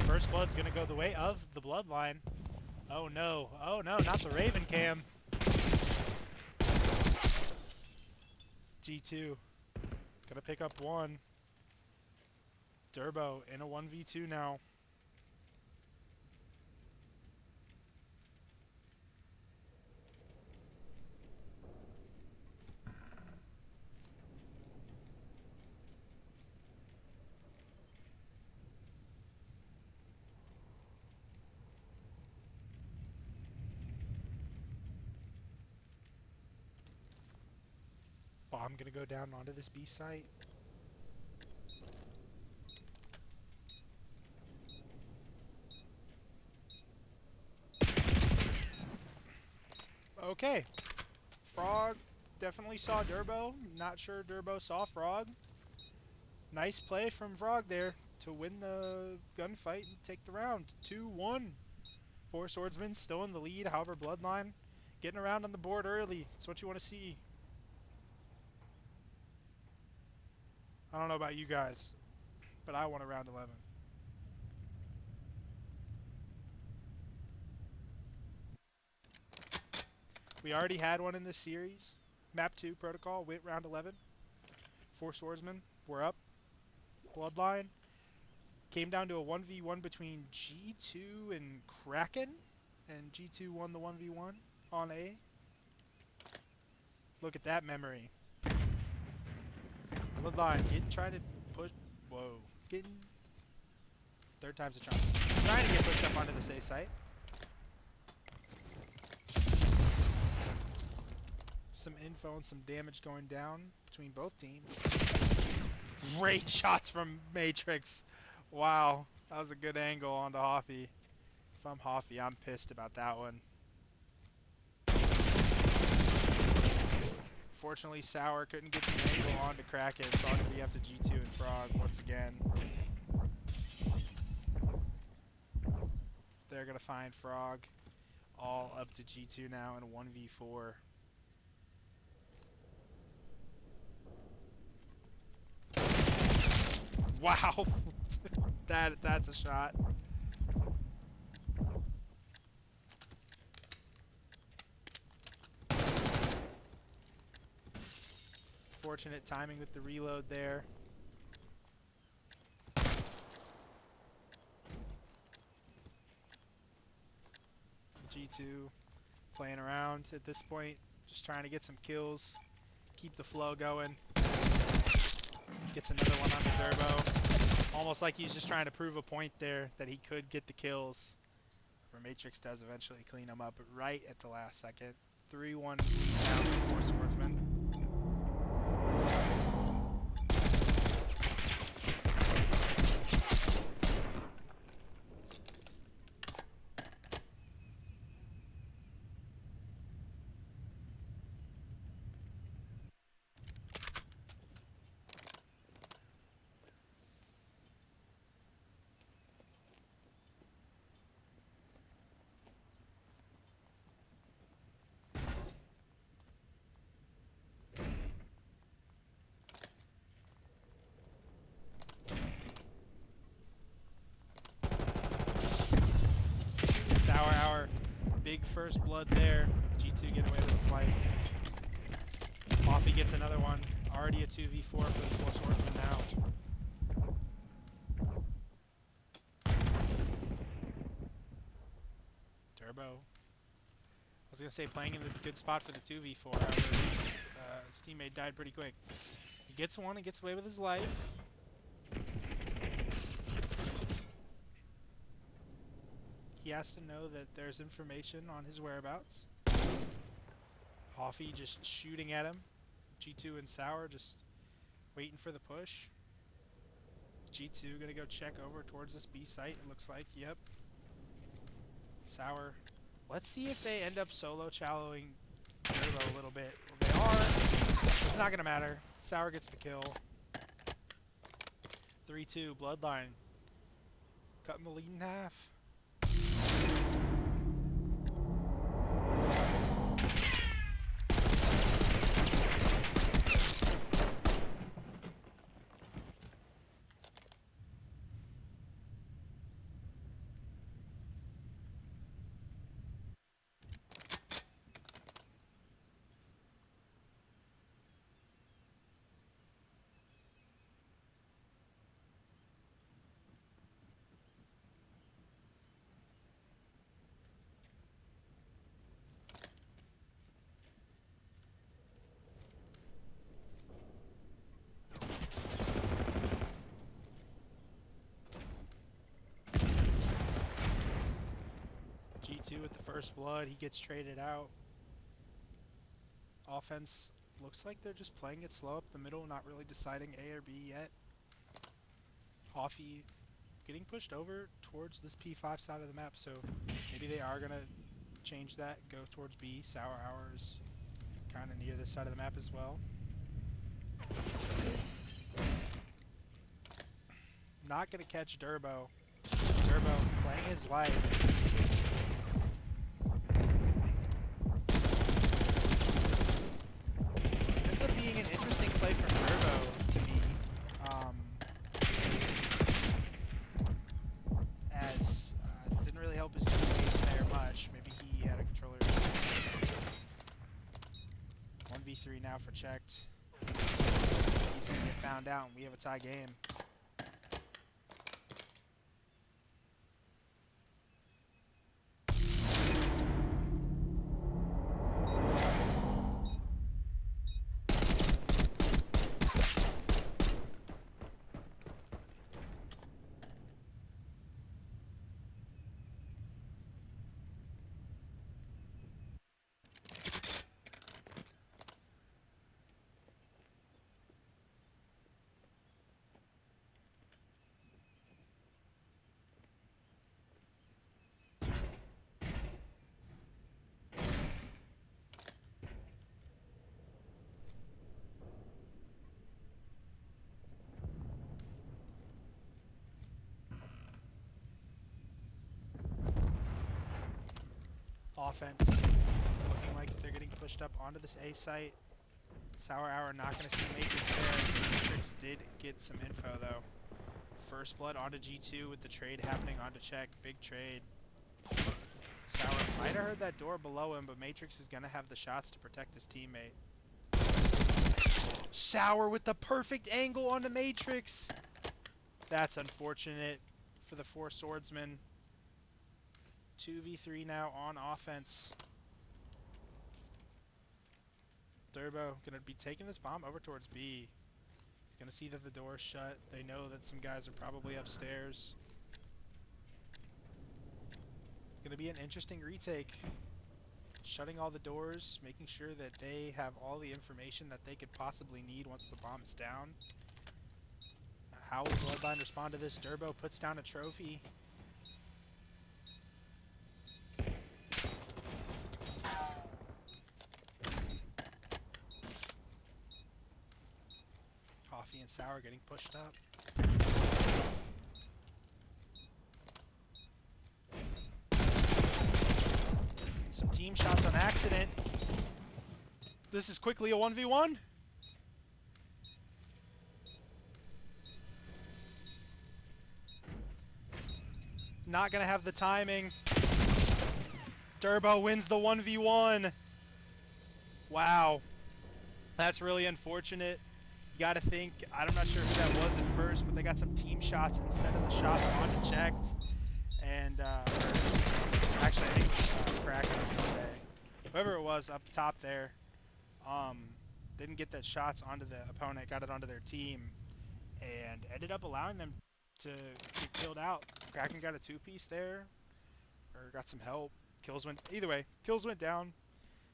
First blood's gonna go the way of the Bloodline. Oh no, not the Raven Cam. G2, gonna pick up 1. Durbo in a 1v2 now. Bomb gonna go down onto this B site. Okay. Frog definitely saw Durbo. Not sure Durbo saw Frog. Nice play from Frog there to win the gunfight and take the round. 2-1. Four swordsmen still in the lead. However, Bloodline getting around on the board early. That's what you want to see. I don't know about you guys, but I want a round 11. We already had one in this series. Map 2 protocol went round 11. Four swordsmen were up. Bloodline came down to a 1v1 between G2 and Kraken, and G2 won the 1v1 on A. Look at that memory. Bloodline trying to push. Whoa. Getting. Third time's a charm. Trying to get pushed up onto the safe site. Some info and some damage going down between both teams. Great shots from Matrix. Wow. That was a good angle onto Hoffy. If I'm Hoffy, I'm pissed about that one. Fortunately, Sour couldn't get the angle onto Kraken, so I'm going to be up to G2 and Frog once again. They're going to find Frog all up to G2 now in a 1v4. Wow! That's a shot. Fortunate timing with the reload there. G2 playing around at this point, just trying to get some kills, keep the flow going. Gets another one on the Durbo. Almost like he's just trying to prove a point there that he could get the kills. Where Matrix does eventually clean him up right at the last second. 3-1 lead now for Swordsman. Hour. Big first blood there. G2 getting away with his life. Coffee gets another one. Already a 2v4 for the Four Swordsmen now. Turbo. I was going to say playing in the good spot for the 2v4. However, his teammate died pretty quick. He gets one and gets away with his life. He has to know that there's information on his whereabouts. Hoffy just shooting at him. G2 and Sour just waiting for the push. G2 gonna go check over towards this B site, it looks like. Yep. Sour. Let's see if they end up solo challowing Turbo a little bit. Well, they are. It's not gonna matter. Sour gets the kill. 3-2, Bloodline. Cutting the lead in half. G2 with the first blood, he gets traded out. Offense looks like they're just playing it slow up the middle, not really deciding A or B yet. Hoffy getting pushed over towards this P5 side of the map, so maybe they are gonna change that, go towards B. Sour Hours kind of near this side of the map as well. Not going to catch Durbo. Durbo playing his life. Ends up being an interesting play from Durbo to me. As didn't really help his teammates there much. Maybe he had a controller. 1v3 now for checked. He's going to get found out and we have a tie game. Offense looking like they're getting pushed up onto this A site. Sour Hour not going to see Matrix there. Matrix did get some info though. First blood onto G2 with the trade happening onto check. Big trade. Sour might have heard that door below him, but Matrix is going to have the shots to protect his teammate. Sour with the perfect angle onto Matrix. That's unfortunate for the 4 swordsmen. 2v3 now on offense. Durbo gonna be taking this bomb over towards B. He's gonna see that the door's shut. They know that some guys are probably upstairs. It's gonna be an interesting retake. Shutting all the doors, making sure that they have all the information that they could possibly need once the bomb is down. How will Bloodline respond to this? Durbo puts down a trophy. Coffee and Sour getting pushed up. Some team shots on accident. This is quickly a 1v1. Not gonna have the timing. Durbo wins the 1v1. Wow. That's really unfortunate. You gotta think, I'm not sure who that was at first, but they got some team shots instead of the shots onto checked. And, actually I think it was Kraken, I'm gonna say. Whoever it was up top there, didn't get that shots onto the opponent, got it onto their team, and ended up allowing them to get killed out. Kraken got a 2-piece there, or got some help. Kills went, either way, kills went down,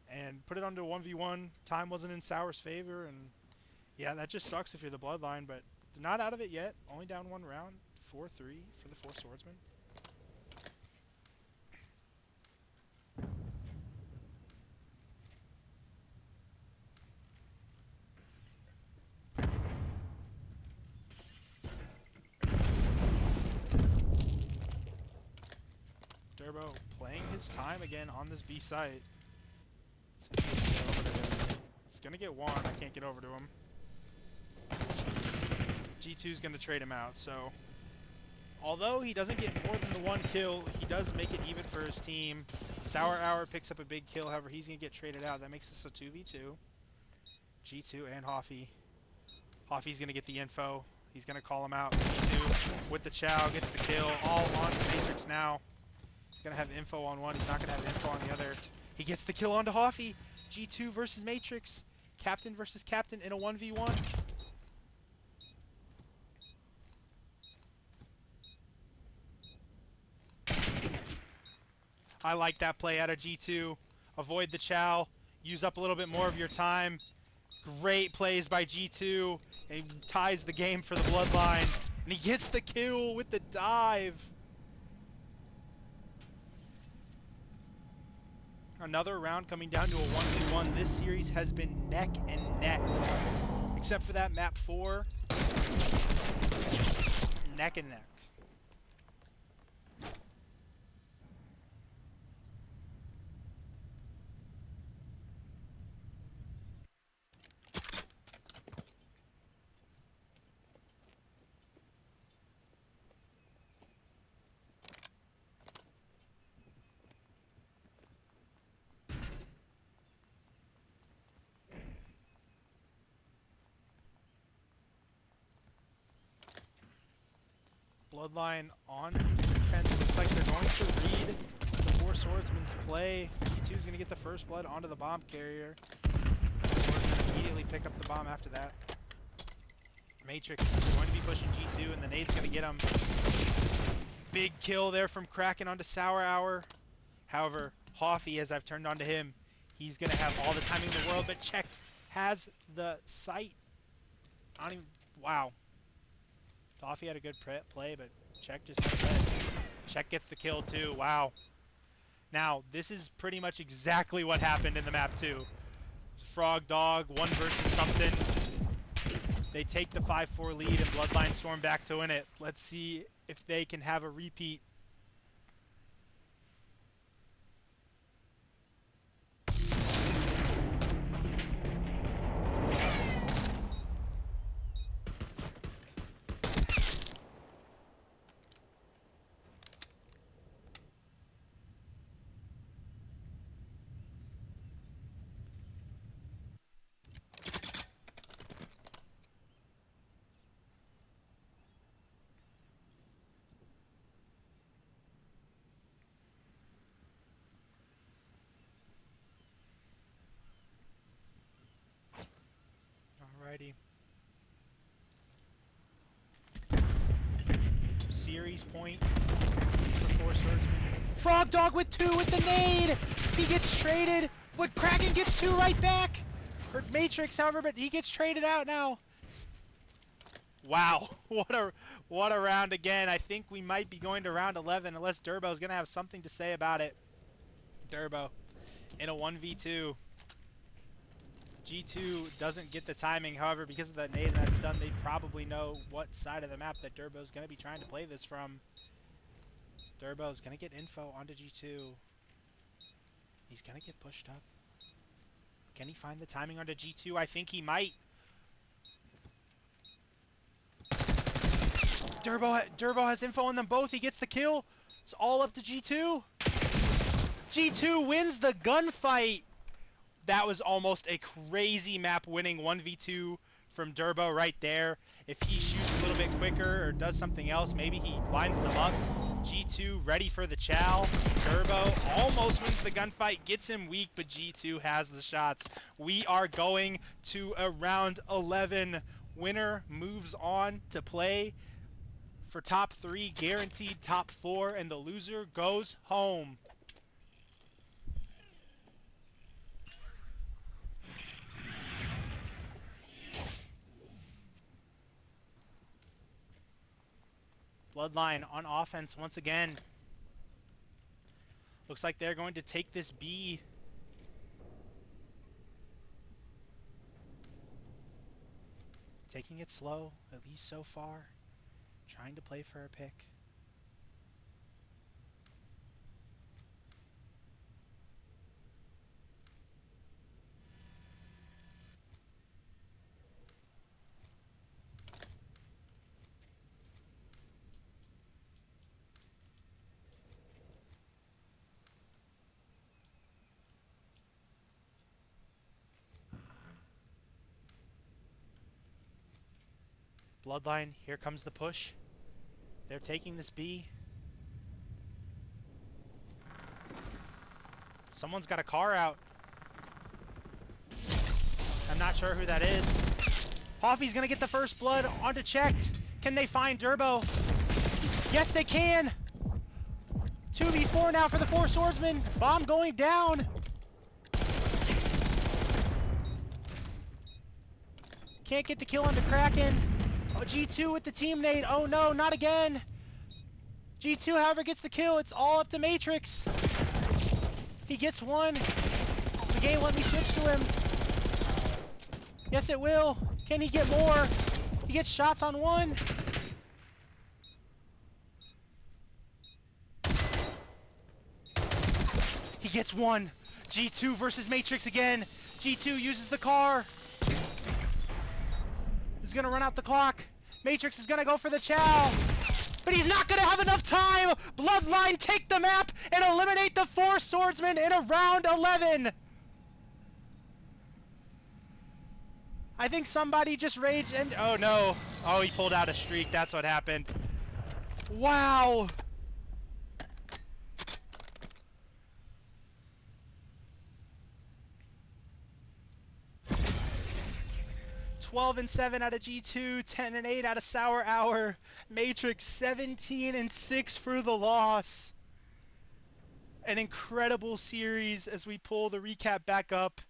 and put it onto 1v1. Time wasn't in Sour's favor, and yeah, that just sucks if you're the Bloodline, but not out of it yet. Only down 1 round, 4-3 for the 4 swordsmen. Durbo playing his time again on this B site. He's gonna get one. I can't get over to him. G2's gonna trade him out, so although he doesn't get more than the 1 kill, he does make it even for his team. Sour Hour picks up a big kill, however he's gonna get traded out. That makes this a 2v2. G2 and Hoffy. Hoffy's gonna get the info. He's gonna call him out. G2 with the Chow gets the kill. All on Matrix now. He's gonna have info on one. He's not gonna have info on the other. He gets the kill onto Hoffy. G2 versus Matrix. Captain versus Captain in a 1v1. I like that play out of G2. Avoid the Chow. Use up a little bit more of your time. Great plays by G2. He ties the game for the Bloodline. And he gets the kill with the dive. Another round coming down to a 1v1. This series has been neck and neck. Except for that map 4. Neck and neck. Bloodline on defense. Looks like they're going to read the Four Swordsman's play. G2 is going to get the first blood onto the bomb carrier. Swordsman immediately pick up the bomb after that. Matrix is going to be pushing G2, and the nade's going to get him. Big kill there from Kraken onto Sour Hour. However, Hoffy, as I've turned onto him, he's going to have all the timing in the world, but Checked has the sight. I don't even... Wow. Toffee had a good play, but Check just got dead. Check gets the kill too. Wow. Now, this is pretty much exactly what happened in the map 2. Frog Dog, 1 versus something. They take the 5-4 lead and Bloodline storm back to win it. Let's see if they can have a repeat. Alrighty. Series point for Four Swordsman. Frog Dog with 2 with the nade! He gets traded, but Kraken gets 2 right back! Or Matrix, however, but he gets traded out now. Wow, what a round again. I think we might be going to round 11 unless Durbo's gonna have something to say about it. Durbo in a 1v2. G2 doesn't get the timing, however, because of that nade and that stun, they probably know what side of the map that Durbo's going to be trying to play this from. Durbo's going to get info onto G2. He's going to get pushed up. Can he find the timing onto G2? I think he might. Durbo has info on them both. He gets the kill. It's all up to G2. G2 wins the gunfight. That was almost a crazy map winning 1v2 from Durbo right there. If he shoots a little bit quicker or does something else, maybe he lines them up. G2 ready for the chow. Durbo almost wins the gunfight, gets him weak, but G2 has the shots. We are going to a round 11. Winner moves on to play for top 3, guaranteed top 4, and the loser goes home. Bloodline on offense once again. Looks like they're going to take this B. Taking it slow, at least so far. Trying to play for a pick. Bloodline, here comes the push. They're taking this B. Someone's got a car out. I'm not sure who that is. Hoffy's gonna get the first blood onto Checked. Can they find Durbo? Yes, they can. 2v4 now for the Four Swordsmen. Bomb going down. Can't get the kill on the Kraken. Oh, G2 with the team nade. Oh no, not again. G2, however, gets the kill. It's all up to Matrix. He gets one. The game let me switch to him. Yes, it will. Can he get more? He gets shots on one. He gets one. G2 versus Matrix again. G2 uses the car. He's gonna run out the clock. Matrix is gonna go for the chow. But he's not gonna have enough time! Bloodline take the map and eliminate the 4 swordsmen in a round 11! I think somebody just raged and oh no. Oh, he pulled out a streak. That's what happened. Wow! 12-7 out of G2, 10-8 out of Sour Hour. Matrix 17-6 for the loss. An incredible series as we pull the recap back up.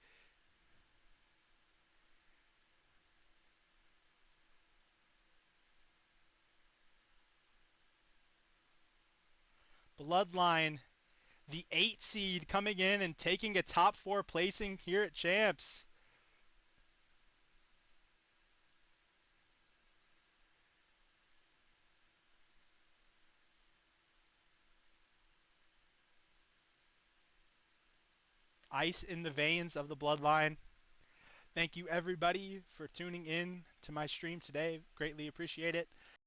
Bloodline, the 8 seed, coming in and taking a top 4 placing here at Champs. Ice in the veins of the Bloodline. Thank you everybody for tuning in to my stream today. Greatly appreciate it.